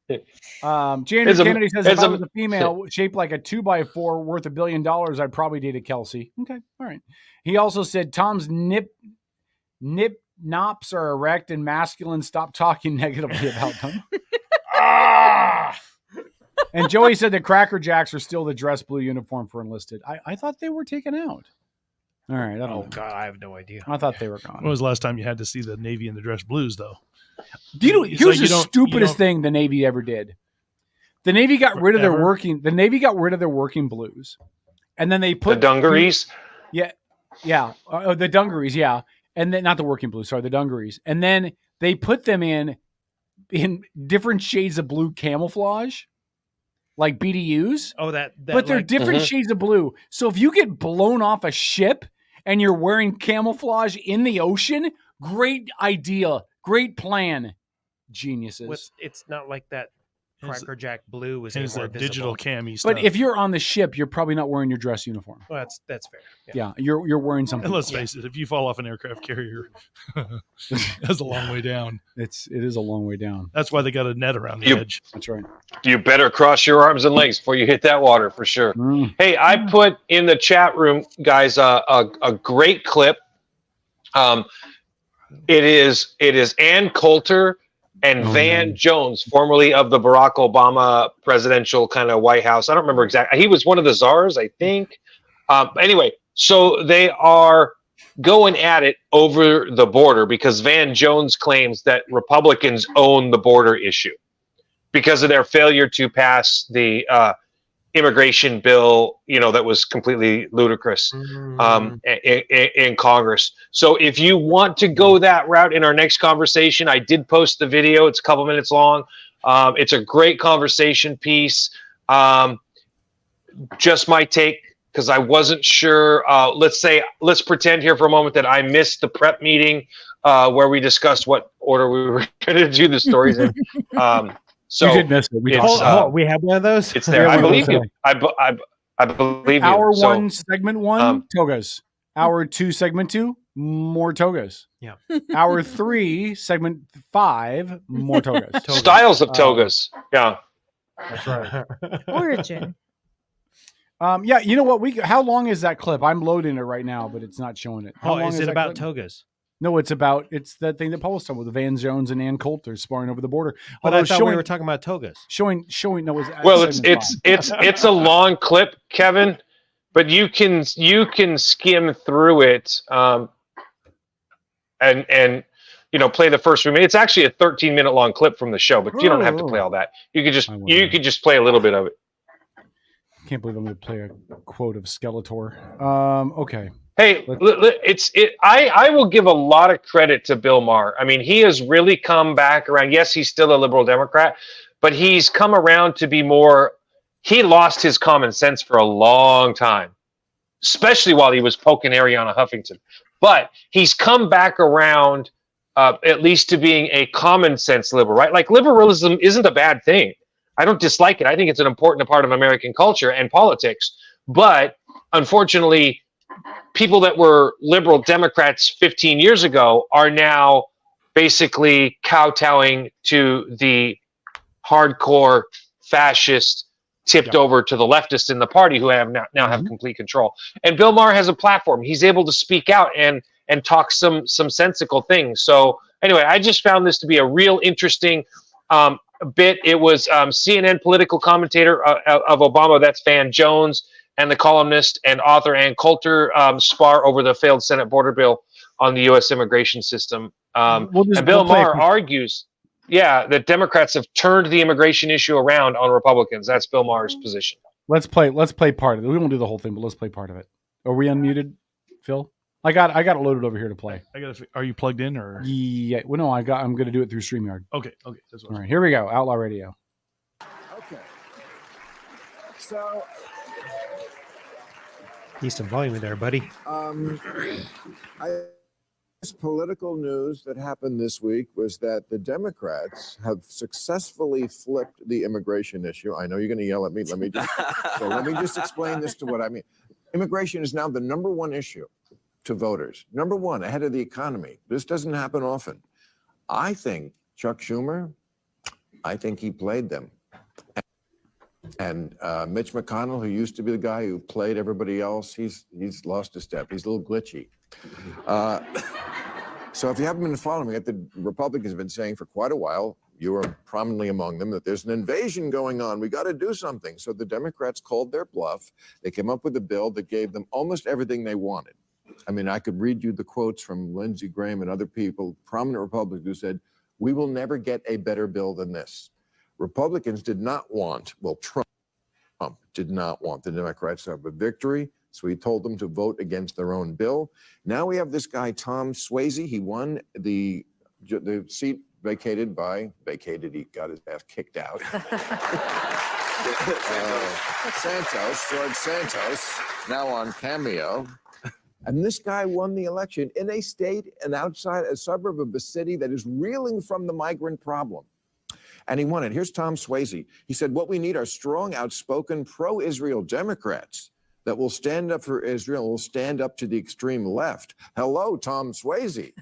Janet Kennedy says, if I was a female shaped like a 2x4 worth $1 billion, I'd probably date a Kelsey. Okay, all right. He also said Tom's nops are erect and masculine. Stop talking negatively about them. And Joey said the Cracker Jacks are still the dress blue uniform for enlisted. I thought they were taken out. All right. I don't know. God, I have no idea. I thought they were gone. When was the last time you had to see the Navy and the dress blues, though? Here's the stupidest thing the Navy ever did. The Navy got rid of their working. The Navy got rid of their working blues, and then they put the dungarees. The dungarees. Yeah, and then not the working blues. Sorry, the dungarees. And then they put them in different shades of blue camouflage, like BDUs. Oh, but they're different shades of blue. So if you get blown off a ship and you're wearing camouflage in the ocean, great idea, great plan. geniuses. It's not like that Cracker Jack Blue was It's more a digital cami But stuff. if you're on the ship, you're probably not wearing your dress uniform. Well, that's fair. Yeah, you're wearing something. And let's face it, if you fall off an aircraft carrier, that's a long way down. It is a long way down. That's why they got a net around the edge. That's right. You better cross your arms and legs before you hit that water for sure. Hey, I put in the chat room, guys, a great clip. It is Ann Coulter and Van Jones, formerly of the Barack Obama presidential kind of White House. I don't remember exactly. He was one of the czars, I think. Anyway, so they are going at it over the border because Van Jones claims that Republicans own the border issue because of their failure to pass the immigration bill, that was completely ludicrous in Congress. So if you want to go that route in our next conversation, I did post the video. It's a couple minutes long. It's a great conversation piece. Just my take, because I wasn't sure. Let's pretend here for a moment that I missed the prep meeting where we discussed what order we were going to do the stories in. So you did miss it. We have one of those. It's there. I believe you. I believe you. Hour 1, segment 1, togas. Hour 2, segment 2, more togas. Yeah. Hour 3, segment 5, more togas. Styles of togas. Yeah. That's right. Origin. Yeah, you know what? How long is that clip? I'm loading it right now, but it's not showing it. How long is it about clip? togas? No, it's that thing that Paul was talking about, the Van Jones and Ann Coulter sparring over the border. But I thought we were talking about togas. Showing. No, it's a long clip, Kevin, but you can skim through it, and play the first few minutes. It's actually a 13-minute long clip from the show, but you don't have to play all that. You could just play a little bit of it. I can't believe I'm going to play a quote of Skeletor. Okay. Hey, I will give a lot of credit to Bill Maher. I mean, he has really come back around. Yes, he's still a liberal Democrat, but he's come around to be more. He lost his common sense for a long time, especially while he was poking Arianna Huffington. But he's come back around at least to being a common sense liberal, right? Like liberalism isn't a bad thing. I don't dislike it. I think it's an important part of American culture and politics. But unfortunately, people that were liberal Democrats 15 years ago are now basically kowtowing to the hardcore fascist tipped over to the leftists in the party who have now have complete control. And Bill Maher has a platform. He's able to speak out and talk some sensical things. So anyway, I just found this to be a real interesting bit. It was CNN political commentator of Obama, that's Van Jones, and the columnist and author Ann Coulter spar over the failed Senate border bill on the U.S. immigration system. And Bill Maher argues, that Democrats have turned the immigration issue around on Republicans. That's Bill Maher's position. Let's play part of it. We won't do the whole thing, but let's play part of it. Are we unmuted, Phil? I got it loaded over here to play. Are you plugged in or? Yeah. Well, no, I'm going to do it through StreamYard. Okay. All right, here we go. Outlaw Radio. Okay. So. Need some volume in there, buddy. This political news that happened this week was that the Democrats have successfully flipped the immigration issue. I know you're going to yell at me. Let me just explain this to what I mean. Immigration is now the number one issue to voters. Number one, ahead of the economy. This doesn't happen often. I think Chuck Schumer, he played them. And Mitch McConnell, who used to be the guy who played everybody else, he's lost a step. He's a little glitchy. So if you haven't been following it, the Republicans have been saying for quite a while, you are prominently among them, that there's an invasion going on. We got to do something. So the Democrats called their bluff. They came up with a bill that gave them almost everything they wanted. I mean, I could read you the quotes from Lindsey Graham and other people, prominent Republicans, who said, we will never get a better bill than this. Republicans did not want, Trump did not want the Democrats to have a victory, so he told them to vote against their own bill. Now we have this guy, Tom Swayze. He won the seat vacated, he got his ass kicked out. George Santos, now on Cameo. And this guy won the election in a state and outside a suburb of a city that is reeling from the migrant problem. And he won it. Here's Tom Swayze. He said, what we need are strong, outspoken, pro-Israel Democrats that will stand up for Israel, will stand up to the extreme left. Hello, Tom Swayze.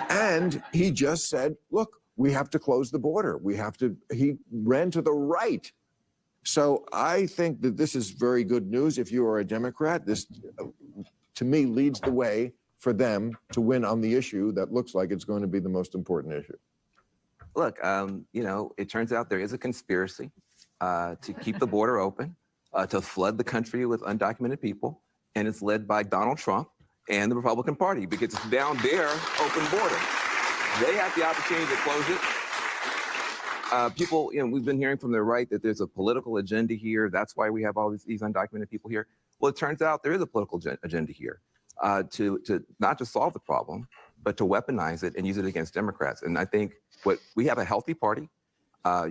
And he just said, look, we have to close the border. He ran to the right. So I think that this is very good news. If you are a Democrat, this, to me, leads the way for them to win on the issue that looks like it's going to be the most important issue. Look, it turns out there is a conspiracy to keep the border open, to flood the country with undocumented people, and it's led by Donald Trump and the Republican Party because it's down their open border. They have the opportunity to close it. People, we've been hearing from the right that there's a political agenda here. That's why we have all these undocumented people here. Well, it turns out there is a political agenda here to not just solve the problem, but to weaponize it and use it against Democrats. And I think we have a healthy party.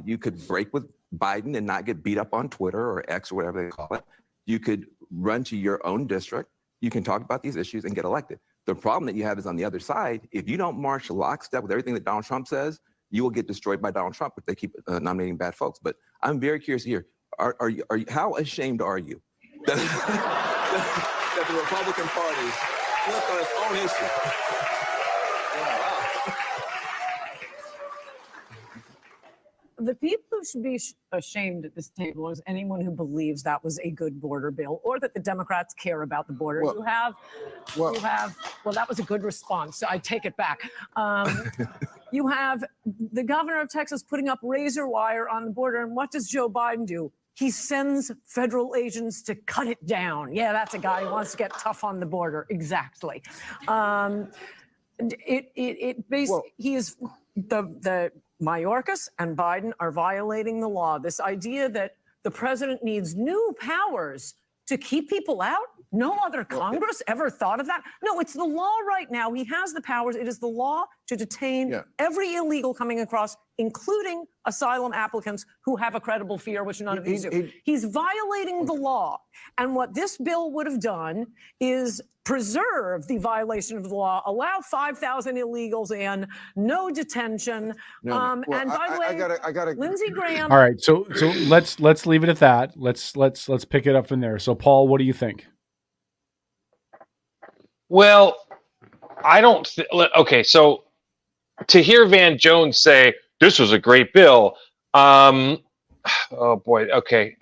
You could break with Biden and not get beat up on Twitter or X or whatever they call it. You could run to your own district. You can talk about these issues and get elected. The problem that you have is on the other side. If you don't march lockstep with everything that Donald Trump says, you will get destroyed by Donald Trump if they keep nominating bad folks. But I'm very curious here. Are you how ashamed are you that the Republican Party flipped on its own issue? The people who should be ashamed at this table is anyone who believes that was a good border bill or that the Democrats care about the border. Well, Well, that was a good response. I take it back. You have the governor of Texas putting up razor wire on the border. And what does Joe Biden do? He sends federal agents to cut it down. Yeah, that's a guy who wants to get tough on the border. Exactly. He is the Mayorkas and Biden are violating the law. This idea that the president needs new powers to keep people out. No other Congress ever thought of that. No, it's the law right now. He has the powers. It is the law to detain every illegal coming across, including asylum applicants who have a credible fear, which none of these do. He's violating the law. And what this bill would have done is preserve the violation of the law, allow 5,000 illegals in, no detention. And by the way, I gotta Lindsey Graham. All right, so let's leave it at that. Let's pick it up from there. So Paul, what do you think? Well, I don't. Okay, so to hear Van Jones say this was a great bill, oh boy. Okay,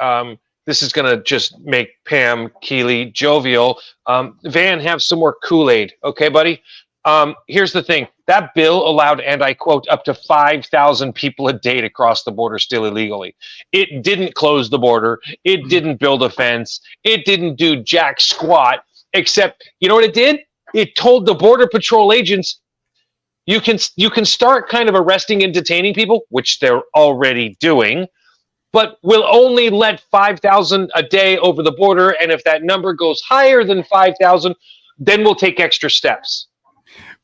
this is gonna just make Pam Keeley jovial. Van, have some more Kool-Aid, okay, buddy? Here's the thing: that bill allowed, and I quote, up to 5,000 people a day to cross the border still illegally. It didn't close the border. It didn't build a fence. It didn't do jack squat. Except, you know what it did? It told the Border Patrol agents, you can start kind of arresting and detaining people, which they're already doing, but we'll only let 5,000 a day over the border, and if that number goes higher than 5,000, then we'll take extra steps.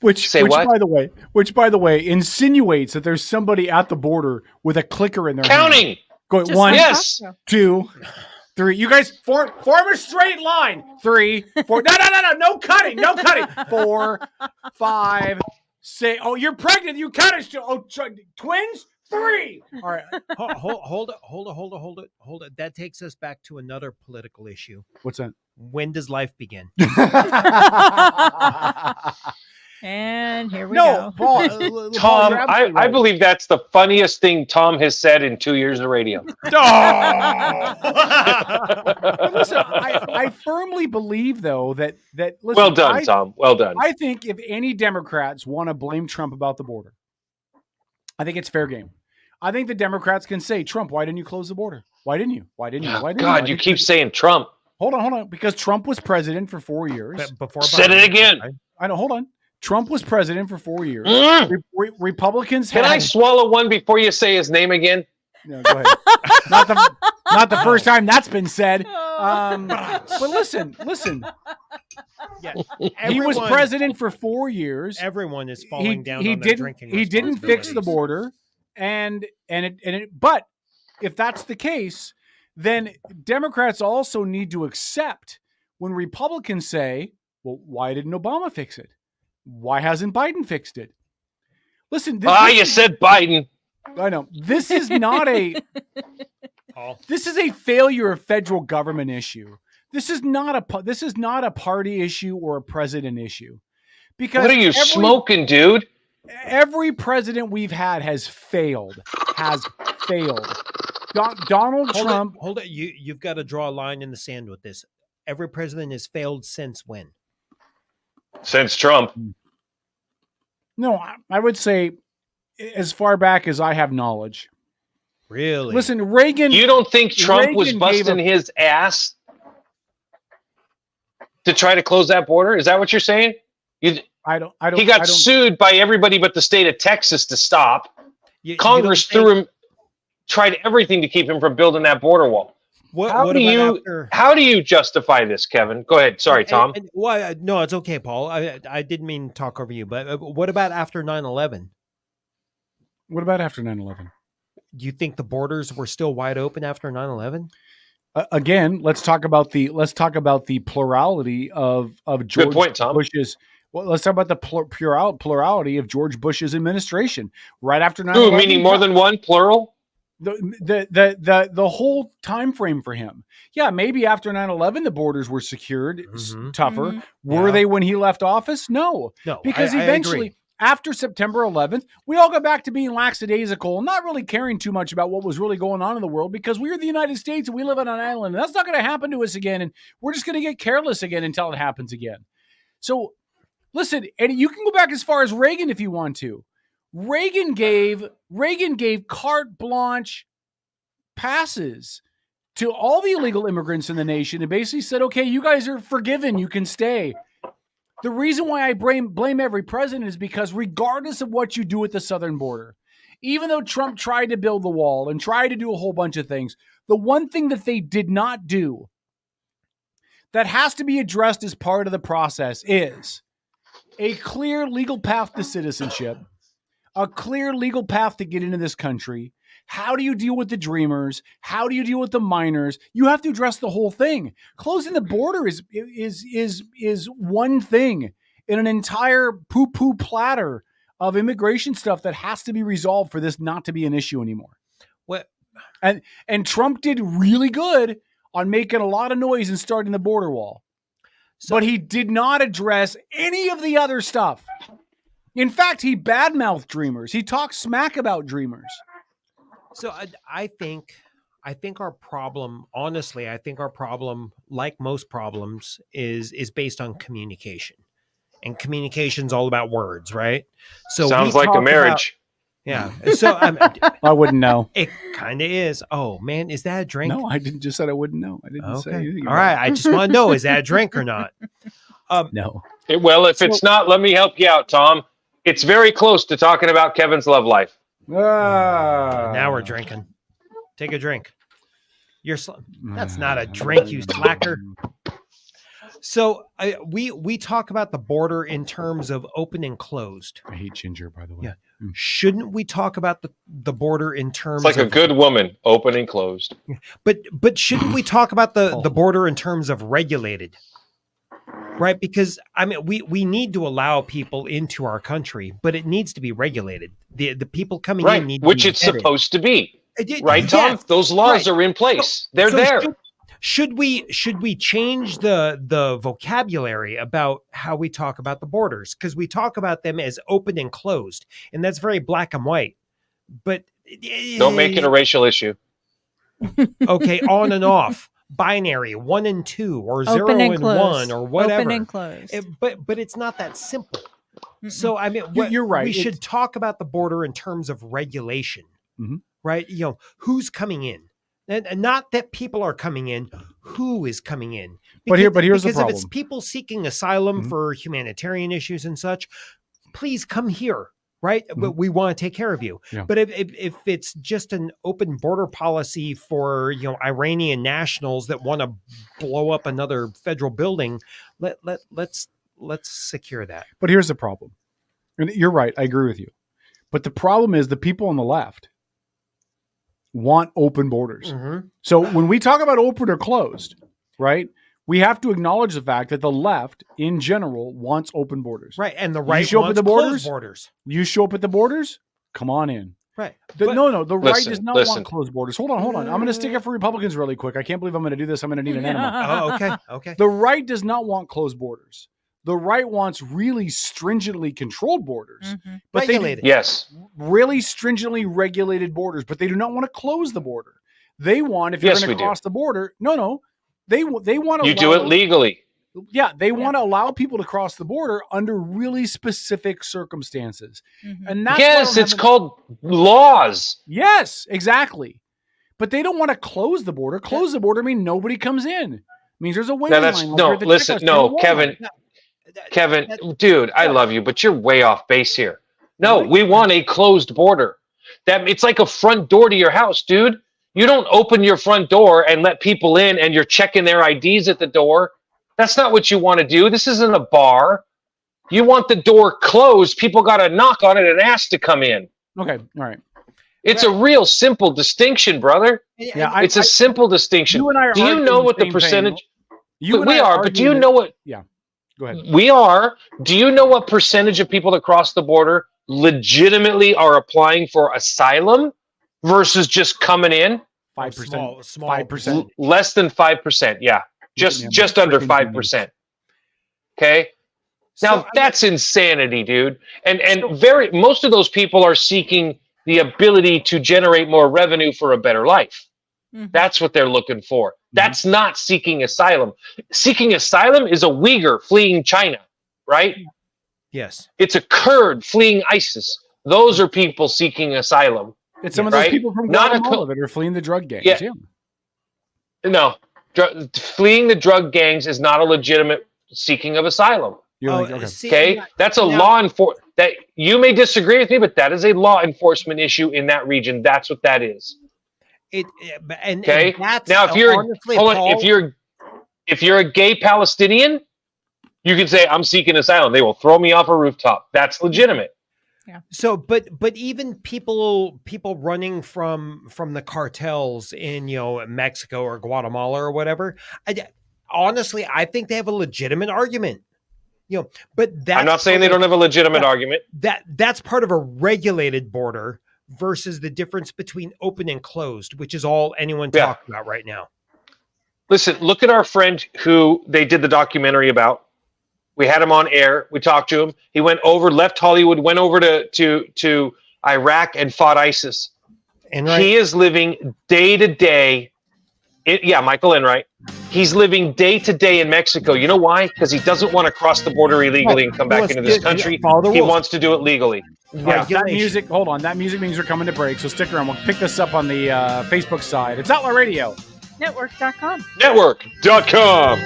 Which by the way, insinuates that there's somebody at the border with a clicker in their counting. Hand. Going Just 1, yes. 2, 3. You guys form a straight line. 3, 4. No cutting. 4, 5, 6. Oh, you're pregnant. You counted. Oh, twins. 3. All right. Hold it. That takes us back to another political issue. What's that? When does life begin? And here we go. Paul, Tom, I believe that's the funniest thing Tom has said in 2 years of radio. Listen, I firmly believe, though, that listen, well done, Tom. Well done. I think if any Democrats want to blame Trump about the border, I think it's fair game. I think the Democrats can say, Trump, why didn't you close the border? Why didn't you? God, you keep saying Trump. Hold on. Because Trump was president for 4 years. Said it again. I know. Hold on. Trump was president for 4 years. Republicans Can I swallow one before you say his name again? No, go ahead. not the first time that's been said. But listen. Yeah, he was president for 4 years. Everyone is falling down on their drinking. He didn't fix the border, but if that's the case, then Democrats also need to accept when Republicans say, Well, why didn't Obama fix it? Why hasn't Biden fixed it? Listen, you said Biden. I know. This is not a this is a failure of federal government issue. This is not a party issue or a president issue. Because what are you smoking, dude? Every president we've had has failed. Donald Trump. Hold it. You've got to draw a line in the sand with this. Every president has failed since when? Since Trump. No, I would say as far back as I have knowledge. Really? Listen, Reagan. You don't think Trump was busting his ass to try to close that border? Is that what you're saying? I don't. He got sued by everybody but the state of Texas to stop. Congress tried everything to keep him from building that border wall. How do you justify this, Kevin? Go ahead. Sorry, Tom. No, it's okay, Paul. I didn't mean to talk over you, but what about after 9/11? What about after 9/11? Do you think the borders were still wide open after 9/11? Again, let's talk about the plurality of George Bush's. Well, let's talk about the plurality of George Bush's administration right after 9/11. Ooh, meaning more than one, plural. The whole time frame for him. Yeah, maybe after 9/11 the borders were secured, tougher. Were they when he left office? No, because eventually after September 11th, we all got back to being lackadaisical and not really caring too much about what was really going on in the world because we are the United States and we live on an island. And that's not going to happen to us again, and we're just going to get careless again until it happens again. So, listen, and you can go back as far as Reagan if you want to. Reagan gave carte blanche passes to all the illegal immigrants in the nation and basically said, okay, you guys are forgiven. You can stay. The reason why I blame every president is because regardless of what you do at the southern border, even though Trump tried to build the wall and tried to do a whole bunch of things, the one thing that they did not do that has to be addressed as part of the process is a clear legal path to citizenship, a clear legal path to get into this country. How do you deal with the dreamers? How do you deal with the minors? You have to address the whole thing. Closing the border is one thing in an entire poo-poo platter of immigration stuff that has to be resolved for this not to be an issue anymore. What? And Trump did really good on making a lot of noise and starting the border wall. But he did not address any of the other stuff. In fact, he badmouthed dreamers. He talked smack about dreamers. So I think our problem, honestly, like most problems, is based on communication. And communication's all about words, right? So sounds like a marriage. So I wouldn't know. It kind of is. Oh man, is that a drink? No, I didn't. Just said I wouldn't know. I didn't say anything. All right, I just want to know: is that a drink or not? No. Well, if it's not, let me help you out, Tom. It's very close to talking about Kevin's love life. Now we're drinking. Take a drink. That's not a drink, you slacker. So we talk about the border in terms of open and closed. I hate ginger, by the way. Yeah. Shouldn't we talk about the border in terms it's like a good woman, open and closed. But shouldn't we talk about the border in terms of regulated? Right? Because I mean we need to allow people into our country, but it needs to be regulated. The people coming in need which to be it's vetted. supposed to be. Right, Tom? Yes, those laws are in place. They're there. Should we change the vocabulary about how we talk about the borders? Because we talk about them as open and closed, and that's very black and white. But don't make it a racial issue. Okay, on and off, binary, 1 and 2, or 0 and 1, or whatever. Open and closed. But it's not that simple. So I mean, you're right. We should talk about the border in terms of regulation, right? You know, who's coming in. And not that people are coming in, who is coming in. Because, but here's the problem. Because if it's people seeking asylum for humanitarian issues and such, please come here, right? But we want to take care of you. Yeah. But if it's just an open border policy for Iranian nationals that want to blow up another federal building, let's secure that. But here's the problem. And you're right, I agree with you. But the problem is the people on the left want open borders. So when we talk about open or closed, right? we have to acknowledge the fact that the left, in general, wants open borders. Right, and the right you show up wants at the closed borders. You show up at the borders, come on in. Right. The right listen, does not listen. want closed borders. Hold on. I'm going to stick up for Republicans really quick. I can't believe I'm going to do this. I'm going to need an enema. Oh, okay. The right does not want closed borders. The right wants really stringently controlled borders, but Regulated. Yes. really stringently regulated borders. But they do not want to close the border. They want, if you're Yes, going we to do. cross the border, they want to. You do it legally. Yeah, they want to allow people to cross the border under really specific circumstances, and that's Yes, it's called laws. Yes, exactly. But they don't want to close the border. Close the border means nobody comes in. It means there's a waiting line. Like you're at the listen, checkout no, stand at Walmart. Kevin, dude, I love you, but you're way off base here. No, we want a closed border. That it's like a front door to your house, dude. You don't open your front door and let people in and you're checking their IDs at the door. That's not what you want to do. This isn't a bar. You want the door closed. People got to knock on it and ask to come in. Okay, all right. It's a real simple distinction, brother. Yeah, it's a simple distinction. You and I are do you arguing know the what the same percentage? thing. You and we I are, but do you arguing know what? Yeah, go ahead. We are. Do you know what percentage of people that cross the border legitimately are applying for asylum versus just coming in? 5%. Small 5%. Less than 5%. Yeah, just under 5%. Okay. Now that's insanity, dude. And most of those people are seeking the ability to generate more revenue for a better life. That's what they're looking for. That's not seeking asylum. Seeking asylum is a Uyghur fleeing China, right? Yes. It's a Kurd fleeing ISIS. Those are people seeking asylum. It's some of those people from Guatemala that are fleeing the drug gangs. Yeah. No, fleeing the drug gangs is not a legitimate seeking of asylum. Okay, that's a law enforcement. That you may disagree with me, but that is a law enforcement issue in that region. That's what that is. And now, if you're a gay Palestinian, you can say I'm seeking asylum. They will throw me off a rooftop. That's legitimate. Yeah. So, but even people running from the cartels in Mexico or Guatemala or whatever, honestly, I think they have a legitimate argument. But that's I'm not saying they don't have a legitimate argument. That's part of a regulated border versus the difference between open and closed, which is all anyone talks about right now. Listen, look at our friend who they did the documentary about. We had him on air. We talked to him. He went over, left Hollywood, went over to Iraq and fought ISIS. He is living day to day. Michael Enright. He's living day to day in Mexico. You know why? Because he doesn't want to cross the border illegally and come back into this country. He wants to do it legally. Yeah, that music. Hold on, that music means we're coming to break. So stick around. We'll pick this up on the Facebook side. It's Outlaw Radio Network.com. Network.com.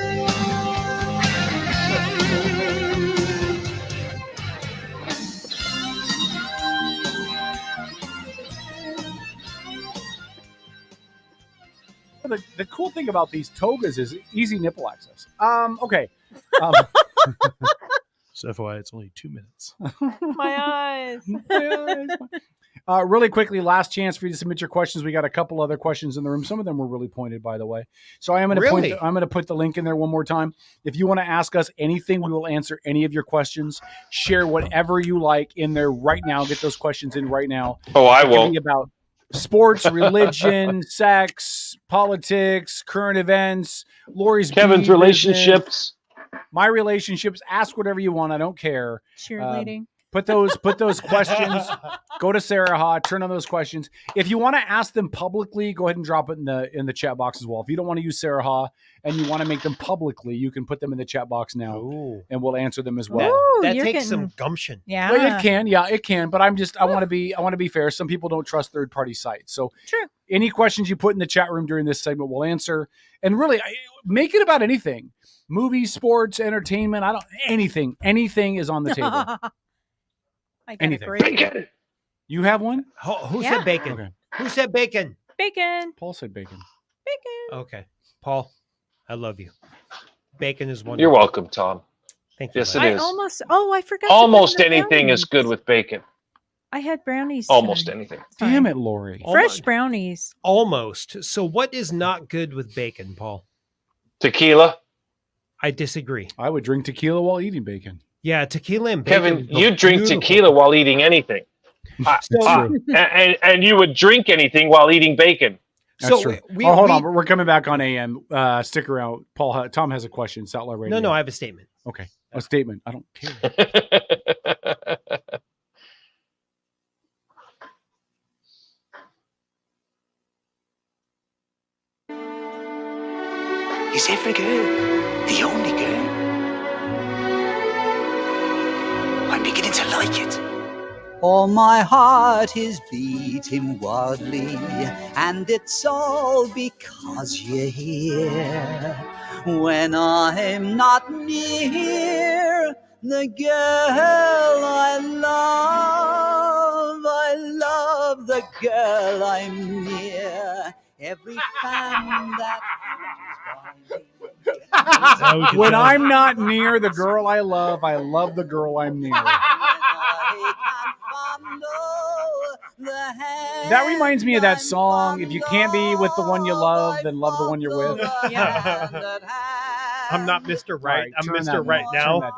The cool thing about these togas is easy nipple access. Okay. So FYI, it's only 2 minutes. My eyes. Really quickly, last chance for you to submit your questions. We got a couple other questions in the room. Some of them were really pointed, by the way. So I'm going to put the link in there one more time. If you want to ask us anything, we will answer any of your questions. Share whatever you like in there right now. Get those questions in right now. Oh, I will. About sports, religion, sex, politics, current events, Lori's Kevin's relationships, my relationships. Ask whatever you want. I don't care. Cheerleading. Put those questions. Go to Sarah Ha. Turn on those questions. If you want to ask them publicly, go ahead and drop it in the chat box as well. If you don't want to use Sarah Ha and you want to make them publicly, you can put them in the chat box now, and we'll answer them as well. That takes some gumption. Yeah, well, it can. Yeah, it can. But I want to be fair. Some people don't trust third party sites. So true. Any questions you put in the chat room during this segment, we'll answer. And really, make it about anything: movies, sports, entertainment. Anything. Anything is on the table. I Anything. Bacon. You have one? Who said bacon? Okay. Who said bacon? Bacon. Paul said bacon. Bacon. Okay. Paul, I love you. Bacon is wonderful. You're welcome, Tom. Thank you. Yes, it is. I forgot. Almost anything is good with bacon. I had brownies. Almost anything. Damn it, Lori. Fresh brownies. Almost. So what is not good with bacon, Paul? Tequila. I disagree. I would drink tequila while eating bacon. Yeah, tequila and bacon. Kevin, you drink tequila while eating anything. And you would drink anything while eating bacon. That's true. Hold on. We're coming back on AM. Stick around. Tom has a question. It's Outlaw Radio. No, I have a statement. Okay. A statement. I don't care. Is every girl the only girl? I'm beginning to like it. Oh, my heart is beating wildly, and it's all because you're here. When I'm not near the girl I love the girl I'm near. Every fan that when I'm not near the girl I love the girl I'm near. That reminds me of that song, if you can't be with the one you love, then love the one you're with. I'm not Mr. Right. I'm Mr. Right now.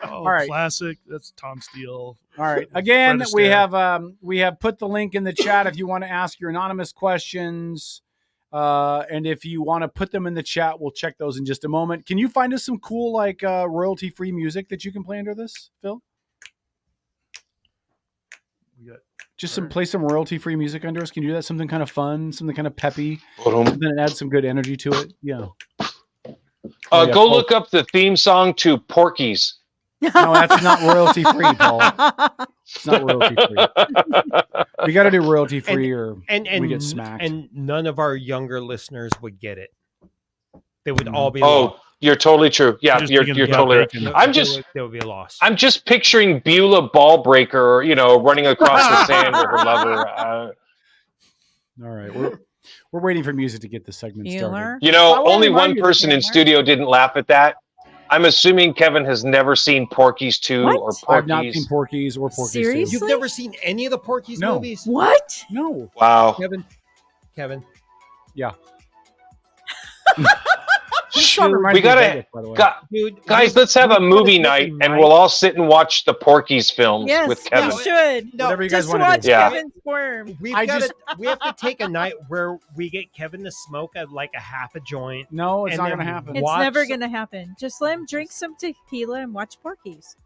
All right. Classic. That's Tom Steele. All right. Again, we have put the link in the chat if you want to ask your anonymous questions. And if you want to put them in the chat, we'll check those in just a moment. Can you find us some cool, like, royalty-free music that you can play under this, Phil? Play some royalty-free music under us. Can you do that? Something kind of fun, something kind of peppy, something that adds some good energy to it. Yeah. Go look up the theme song to Porky's. No, that's not royalty-free, Paul. It's not royalty-free. We got to do royalty-free or we get smacked. And none of our younger listeners would get it. They would all be lost. You're totally true. Yeah, you're totally right. There would be a loss. I'm just picturing Beulah Ballbreaker, running across the sand with her lover. All right, we're waiting for music to get the segment started. Only one person in studio didn't laugh at that. I'm assuming Kevin has never seen Porky's 2 or Porky's. I've not seen Porky's or Porky's 2. Seriously? You've never seen any of the Porky's movies? What? No. Wow. Kevin. Yeah. We gotta, guys. Let's have a movie night, and we'll all sit and watch the Porky's films with Kevin. We should. Whatever you guys Just want to watch do. Kevin squirm. We have to take a night where we get Kevin to smoke like a half a joint. No, it's not going to happen. It's never going to happen. Just let him drink some tequila and watch Porky's.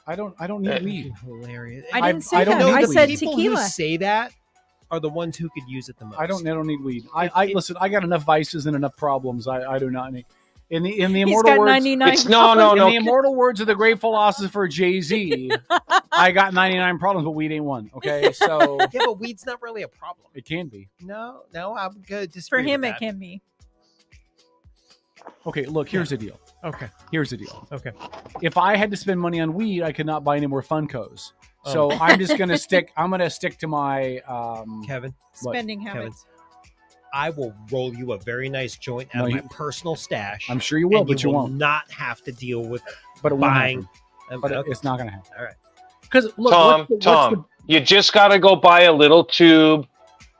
I don't need weed. Hilarious. I didn't say that. I said people tequila. Who say that are the ones who could use it the most. I don't need weed. Listen. I got enough vices and enough problems. I do not need. In the immortal words, 99 In the immortal words of the great philosopher Jay-Z, I got 99 problems, but weed ain't one. Okay, so yeah, but weed's not really a problem. It can be. No, I'm good. For him, it can be. Okay, look. Here's the deal. Okay, here's the deal. Okay, if I had to spend money on weed, I could not buy any more Funkos. So I'm just gonna stick. I'm gonna stick to my Kevin spending habits. I will roll you a very nice joint out of my personal stash. I'm sure you will, but you will won't. Not have to deal with buying. But it's not going to happen. All right. Because look, Tom, you just got to go buy a little tube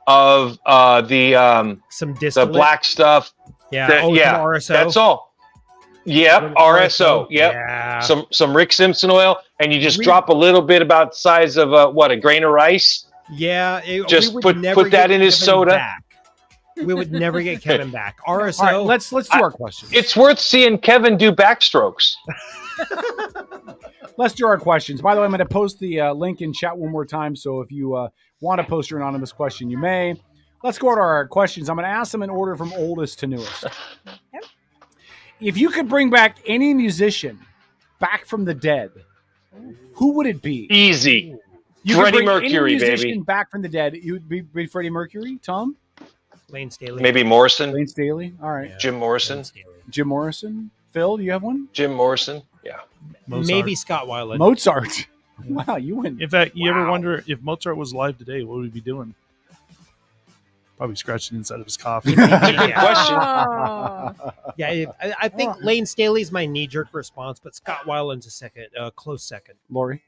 of the black stuff. Yeah. RSO. That's all. Yep, RSO. Yep. Yeah. Some Rick Simpson oil, and you just drop a little bit about the size of a grain of rice. Yeah. Just put that in his soda. Back. We would never get Kevin back. RSO. All right, let's do our questions. It's worth seeing Kevin do backstrokes. Let's do our questions. By the way, I'm going to post the link in chat one more time. So if you want to post your anonymous question, you may. Let's go to our questions. I'm going to ask them in order from oldest to newest. If you could bring back any musician back from the dead, who would it be? Easy. Freddie Mercury, baby. Back from the dead. You would be Freddie Mercury, Tom? Lane Staley. Maybe Morrison. Lane Staley. All right. Yeah. Jim Morrison. Jim Morrison. Phil, do you have one? Jim Morrison. Yeah. Mozart. Maybe Scott Weiland. Mozart. Wow, you went. In fact, you ever wonder if Mozart was alive today, what would he be doing? Probably scratching inside of his coffee. Good question. Yeah, I think Lane Staley's my knee-jerk response, but Scott Weiland's a close second. Lori?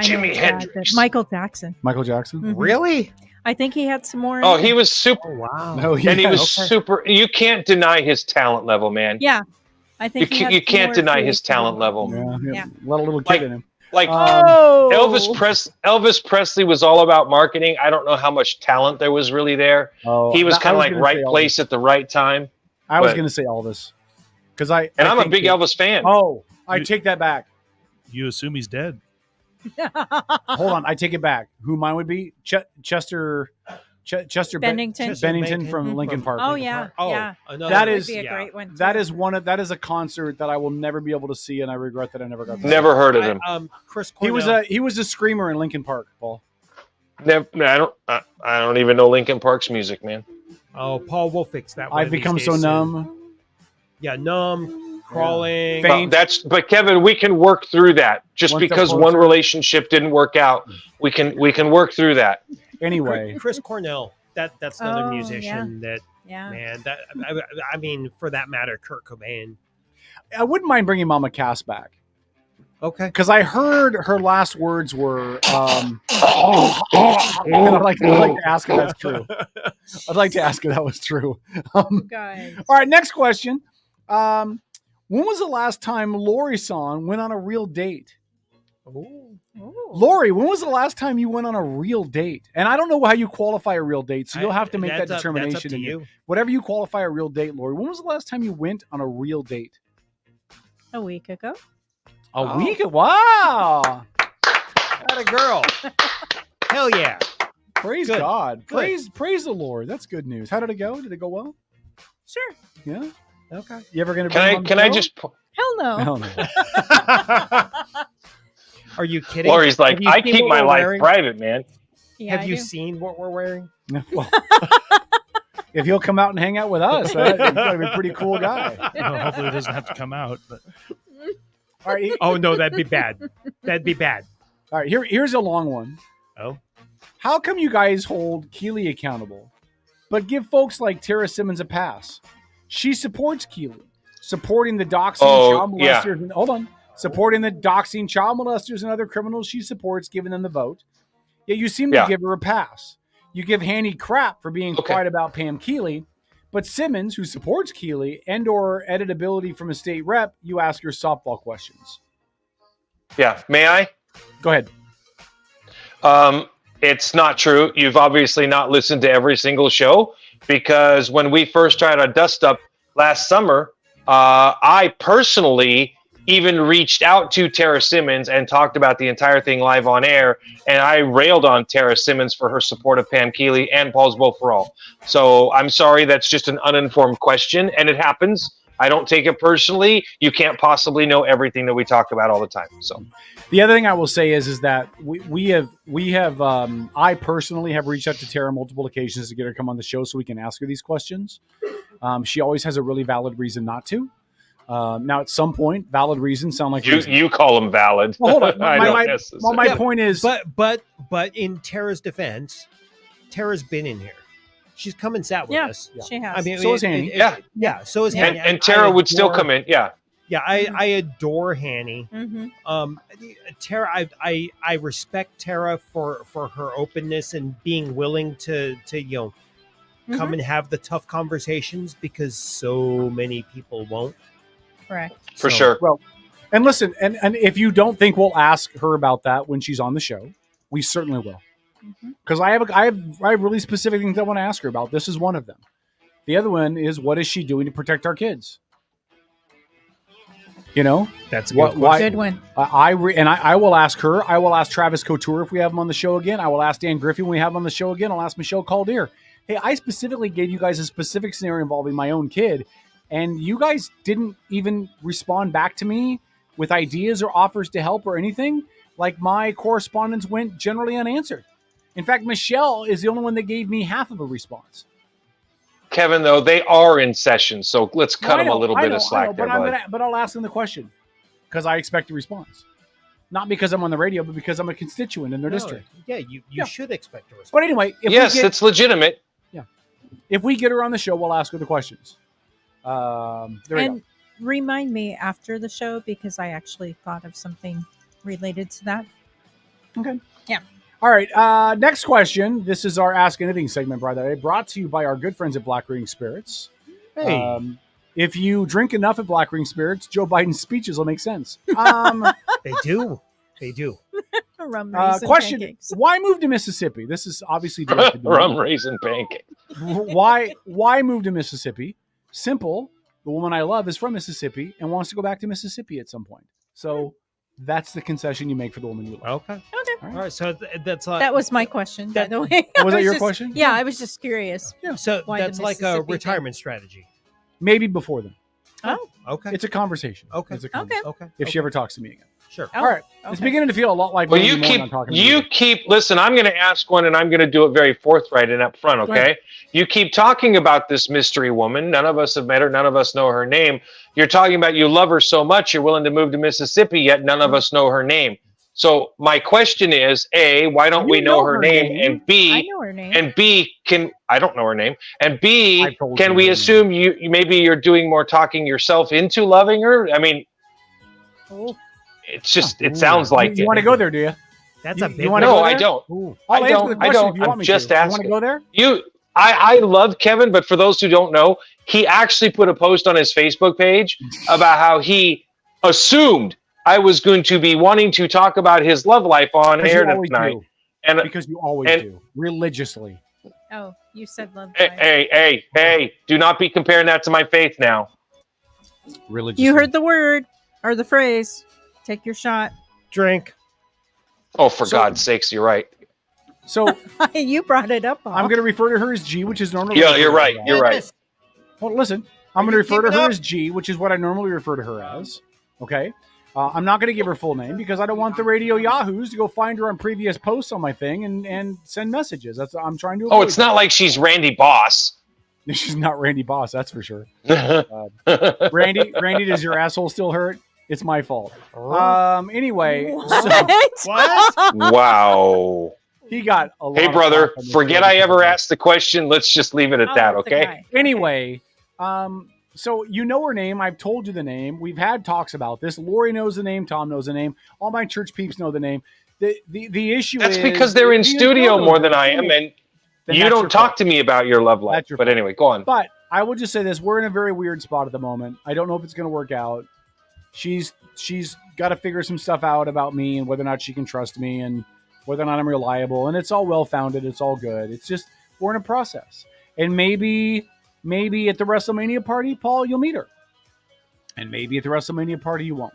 Jimi Hendrix. Michael Jackson. Michael Jackson? Mhm. Really? I think he had some more. Oh, in he him. was super. Oh, wow. No, And he was super. You can't deny his talent level, man. Yeah, I think he had You some can't more deny his creativity. talent level. Yeah. Let a little kid in him. Like Oh! Elvis Presley was all about marketing. I don't know how much talent there was really there. Oh, He was I kind of was like gonna right say place Elvis. at the right time. I was but- going to say Elvis. Because I'm a big Elvis fan. Oh, I take that back. You assume he's dead. Hold on, I take it back. Who mine would be? Chester Bennington. Bennington from Linkin Park. Oh yeah, yeah. That is would be a great one. that is that is a concert that I will never be able to see, and I regret that I never got to see. Never heard of him. Chris He Cornell. was a screamer in Linkin Park, Paul. Never, I don't even know Linkin Park's music, man. Oh, Paul, we'll fix that. one I've of these become days so soon. numb. Yeah, numb, crawling. But Kevin, we can work through that. Just One step because one closer. relationship didn't work out, we can work through that. Anyway, Chris Cornell. That's another Oh, musician that. Yeah. Man, that I mean, for that matter, Kurt Cobain. I wouldn't mind bringing Mama Cass back. Okay. Because I heard her last words were, and I'd like to ask if that's true. I'd like to ask if that was true. Guys. All right, next question. When was the last time Lori-san went on a real date? Lori, when was the last time you went on a real date? And I don't know how you qualify a real date, so you'll have to make that determination. That's up to you. Whatever you qualify a real date, Lori, when was the last time you went on a real date? A week ago. A week? Wow. That a girl. Hell yeah. Praise Good. God. Good. Praise the Lord. That's good news. How did it go? Did it go well? Sure. Yeah. Okay. You ever gonna? Can I just? Hell no. Hell no. Are you kidding? Lori's like, Have you I seen keep what my we're life wearing? private, man. Yeah, Have I you do. seen what we're wearing? Well, if he'll come out and hang out with us, he's gonna be a pretty cool guy. Well, hopefully, it doesn't have to come out. But All right. Oh no, that'd be bad. That'd be bad. All right. Here's a long one. Oh. How come you guys hold Keeley accountable, but give folks like Tara Simmons a pass? She supports Keeley, supporting the doxing child yeah. molesters. And, hold on. Supporting the doxing child molesters and other criminals she supports, giving them the vote. Yet you seem to Yeah. give her a pass. You give Hanny crap for being quiet about Pam Keeley, but Simmons, who supports Keeley and or editability from a state rep, you ask her softball questions. Yeah. May I? Go ahead. It's not true. You've obviously not listened to every single show, because when we first tried our dust up last summer, I personally even reached out to Tara Simmons and talked about the entire thing live on air, and I railed on Tara Simmons for her support of Pam Keeley and Paul's Vote for All. So I'm sorry, that's just an uninformed question, and it happens. I don't take it personally. You can't possibly know everything that we talk about all the time. So The other thing I will say is that we have I personally have reached out to Tara on multiple occasions to get her to come on the show so we can ask her these questions. She always has a really valid reason not to. Now, at some point, valid reasons sound like you call them valid. Well, hold on. I don't necessarily. My point is, but in Tara's defense, Tara's been in here. She's come and sat with us. She has. I mean, So is Hanny. Yeah. So is Hanny. And Tara would still come in. Yeah. Yeah, I adore Hanny. Mm-hmm. Tara, I respect Tara for her openness and being willing to come and have the tough conversations, because so many people won't. Correct. For sure. Well, and listen, and if you don't think we'll ask her about that when she's on the show, we certainly will. Because I have really specific things I want to ask her about. This is one of them. The other one is, what is she doing to protect our kids? You know, that's a good one. I will ask her. I will ask Travis Couture if we have him on the show again. I will ask Dan Griffin when we have him on the show again. I'll ask Michelle Caldier. Hey, I specifically gave you guys a specific scenario involving my own kid, and you guys didn't even respond back to me with ideas or offers to help or anything. Like, my correspondence went generally unanswered. In fact, Michelle is the only one that gave me half of a response. Kevin, though, they are in session, so let's cut them a little bit of slack there, bud. But I'll ask them the question because I expect a response. Not because I'm on the radio, but because I'm a constituent in their district. Yeah, you should expect a response. But anyway, it's legitimate. Yeah. If we get her on the show, we'll ask her the questions. There we go. Remind me after the show, because I actually thought of something related to that. Okay. Yeah. All right. Next question. This is our Ask Anything segment, by the way, brought to you by our good friends at Black Ring Spirits. Hey. If you drink enough at Black Ring Spirits, Joe Biden's speeches will make sense. They do. They do. Rum raisin Question: pancakes. Why move to Mississippi? This is obviously directed to me. Rum raisin pancake. Why move to Mississippi? Simple. The woman I love is from Mississippi and wants to go back to Mississippi at some point. So that's the concession you make for the woman you love. Okay. All right. So that's That was my question, by the way. Was that your just- question? Yeah, I was just curious. Yeah. So Why the that's like a Mississippi retirement strategy. Maybe before then. Oh. Okay. It's a conversation. Okay. It's a conversation. Okay. If she ever talks to me again. Sure. All right. It's beginning to feel a lot like Well, Randy you Moore keep when I'm talking to you. listen, I'm going to ask one and I'm going to do it very forthright and up front, Go ahead. okay? You keep talking about this mystery woman. None of us have met her. None of us know her name. You're talking about you love her so much you're willing to move to Mississippi, yet none of us know her name. So my question is, A, why don't we know her name? And B, I know her name. and B, I don't know her name. And B, told can you we her assume you maybe you're doing more talking yourself into loving her? I mean, Oh. it's just it sounds like You want to go there, do you? That's You- a you big wanna No, go I there? don't. Ooh. I I'll answer don't. the I question don't. if you I'm want me just to. You want asking. to go there? I love Kevin, but for those who don't know, he actually put a post on his Facebook page about how he assumed I was going to be wanting to talk about his love life on Because air you always tonight. do. And Because you always and- do. Religiously. Oh, you said love. hey, do not be comparing that to my faith now. Religiously. You heard the word or the phrase. Take your shot. Drink. Oh, for God's sakes, you're right. So You brought it up. I'm going to refer to her as G, which is normally. Yeah, you're right. You're right. Well, listen, I'm going to refer to her as G, which is what I normally refer to her as. Okay. I'm not going to give her full name because I don't want the radio yahoos to go find her on previous posts on my thing and send messages. That's what I'm trying to avoid. Oh, it's not like she's Randy Boss. She's not Randy Boss, that's for sure. Randy, does your asshole still hurt? It's my fault. Anyway, What? Wow. He got a lot. Hey, of brother, crap on this forget show I because ever of that. asked the question. Let's just leave it at that, that's the okay? guy. Anyway, so you know her name. I've told you the name. We've had talks about this. Lori knows the name. Tom knows the name. All my church peeps know the name. The issue That's is because they're in the studio intro more than knows I the am, name. and Then you that's don't your talk fault. to me about your love life. That's your But fault. anyway, go on. But I will just say this: we're in a very weird spot at the moment. I don't know if it's going to work out. She's got to figure some stuff out about me and whether or not she can trust me and whether or not I'm reliable. And it's all well founded. It's all good. It's just we're in a process. And maybe at the WrestleMania party, Paul, you'll meet her. And maybe at the WrestleMania party, you won't.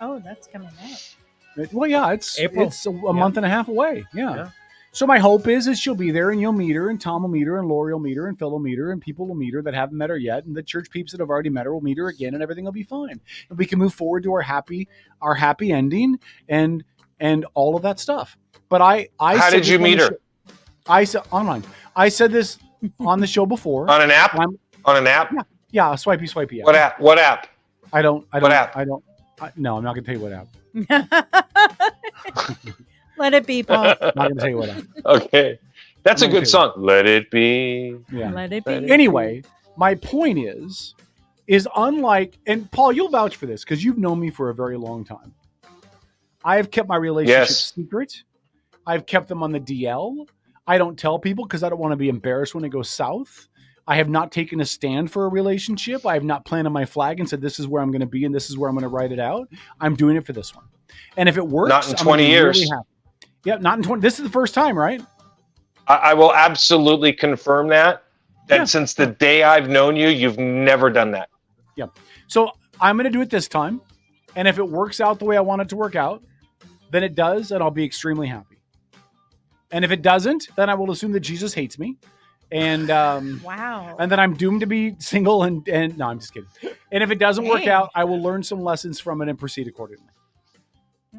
Oh, that's coming up. Well, yeah, it's April. It's a month and a half away. Yeah. So my hope is she'll be there and you'll meet her and Tom will meet her and Lori will meet her and Phil will meet her and people will meet her that haven't met her yet and the church peeps that have already met her will meet her again and everything will be fine. And we can move forward to our happy ending and all of that stuff. But I How said did you this on meet the her? show- I said online. I said this on the show before. On an app? On an app? Yeah, swipey. What app? What app? I don't. What app? No, I'm not going to tell you what app. Let it be, Paul. I'm not going to tell you what app. Okay. That's a Okay. good song. Let it be. Yeah. Let it be. Anyway, my point is unlike, and Paul, you'll vouch for this because you've known me for a very long time. I have kept my relationships Yes. secret. I've kept them on the DL. I don't tell people because I don't want to be embarrassed when it goes south. I have not taken a stand for a relationship. I have not planted my flag and said, this is where I'm going to be and this is where I'm going to write it out. I'm doing it for this one. And if it works, Not in I'm gonna 20 be years. really happy. Yeah, not in 20. This is the first time, right? I will absolutely confirm that since the day I've known you, you've never done that. Yeah. So I'm going to do it this time. And if it works out the way I want it to work out, then it does, and I'll be extremely happy. And if it doesn't, then I will assume that Jesus hates me. And Wow. and then I'm doomed to be single and no, I'm just kidding. And if it doesn't work Dang. out, I will learn some lessons from it and proceed accordingly.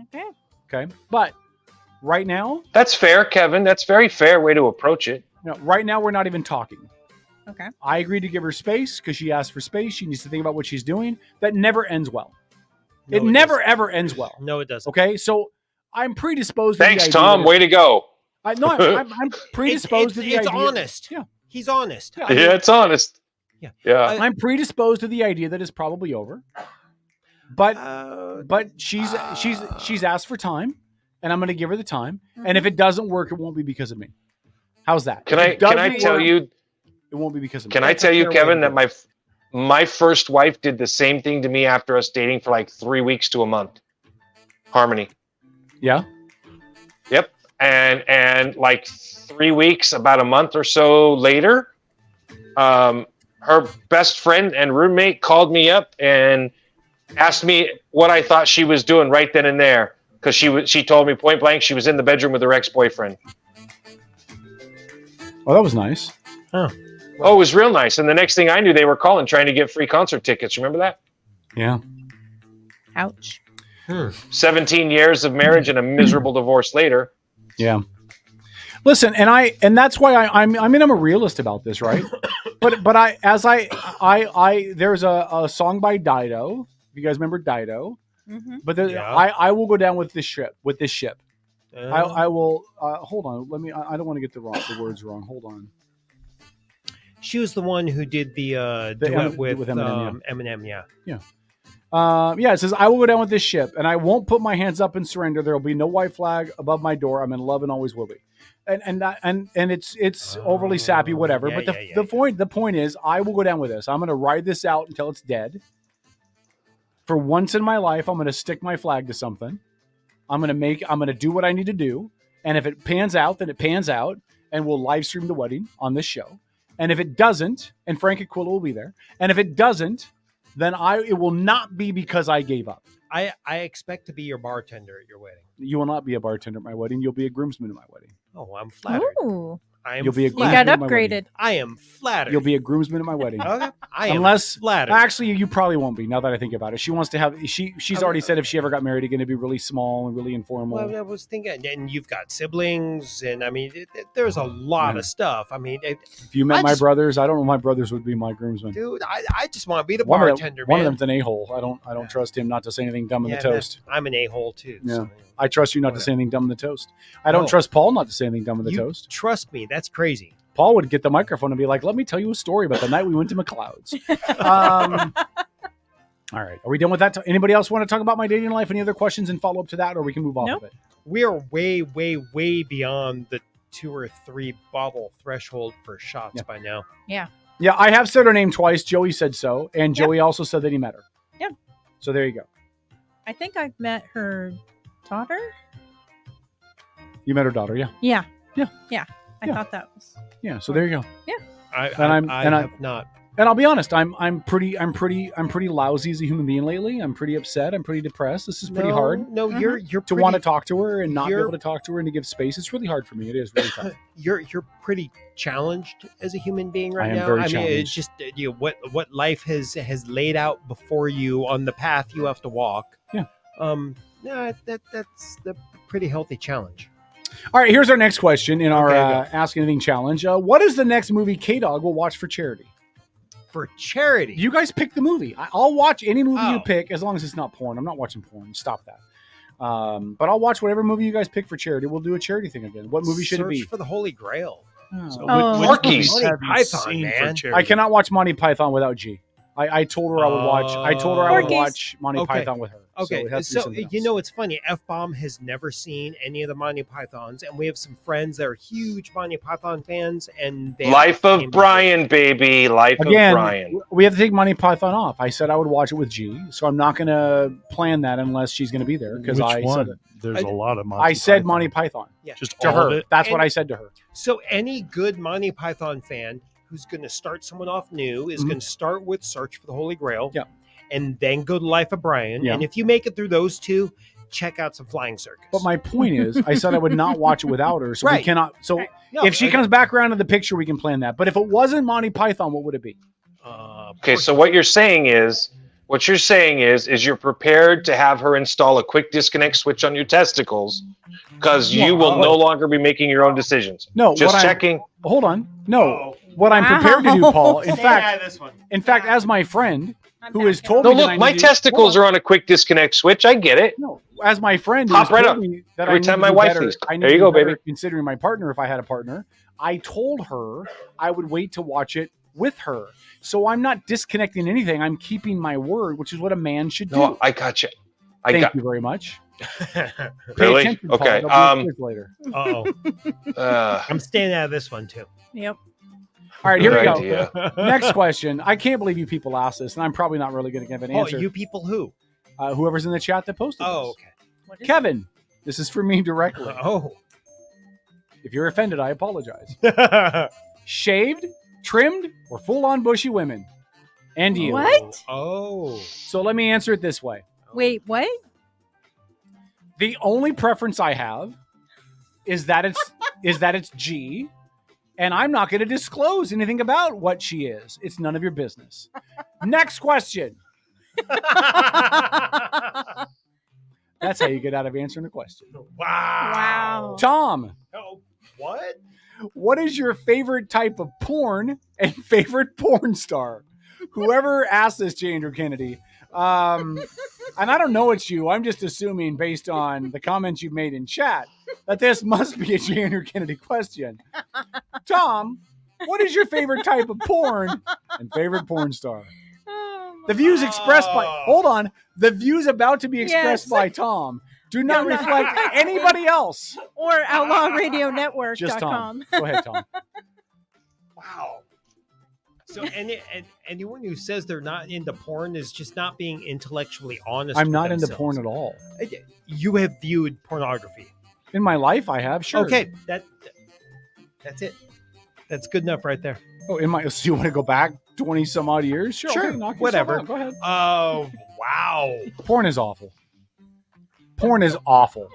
Okay. Okay. But right now, That's fair, Kevin. That's a very fair way to approach it. right now we're not even talking. Okay. I agreed to give her space because she asked for space. She needs to think about what she's doing. That never ends well. No, it it never doesn't. ever ends well. No, it doesn't. Okay. So I'm predisposed. to the Thanks, idea Tom. that- Way to go. I'm predisposed to the It's idea. honest. Yeah. He's honest. Yeah, it's honest. Yeah. Yeah. I'm predisposed to the idea that it's probably over. But she's asked for time, and I'm going to give her the time. And if it doesn't work, it won't be because of me. How's that? Can I tell you? It won't be because of me. Can I tell you, Kevin, that my first wife did the same thing to me after us dating for like 3 weeks to a month. Harmony. Yeah. Yep. And like 3 weeks, about a month or so later, her best friend and roommate called me up and asked me what I thought she was doing right then and there, because she told me point blank she was in the bedroom with her ex-boyfriend. Oh, that was nice. Oh, it was real nice. And the next thing I knew, they were calling trying to get free concert tickets. Remember that? Yeah. Ouch. 17 years of marriage and a miserable divorce later. Yeah. Listen, and that's why I'm a realist about this, right? but there's a song by Dido. If you guys remember Dido, but I will go down with this ship. I will hold on. I don't want to get the words wrong. Hold on. She was the one who did the duet with Eminem. Eminem, yeah. Yeah. It says, I will go down with this ship, and I won't put my hands up and surrender. There will be no white flag above my door. I'm in love and always will be. And it's overly sappy, whatever. Yeah, but the point is, I will go down with this. I'm going to ride this out until it's dead. For once in my life, I'm going to stick my flag to something. I'm going to do what I need to do. And if it pans out, then it pans out, and we'll live stream the wedding on this show. And if it doesn't, and Frank Aquila will be there. And if it doesn't, then it will not be because I gave up. I expect to be your bartender at your wedding. You will not be a bartender at my wedding. You'll be a groomsman at my wedding. Oh, I'm flattered. Ooh. You'll be a you got upgraded. I am flattered. You'll be a groomsman at my wedding. Okay. I am flattered. Actually, you probably won't be. Now that I think about it, she wants to have. She's already said if she ever got married, it's going to be really small and really informal. Well, I was thinking, and you've got siblings, and I mean, there's a lot of stuff. I mean, if you met my brothers, I don't know. My brothers would be my groomsmen. Dude, I just want to be the bartender. One of them's an a-hole. I don't trust him not to say anything dumb in the toast. I'm an a-hole too. Yeah. So. I trust you not to say anything dumb in the toast. I don't trust Paul not to say anything dumb in the toast. Trust me, that's crazy. Paul would get the microphone and be like, let me tell you a story about the night we went to McLeod's. All right. Are we done with that? Anybody else want to talk about my dating life? Any other questions and follow up to that, or we can move off of it? We are way, way, way beyond the 2 or 3 bottle threshold for shots by now. Yeah. Yeah, I have said her name twice. Joey said so. And Joey also said that he met her. Yeah. So there you go. I think I've met her daughter. You met her daughter, yeah. Yeah. Yeah. Yeah. I thought that was. Yeah. So there you go. Yeah. I have not. And I'll be honest, I'm pretty lousy as a human being lately. I'm pretty upset. I'm pretty depressed. This is pretty hard. No, you're to want to talk to her and not be able to talk to her and to give space. It's really hard for me. It is really tough. You're pretty challenged as a human being right now. I am very mean, challenged. it's just what life has laid out before you on the path you have to walk. Yeah. That's the pretty healthy challenge. All right, here's our next question in our Ask Anything challenge. What is the next movie K-Dog will watch for charity? For charity? You guys pick the movie. I'll watch any movie you pick as long as it's not porn. I'm not watching porn. Stop that. But I'll watch whatever movie you guys pick for charity. We'll do a charity thing again. What movie should it be? Search for the Holy Grail. Porky's. Python, man. I cannot watch Monty Python without G. I told her I would watch. I told her I would watch Monty Python with her. Okay, so it's funny. F-Bomb has never seen any of the Monty Pythons, and we have some friends that are huge Monty Python fans. And they Life of Brian, baby. Life of Brian. We have to take Monty Python off. I said I would watch it with G, so I'm not going to plan that unless she's going to be there. Because Which one? There's a lot of Monty I said Python. Monty Python. Yeah. Just to all her. of it? That's what I said to her. So any good Monty Python fan who's going to start someone off new is going to start with Search for the Holy Grail. Yeah. And then go to Life of Brian. Yeah. And if you make it through those two, check out some Flying Circus. But my point is, I said I would not watch it without her. So we cannot. So No, if she comes back around to the picture, we can plan that. But if it wasn't Monty Python, what would it be? Okay, so what you're saying is you're prepared to have her install a quick disconnect switch on your testicles because you will no longer be making your own decisions. No, just checking. Hold on. No, what I'm prepared to do, Paul. In fact, as my friend who has told No, me, look, my testicles are on a quick disconnect switch. I get it. No, as my friend Pop right up. me that Every I time need my to do wife better, leaves. I need There to you do go, better baby. Considering my partner, if I had a partner, I told her I would wait to watch it with her. So I'm not disconnecting anything. I'm keeping my word, which is what a man should do. No, I got you. Thank you very much. Really? Okay. Later. Uh-oh. I'm staying out of this one too. Yep. All right, here we Good go. idea. Next question. I can't believe you people asked this, and I'm probably not really going to give an answer. Oh, you people who? Whoever's in the chat that posted Oh, this. okay. Kevin, this is for me directly. Oh. If you're offended, I apologize. Shaved, trimmed, or full-on bushy women? And you. What? Oh. So let me answer it this way. Wait, what? The only preference I have is that it's G, and I'm not going to disclose anything about what she is. It's none of your business. Next question. That's how you get out of answering a question. Wow. Tom. Oh, what? What is your favorite type of porn and favorite porn star? Whoever asked this to Andrew Kennedy. And I don't know it's you. I'm just assuming based on the comments you've made in chat that this must be a J. Andrew Kennedy question. Tom, what is your favorite type of porn and favorite porn star? The views expressed by... Hold on. The views about to be expressed by Tom do not reflect anybody else. Or outlawradionetwork.com. Just Tom. Go ahead, Tom. Wow. So anyone who says they're not into porn is just not being intellectually honest. I'm with not into themselves. porn at all. You have viewed pornography. In my life, I have, sure. Okay, that's it. That's good enough right there. Oh, so you want to go back 20 some odd years? Sure. Okay, knock yourself whatever. out. Go ahead. Oh, wow. Porn is awful. Porn is awful.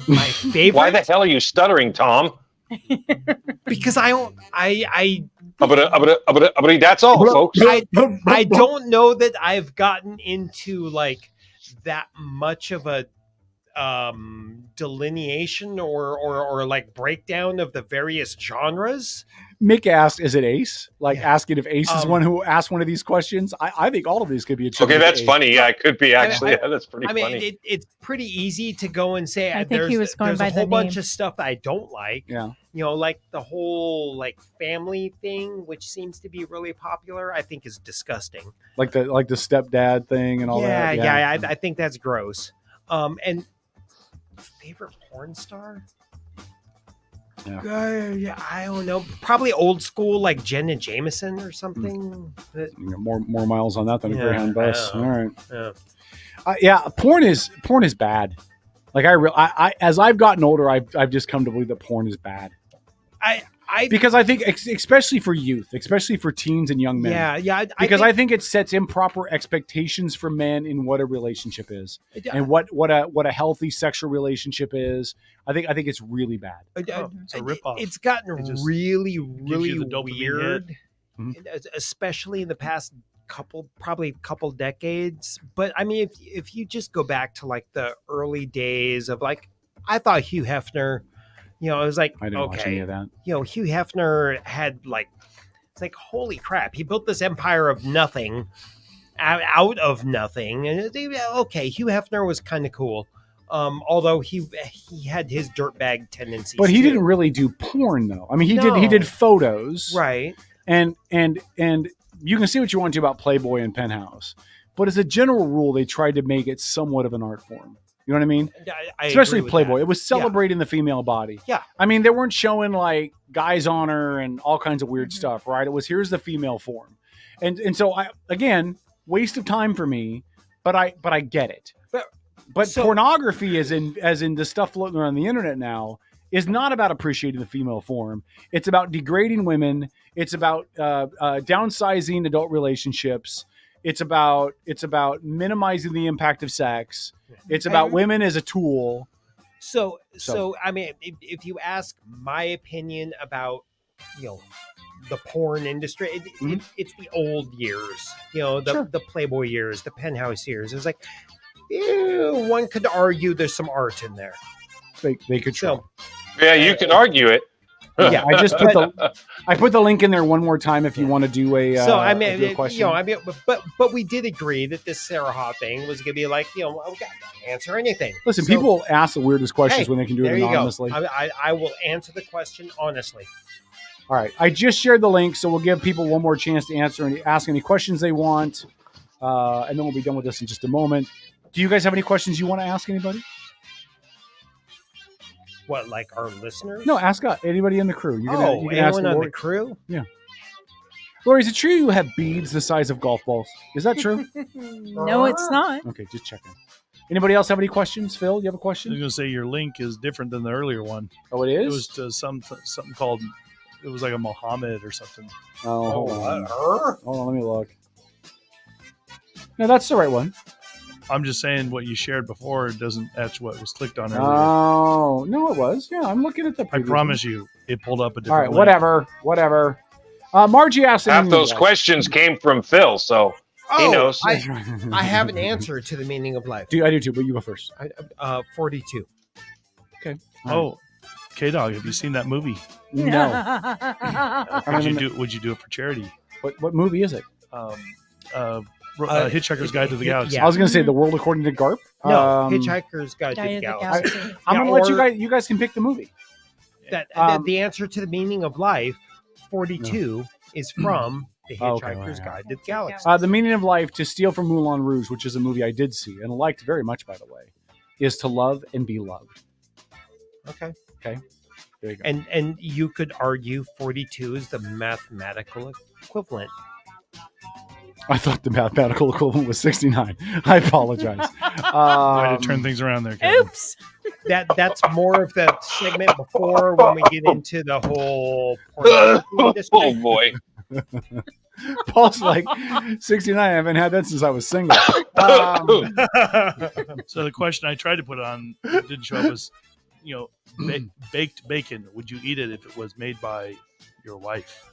My favorite. Why the hell are you stuttering, Tom? Because I don't. That's all, folks. I don't know that I've gotten into like that much of a delineation or like breakdown of the various genres. Mick asked, "Is it Ace?" Asking if Ace is one who asked one of these questions. I think all of these could be attributed. Okay, that's to Ace. funny. Yeah, it could be actually. Yeah, that's pretty funny. I mean, it's pretty easy to go and say I think he was going there's by a whole the bunch name. of stuff that I don't like. Yeah. You know, like the whole like family thing, which seems to be really popular, I think is disgusting. Like the stepdad thing and all that. Yeah, I think that's gross. And favorite porn star? Yeah. I don't know. Probably old school, like Jenna Jameson or something. More miles on that than a Greyhound bus. All right. Yeah. Porn is bad. Like I as I've gotten older, I've just come to believe that porn is bad. Because I think, especially for youth, especially for teens and young men. Yeah. I think it sets improper expectations for men in what a relationship is and what a healthy sexual relationship is. I think it's really bad. It's a ripoff. It's gotten really you the dopamine weird, hit. especially in the past couple decades. But I mean, if you just go back to like the early days of like, I thought Hugh Hefner. You know, it was like, I didn't watch any of that. You know, Hugh Hefner had like, it's like, holy crap. He built this empire of nothing, out of nothing. And okay, Hugh Hefner was kind of cool. Although he had his dirtbag tendencies. But he too. didn't really do porn though. I mean, he did photos. Right. And you can see what you want to about Playboy and Penthouse. But as a general rule, they tried to make it somewhat of an art form. You know what I mean? I Especially agree with Playboy. that. It was celebrating the female body. Yeah. I mean, they weren't showing like guys on her and all kinds of weird stuff, right? It was here's the female form. And so again, waste of time for me, but I get it. But pornography as in the stuff floating around the internet now is not about appreciating the female form. It's about degrading women. It's about downsizing adult relationships. It's about minimizing the impact of sex. It's about women as a tool. So I mean, if you ask my opinion about, you know, the porn industry, it's the old years, you know, the Playboy years, the Penthouse years. It's like, one could argue there's some art in there. They could try. Yeah, you can argue it. Yeah, I just put the link in there one more time if you want to do a so I mean, a question. You know, I mean, but we did agree that this Sarah Ha thing was going to be like, you know, okay, answer anything. Listen, people ask the weirdest questions when they can do it anonymously. I will answer the question honestly. All right, I just shared the link, so we'll give people one more chance to answer and ask any questions they want. and then we'll be done with this in just a moment. Do you guys have any questions you want to ask anybody? What, like our listeners? No, ask anybody in the crew. You can anyone ask on Lori. the crew? Yeah. Lori, is it true you have beads the size of golf balls? Is that true? No, it's not. Okay, just checking. Anybody else have any questions? Phil, you have a question? I was going to say your link is different than the earlier one. Oh, it is? It was to something called, it was like a Muhammad or something. Oh, hold on. Hold on, let me look. No, that's the right one. I'm just saying what you shared before doesn't match what was clicked on earlier. Oh, no, it was. Yeah, I'm looking at the I previous promise one. you, it pulled up a different All right, link. whatever. Margie asked half those questions came from Phil, so he knows. I have an answer to the meaning of life. I do too, but you go first. 42. Okay. Oh, K-Dog, have you seen that movie? No. Would you do it for charity? What movie is it? Hitchhiker's Guide to the Galaxy. I was going to say The World According to Garp. No, Hitchhiker's Guide to the Galaxy. I'm going to let you guys can pick the movie. The answer to the meaning of life, 42, is from The Hitchhiker's Guide to the Galaxy. The meaning of life, to steal from Moulin Rouge, which is a movie I did see and liked very much, by the way, is to love and be loved. Okay. There you go. And you could argue 42 is the mathematical equivalent. I thought the mathematical equivalent was 69. I apologize. Way to turn things around there, Kevin. Oops. That's more of the segment before when we get into the whole pornography Oh boy. Paul's like 69. I haven't had that since I was single. So the question I tried to put on that didn't show up was, baked bacon. Would you eat it if it was made by your wife?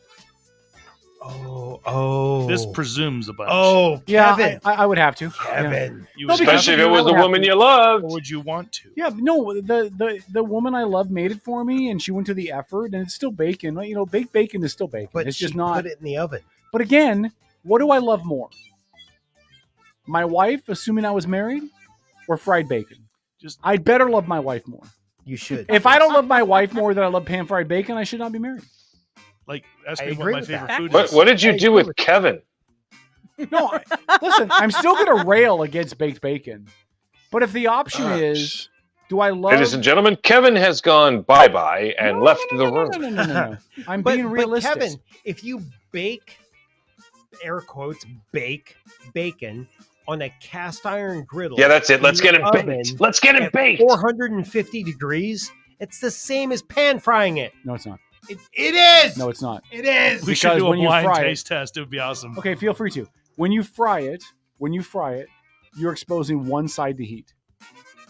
Oh. This presumes a bunch. Oh, yeah, Kevin. I would have to. Kevin. You No, would because Especially if it was the woman you loved. Or would you want to? Yeah, no, the woman I love made it for me, and she went to the effort, and it's still bacon. Baked bacon is still bacon. But it's she just not. put it in the oven. But again, what do I love more? My wife, assuming I was married, or fried bacon? I'd better love my wife more. You should. If I don't love my wife more than I love pan-fried bacon, I should not be married. Like, ask I me what agree my with favorite that. food What, is. what did you do with Kevin? No, listen, I'm still going to rail against baked bacon. But if the option is, do I love... Ladies and gentlemen, Kevin has gone bye-bye and left the room. No. I'm But being realistic. Kevin, if you bake, air quotes, bake bacon on a cast iron griddle... Yeah, that's it. Let's in get the it baked. oven Let's get it at baked. 450 degrees, it's the same as pan frying it. No, it's not. It is! No, it's not. It is! We should Because do a when you blind fry it- taste test. It would be awesome. Okay, feel free to. When you fry it, you're exposing one side to heat.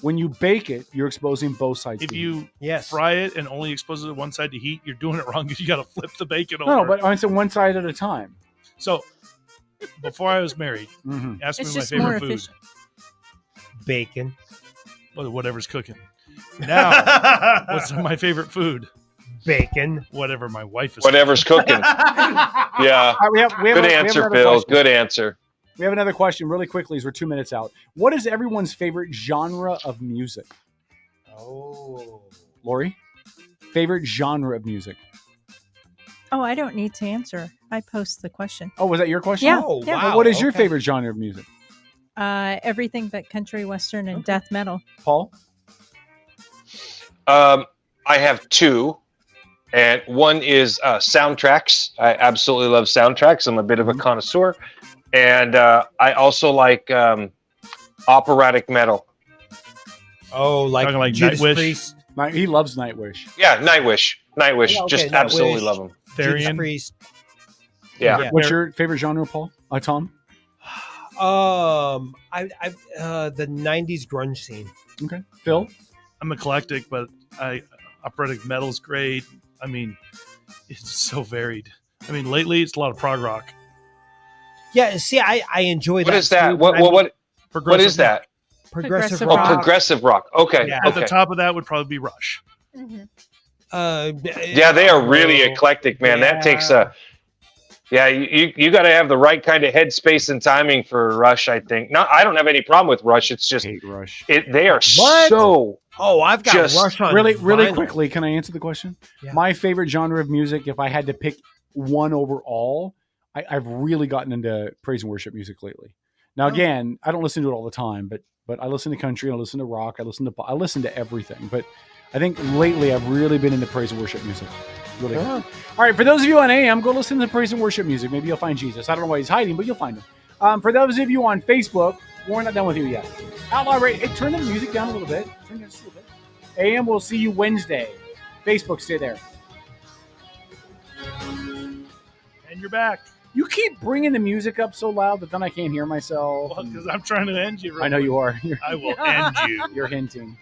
When you bake it, you're exposing both sides If to heat. you Yes. fry it and only expose it to one side to heat, you're doing it wrong because you got to flip the bacon over. No, but I'm saying one side at a time. So, before I was married, Mhm. ask It's me my just more favorite food. efficient. Bacon. Well, whatever's cooking. Now, what's my favorite food? Bacon. Whatever my wife is Whatever's cooking. Yeah. We have Good another answer, Phil. question. Good answer. We have another question really quickly as we're 2 minutes out. What is everyone's favorite genre of music? Oh. Lori? Favorite genre of music? Oh, I don't need to answer. I post the question. Oh, was that your question? Yeah. Oh, yeah. wow. What is your Okay. favorite genre of music? Everything but country, western, and death metal. Paul? I have two, and one is soundtracks. I absolutely love soundtracks. I'm a bit of a connoisseur, and I also like operatic metal. Oh, like, Talking like Judas Nightwish? Priest. He loves Nightwish. Yeah, Nightwish. Yeah, okay, Just absolutely Nightwish. love them. Judas Therian? Priest. Yeah. What's your favorite genre, Paul? Tom? I the 90s grunge scene. Okay. Phil? I'm eclectic, but operatic metal's great. I mean, it's so varied. I mean, lately it's a lot of prog rock. Yeah, see, I enjoy that. What is that? too, What but what Progressive is that? Progressive Progressive Oh, rock. progressive rock. Okay. Yeah. At the Okay. top of that would probably be Rush. Yeah, they are really eclectic, man. That takes a. Yeah, you got to have the right kind of headspace and timing for Rush. I think. No, I don't have any problem with Rush. It's just hate Rush. They are What? so. Oh, I've got Just Rush on Really vinyl. quickly, can I answer the question? Yeah. My favorite genre of music, if I had to pick one overall, I've really gotten into praise and worship music lately. Now, again, I don't listen to it all the time, but I listen to country, I listen to rock, I listen to everything. But I think lately I've really been into praise and worship music. Really good. All right, for those of you on AM, go listen to praise and worship music. Maybe you'll find Jesus. I don't know why he's hiding, but you'll find him. For those of you on Facebook, we're not done with you yet. Outlaw Radio, hey, turn the music down a little bit. Turn it down just a little bit. AM, we'll see you Wednesday. Facebook, stay there. And you're back. You keep bringing the music up so loud that then I can't hear myself. Well, because I'm trying to end you. I know you are. I will end you. You're hinting.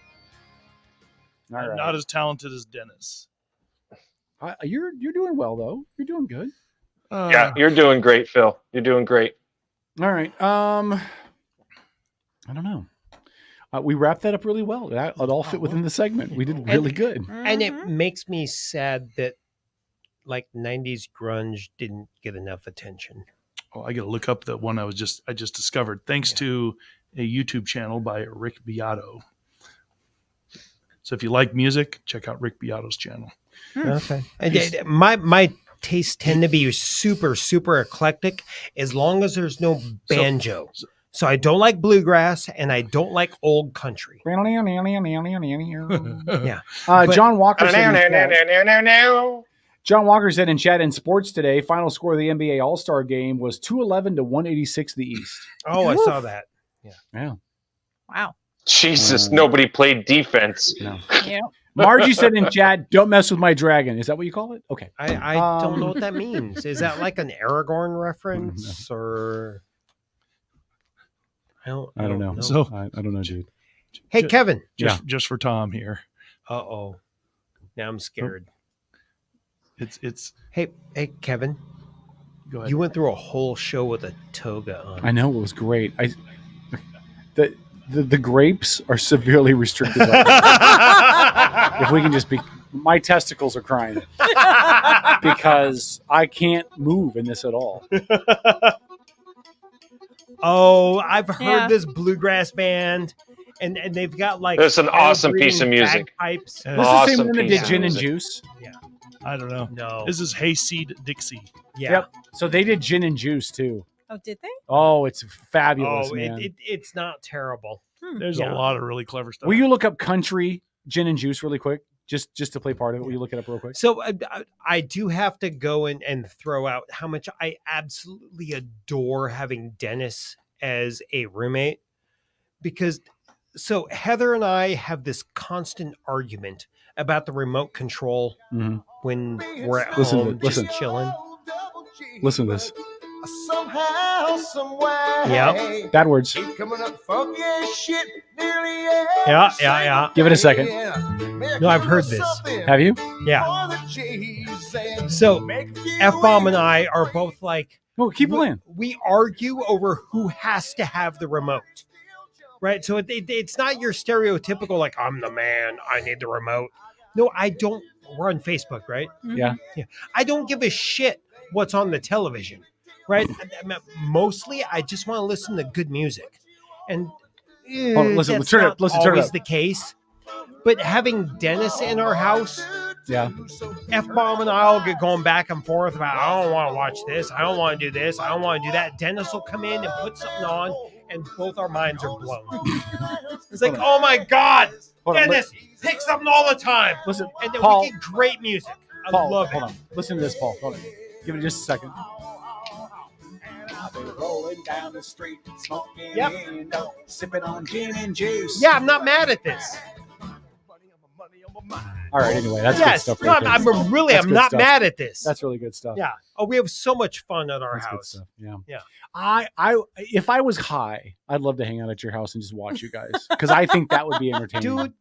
All I'm right. not as talented as Dennis. You're doing well, though. You're doing good. Yeah, you're doing great, Phil. You're doing great. All right. I don't know. We wrapped that up really well. It all fit within the segment. We did really good. And it makes me sad that like 90s grunge didn't get enough attention. Oh, I got to look up the one I just discovered thanks to a YouTube channel by Rick Beato. So if you like music, check out Rick Beato's channel. Okay. And my tastes tend to be super, super eclectic as long as there's no banjo. So I don't like bluegrass and I don't like old country. Yeah. John Walker said in chat in sports today, final score of the NBA All-Star game was 211 to 186 the East. Oh, I saw that. Yeah. Wow. Jesus, nobody played defense. No. Yeah. Margie said in chat, don't mess with my dragon. Is that what you call it? Okay. I don't know what that means. Is that like an Aragorn reference or? I don't know. So I don't know, dude. Hey, Kevin. Just for Tom here. Uh-oh. Now I'm scared. It's Hey, Kevin. Go ahead. You went through a whole show with a toga on. I know, it was great. The grapes are severely restricted. If we can just be, my testicles are crying because I can't move in this at all. Oh, I've heard this bluegrass band, and they've got like it's an awesome piece of music. Pipes. This is the same one that did Gin and Juice. Yeah, I don't know. No, this is Hayseed Dixie. Yeah. Yep. So they did Gin and Juice too. Oh, did they? Oh, it's fabulous, Oh, man. it's not terrible. There's a lot of really clever stuff. Will you look up country Gin and Juice really quick? Just to play part of it. Will you look it up real quick? So I do have to go and throw out how much I absolutely adore having Dennis as a roommate, because so Heather and I have this constant argument about the remote control when we're at home just chilling. Listen to this. Somehow, somewhere. Yep. Bad words. Keep coming up funky as shit nearly Yeah. Give it a second. No, I've heard this. Have you? Yeah. So F-Bomb and I are both like, oh, keep playing. We argue over who has to have the remote. Right? So it's not your stereotypical, like, I'm the man, I need the remote. No, I don't. We're on Facebook, right? Yeah. I don't give a shit what's on the television. Right? Mostly, I just want to listen to good music. And listen, that's turn it not up. Listen, turn it always up. the case. But having Dennis in our house, F-Bomb and I'll get going back and forth about, I don't want to watch this. I don't want to do this. I don't want to do that. Dennis will come in and put something on, and both our minds are blown. It's like, oh my God, Dennis, pick something all the time. Listen, and then Paul, we get great music. I Paul, love it. hold on. Listen to this, Paul. Hold on. Give it just a second. Rolling down the street, smoking window, sipping on gin and juice. Yeah, I'm not mad at this. All right, anyway, that's good stuff. No, I'm not mad at this. That's really good stuff. Yeah. Oh, we have so much fun at our That's good house. stuff. Yeah. Yeah. I if I was high, I'd love to hang out at your house and just watch you guys because I think that would be entertaining. Dude.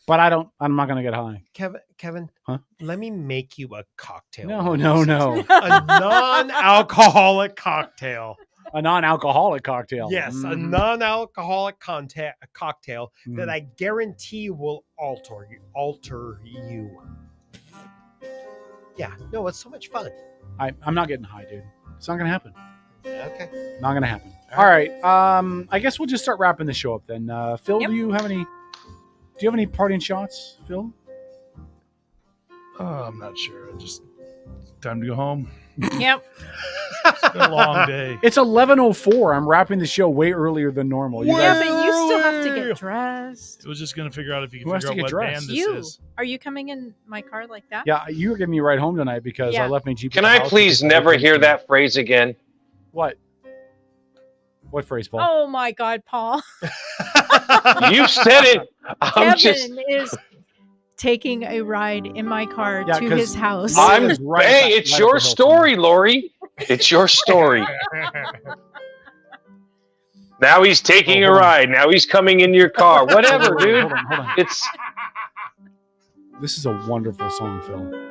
But I'm not gonna get high. Kevin, huh? Let me make you a cocktail. No. A non-alcoholic cocktail. A non-alcoholic cocktail. Yes, a non-alcoholic cocktail that I guarantee will alter you. Yeah, no, it's so much fun. I'm not getting high, dude. It's not gonna happen. Okay. Not gonna happen. All right. I guess we'll just start wrapping the show up then. Phil, do you have any parting shots, Phil? I'm not sure. Just time to go home. Yep. It's been a long day. It's 11:04. I'm wrapping the show way earlier than normal. Yeah, but you still have to get dressed. It was just going to figure out if you Who can has figure to out get what dressed? band this You is. are you coming in my car like that? Yeah, you were giving me a ride home tonight because I left my Jeep. Can at the I house please because never I hear that phrase again? What? What phrase, Paul? Oh my God, Paul! You said it. Kevin is taking a ride in my car to his house. Hey, it's your story, Lori. It's your story. Now he's taking a ride. Now he's coming in your car. Whatever, dude. Hold on. It's. This is a wonderful song, Phil.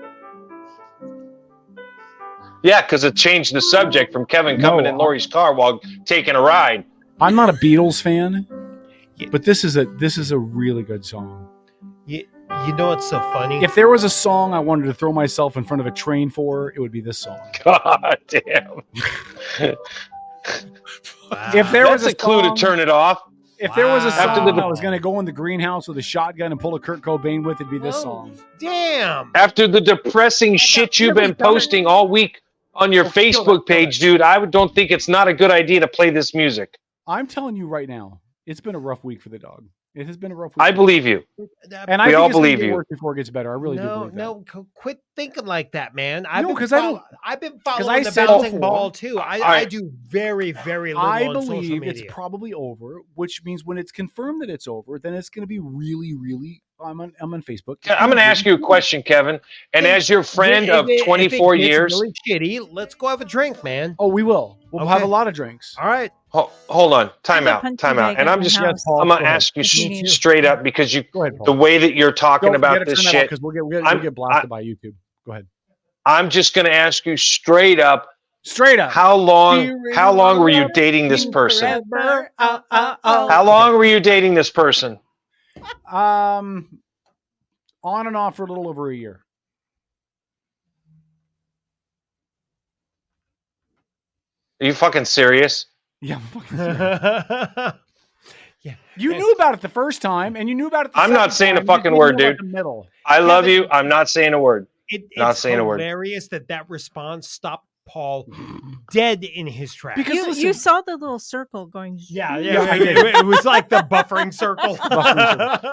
Yeah, because it changed the subject from Kevin coming in Lori's car while taking a ride. I'm not a Beatles fan, but this is a really good song. You know what's so funny? If there was a song I wanted to throw myself in front of a train for, it would be this song. God damn. If there was That's a clue to turn it off. If there was a song I was going to go in the greenhouse with a shotgun and pull a Kurt Cobain with, it'd be this song. Damn. After the depressing shit you've been posting all week on your Facebook page, dude, I don't think it's not a good idea to play this music. I'm telling you right now, it's been a rough week for the dog. It has been a rough week. I believe you. And I We think all it's gonna believe get you. worse before it gets better. I really do believe that. No, quit thinking like that, man. No, 'cause I don't- I've been 'cause following I the said bouncing before- ball too. All I right. do very, very little I on social believe media. it's probably over, which means when it's confirmed that it's over, then it's going to be really, really. I'm on Facebook. I'm going to ask you a question, Kevin. And as your friend of If it 24 gets years. really shitty, let's go have a drink, man. Oh, we will. We'll have a lot of drinks. All right. Hold on. Time Have a out. punchy Time out. bag And at I'm my just, house. I'm going to ask you straight up because you, the way that you're talking about this shit. Because we'll get blasted by YouTube. Go ahead. I'm just going to ask you straight up. Straight up. How long were you dating this person? How long were you dating this person? On and off for a little over a year. Are you fucking serious? Yeah, I'm fucking serious. You knew about it the first time, and you knew about it the I'm not second saying a time. fucking You word, knew about dude. the middle. I love you. I'm not saying a word. Not It's saying a word. hilarious that response stopped Paul dead in his tracks. Because you saw the little circle going. Yeah, I did. It was like the buffering circle.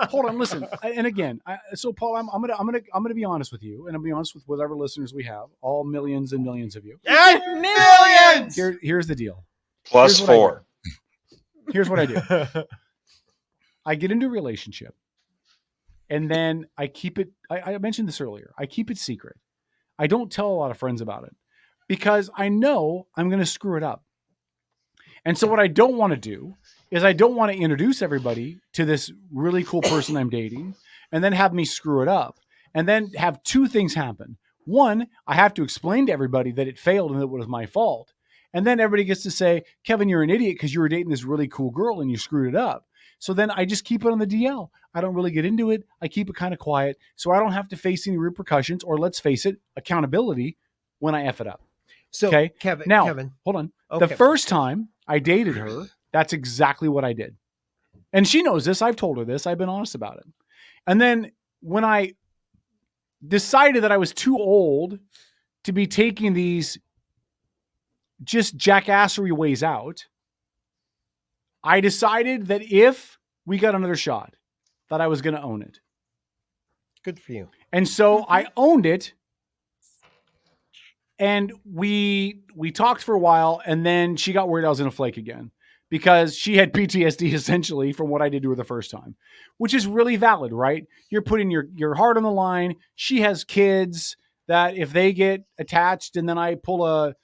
Hold on, listen. And again, so Paul, I'm gonna be honest with you, and I'll be honest with whatever listeners we have, all millions and millions of you. Millions. Here's the deal. Plus Here's what I 4. do. Here's what I do. I get into a relationship, and then I keep it. I mentioned this earlier. I keep it secret. I don't tell a lot of friends about it because I know I'm going to screw it up. And so what I don't want to do is I don't want to introduce everybody to this really cool person I'm dating and then have me screw it up and then have two things happen. One, I have to explain to everybody that it failed and that it was my fault. And then everybody gets to say, Kevin, you're an idiot because you were dating this really cool girl and you screwed it up. So then I just keep it on the DL. I don't really get into it. I keep it kind of quiet so I don't have to face any repercussions or, let's face it, accountability when I F it up. So, okay, Kevin, hold on. Okay. The first time I dated her, that's exactly what I did. And she knows this. I've told her this. I've been honest about it. And then when I decided that I was too old to be taking these just jackassery ways out, I decided that if we got another shot, that I was going to own it. Good for you. And so I owned it. And we talked for a while, and then she got worried I was in a flake again because she had PTSD essentially from what I did to her the first time, which is really valid, right? You're putting your heart on the line. She has kids that if they get attached and then I pull a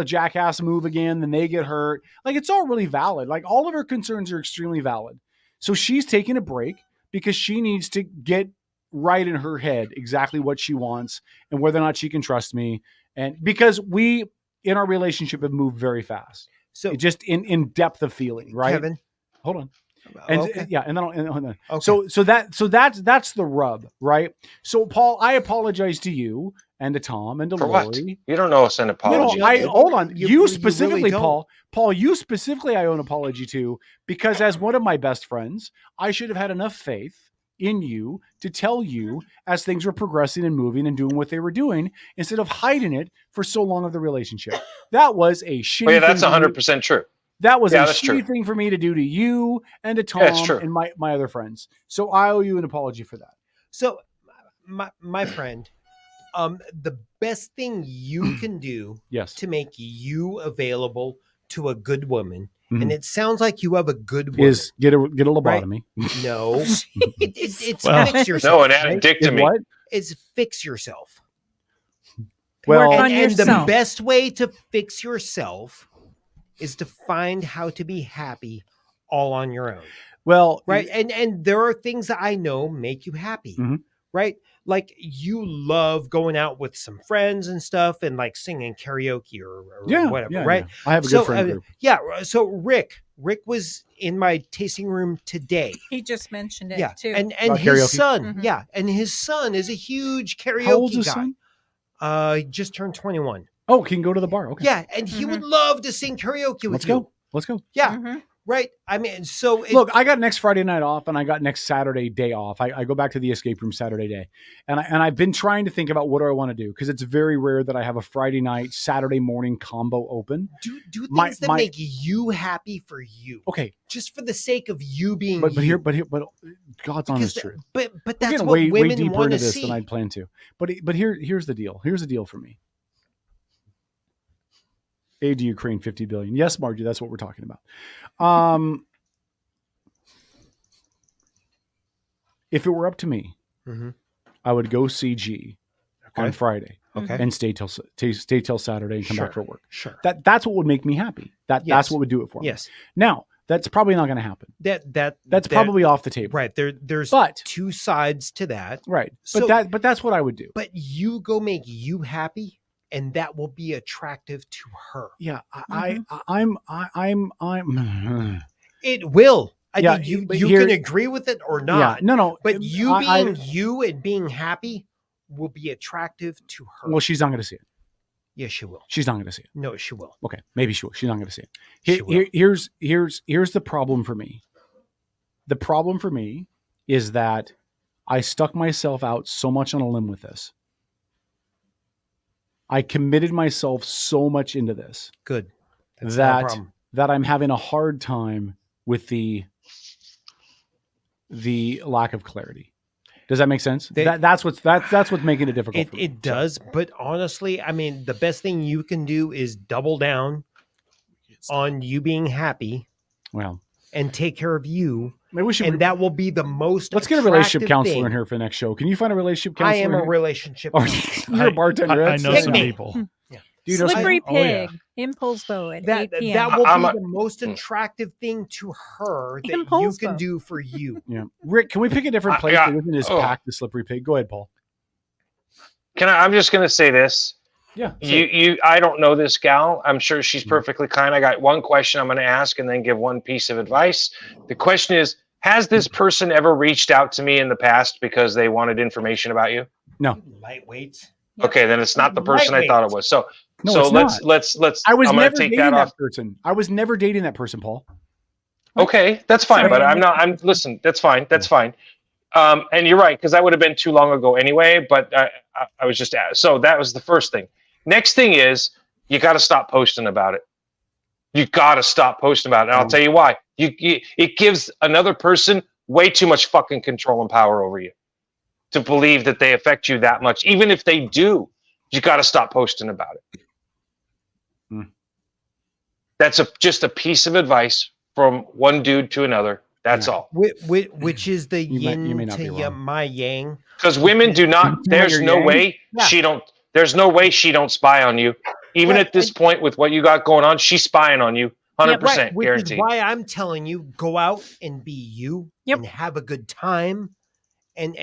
jackass move again, then they get hurt. Like, it's all really valid. Like, all of her concerns are extremely valid. So she's taking a break because she needs to get right in her head exactly what she wants and whether or not she can trust me. And because we, in our relationship, have moved very fast. So just in depth of feeling, right? Kevin, hold on. And okay. yeah, and then okay. So Okay. that's the rub, right? So Paul, I apologize to you and to Tom and to For Lori. what? You don't know us an apology. No, hold on. You really specifically, don't. Paul, you specifically I owe an apology to because as one of my best friends, I should have had enough faith in you to tell you as things were progressing and moving and doing what they were doing instead of hiding it for so long of the relationship. That was a shitty Well, yeah, that's thing. 100% true. That was Yeah, a that's shitty true. thing for me to do to you and to Yeah, it's Tom true. and my other friends. So I owe you an apology for that. So, my friend, the best thing you can do Yes. to make you available to a good woman, Mhm. and it sounds like you have a good woman. Is get a lobotomy. No, it's Well, fix yourself. No, an addictomy. What? Is fix yourself. Well, and the best way to fix yourself is to find how to be happy all on your own. Well, right. And there are things that I know make you happy, Mhm. right? Like you love going out with some friends and stuff and like singing karaoke or whatever, right? Yeah. I have a good friend group. Yeah. So Rick was in my tasting room today. He just mentioned it Yeah. too. And About his karaoke? son, Mhm. yeah. And his son is a huge karaoke How old's his guy. son? He just turned 21. Oh, he can go to the bar. Okay. Yeah, and he would love to sing karaoke with Let's you. go. Let's go. Yeah, right. I mean, so Look, I got next Friday night off, and I got next Saturday day off. I go back to the escape room Saturday day, and I've been trying to think about what do I want to do because it's very rare that I have a Friday night Saturday morning combo open. do things that make you happy for you. Okay, just for the sake of you being. but you. God's honest truth. But We're that's getting what way women deeper want into to this see. than I'd planned to. But here's the deal. Here's the deal for me. Aid to Ukraine, 50 billion. Yes, Margie, that's what we're talking about. If it were up to me, Mhm. I would go see G on Friday, Okay. and stay till Saturday and come back for work. Sure. That's what would make me happy. That's Yes. what would do it for me. Yes. Now that's probably not going to happen. That's probably off the table. Right. There's two sides to that. Right. So- But that's what I would do. But you go make you happy, and that will be attractive to her. Yeah. I'm. It will. I Yeah, mean, you but can here- agree with it or not. Yeah, no. But you I- being you and being happy will be attractive to her. Well, she's not going to see it. Yes, she will. She's not going to see it. No, she will. Okay, maybe she will. She's not going to see it. She will. Here's the problem for me. The problem for me is that I stuck myself out so much on a limb with this. I committed myself so much into this. Good. That's not a problem. that I'm having a hard time with the lack of clarity. Does that make sense? That's what's making it difficult. for me. It does, but honestly, I mean, the best thing you can do is double down on you being happy. Well, and take care of you. Maybe we should, and that will be the most. Let's get a relationship attractive counselor thing. in here for the next show. Can you find a relationship counselor? I am a here? relationship. Oh, counselor. you're a bartender. I know That's some so- people. Do you know some- Slippery oh, yeah. Pig, Impulsbo at That 8 p.m. that will be the most attractive thing to her that you Impulsbo. can do for you. Yeah, Rick, can we pick a different place that isn't as packed as Slippery Pig? Go ahead, Paul. I'm just going to say this. Yeah. I don't know this gal. I'm sure she's perfectly kind. I got one question I'm going to ask and then give one piece of advice. The question is, has this person ever reached out to me in the past because they wanted information about you? No. Lightweight. Okay, then it's not the person I thought it was. So No, so it's let's not. I was I'm going never to take dating that off. person. I was never dating that person, Paul. Okay, that's fine, Sorry. but listen, that's fine. That's fine. And you're right, because that would have been too long ago anyway, but I was just asked. So that was the first thing. Next thing is you got to stop posting about it. You got to stop posting about it. And I'll tell you why. It gives another person way too much fucking control and power over you to believe that they affect you that much. Even if they do, you got to stop posting about it. That's just a piece of advice from one dude to another. That's all. Which is the You may yin not be to wrong. my yang. Because women do not. There's no yang. way she don't. There's no way she don't spy on you. Even at this point, with what you got going on, she's spying on you. 100% Which guaranteed. is why I'm telling you, go out and be you and have a good time. And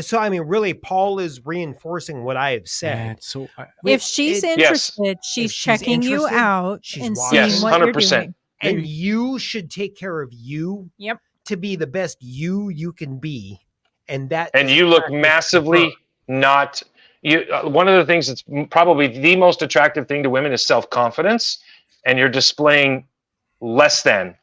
so I mean, really, Paul is reinforcing what I have said. So If she's interested, she's checking you interested, out she's and watching. seeing what you're doing. And you should take care of you. Yep. To be the best you can be, and that. And is you look attractive to massively her. not. You. One of the things that's probably the most attractive thing to women is self-confidence, and you're displaying less than,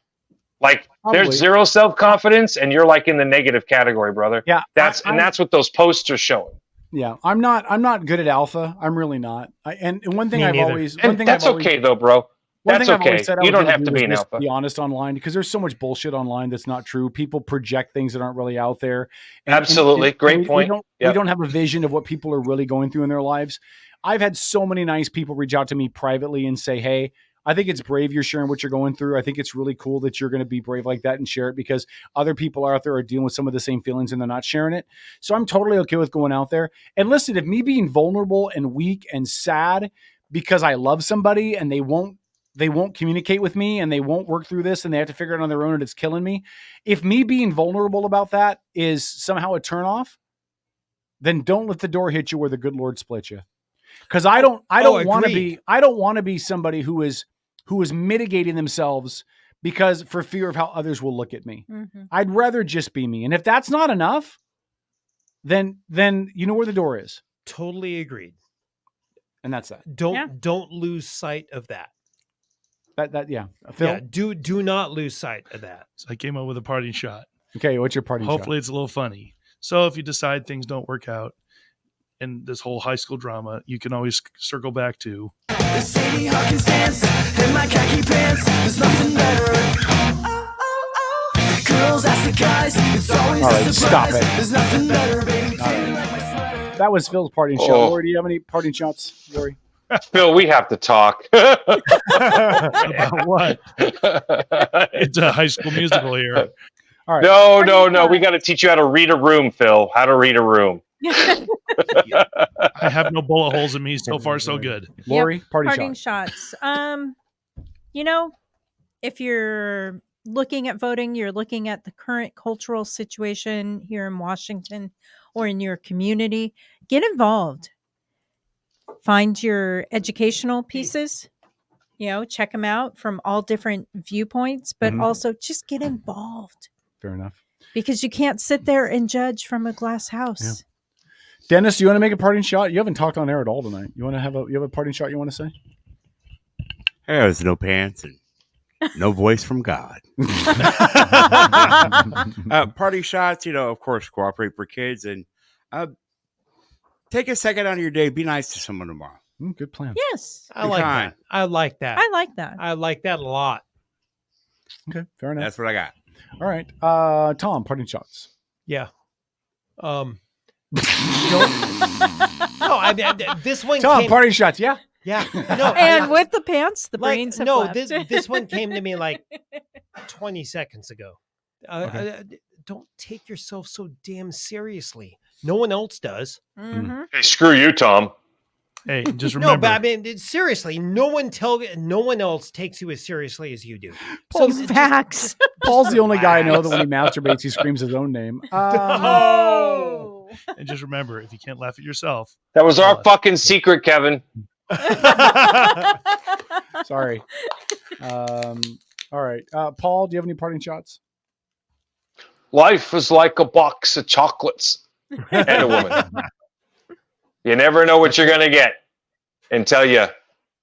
like There's zero self-confidence, and you're like in the negative category, brother. Yeah, that's what those posts are showing. Yeah, I'm not good at alpha. I'm really not. And one thing I've always, that's okay though, bro. That's okay. You don't have to be an alpha. Be honest online, because there's so much bullshit online that's not true. People project things that aren't really out there. Absolutely, great point. We don't have a vision of what people are really going through in their lives. I've had so many nice people reach out to me privately and say, "Hey, I think it's brave you're sharing what you're going through. I think it's really cool that you're going to be brave like that and share it, because other people out there are dealing with some of the same feelings and they're not sharing it." So I'm totally okay with going out there. And listen, if me being vulnerable and weak and sad because I love somebody and they won't communicate with me and they won't work through this and they have to figure it out on their own and it's killing me. If me being vulnerable about that is somehow a turnoff, then don't let the door hit you where the good Lord split you. Because I don't want to be somebody who is mitigating themselves because for fear of how others will look at me. Mm-hmm. I'd rather just be me. And if that's not enough, then you know where the door is. Totally agreed. And that's that. Don't lose sight of that. Phil? Yeah, do not lose sight of that. So I came up with a parting shot. Okay, what's your parting shot? Hopefully it's a little funny. So if you decide things don't work out in this whole high school drama, you can always circle back to Sadie Hawkins dance in my khaki pants. There's nothing better. Girls ask the guys. It's always a surprise. Stop it. There's nothing better, baby. That was Phil's parting shot. Lori, do you have any parting shots, Lori? Phil, we have to talk. About what? It's a High School Musical here. All right. No. We got to teach you how to read a room, Phil. How to read a room. I have no bullet holes in me. So far, so good. Lori, parting shots. If you're looking at voting, you're looking at the current cultural situation here in Washington or in your community. Get involved. Find your educational pieces, check them out from all different viewpoints, but also just get involved. Fair enough. Because you can't sit there and judge from a glass house. Yeah. Dennis, do you want to make a parting shot? You haven't talked on air at all tonight. You have a parting shot you want to say? There's no pants and no voice from God. Party shots, of course, cooperate for kids and take a second out of your day. Be nice to someone tomorrow. Good plan. Yes. I like that. I like that. I like that. I like that a lot. Okay, fair enough. That's what I got. All right. Tom, parting shots. Yeah. No, this one. Tom, parting shots. Yeah. Yeah. No. And with the pants, the brains have left. this one came to me like 20 seconds ago. Don't take yourself so damn seriously. No one else does. Mm-hmm. Hey, screw you, Tom. Hey, just remember. No, but I mean, seriously, no one else takes you as seriously as you do. Paul's facts. Paul's the only guy I know that when he masturbates, he screams his own name. And just remember, if you can't laugh at yourself, that was our fucking secret, Kevin. Sorry. All right. Paul, do you have any parting shots? Life is like a box of chocolates and a woman. You never know what you're going to get until you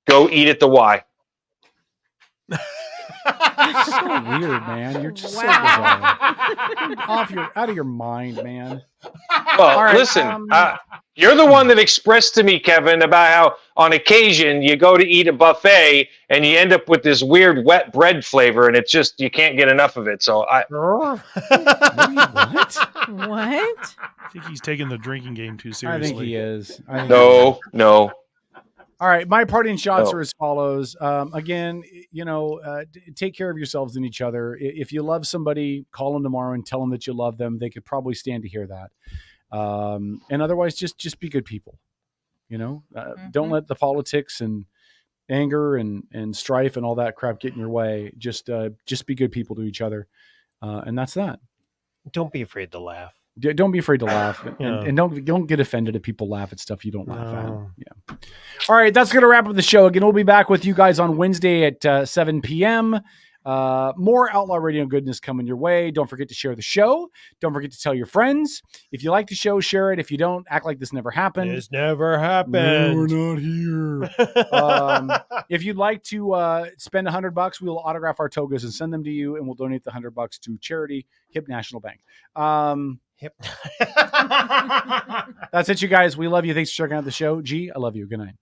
go eat at the Y. You're so weird, man. You're just so bizarre. Out of your mind, man. Well, right, listen, you're the one that expressed to me, Kevin, about how on occasion you go to eat a buffet and you end up with this weird wet bread flavor, and it's just you can't get enough of it. So what? What? I think he's taking the drinking game too seriously. I think he is. No. All right, my parting shots are as follows. Again, take care of yourselves and each other. If you love somebody, call them tomorrow and tell them that you love them. They could probably stand to hear that. And otherwise, just be good people. Don't let the politics and anger and strife and all that crap get in your way. Just be good people to each other, and that's that. Don't be afraid to laugh. Don't be afraid to laugh, and don't get offended if people laugh at stuff you don't laugh at. Yeah. All right, that's going to wrap up the show. Again, we'll be back with you guys on Wednesday at 7 p.m. More Outlaw Radio goodness coming your way. Don't forget to share the show. Don't forget to tell your friends. If you like the show, share it. If you don't, act like this never happened. This never happened. No, we're not here. If you'd like to spend $100, we will autograph our togas and send them to you, and we'll donate the $100 to charity, Hip National Bank. That's it, you guys. We love you. Thanks for checking out the show. G, I love you. Good night.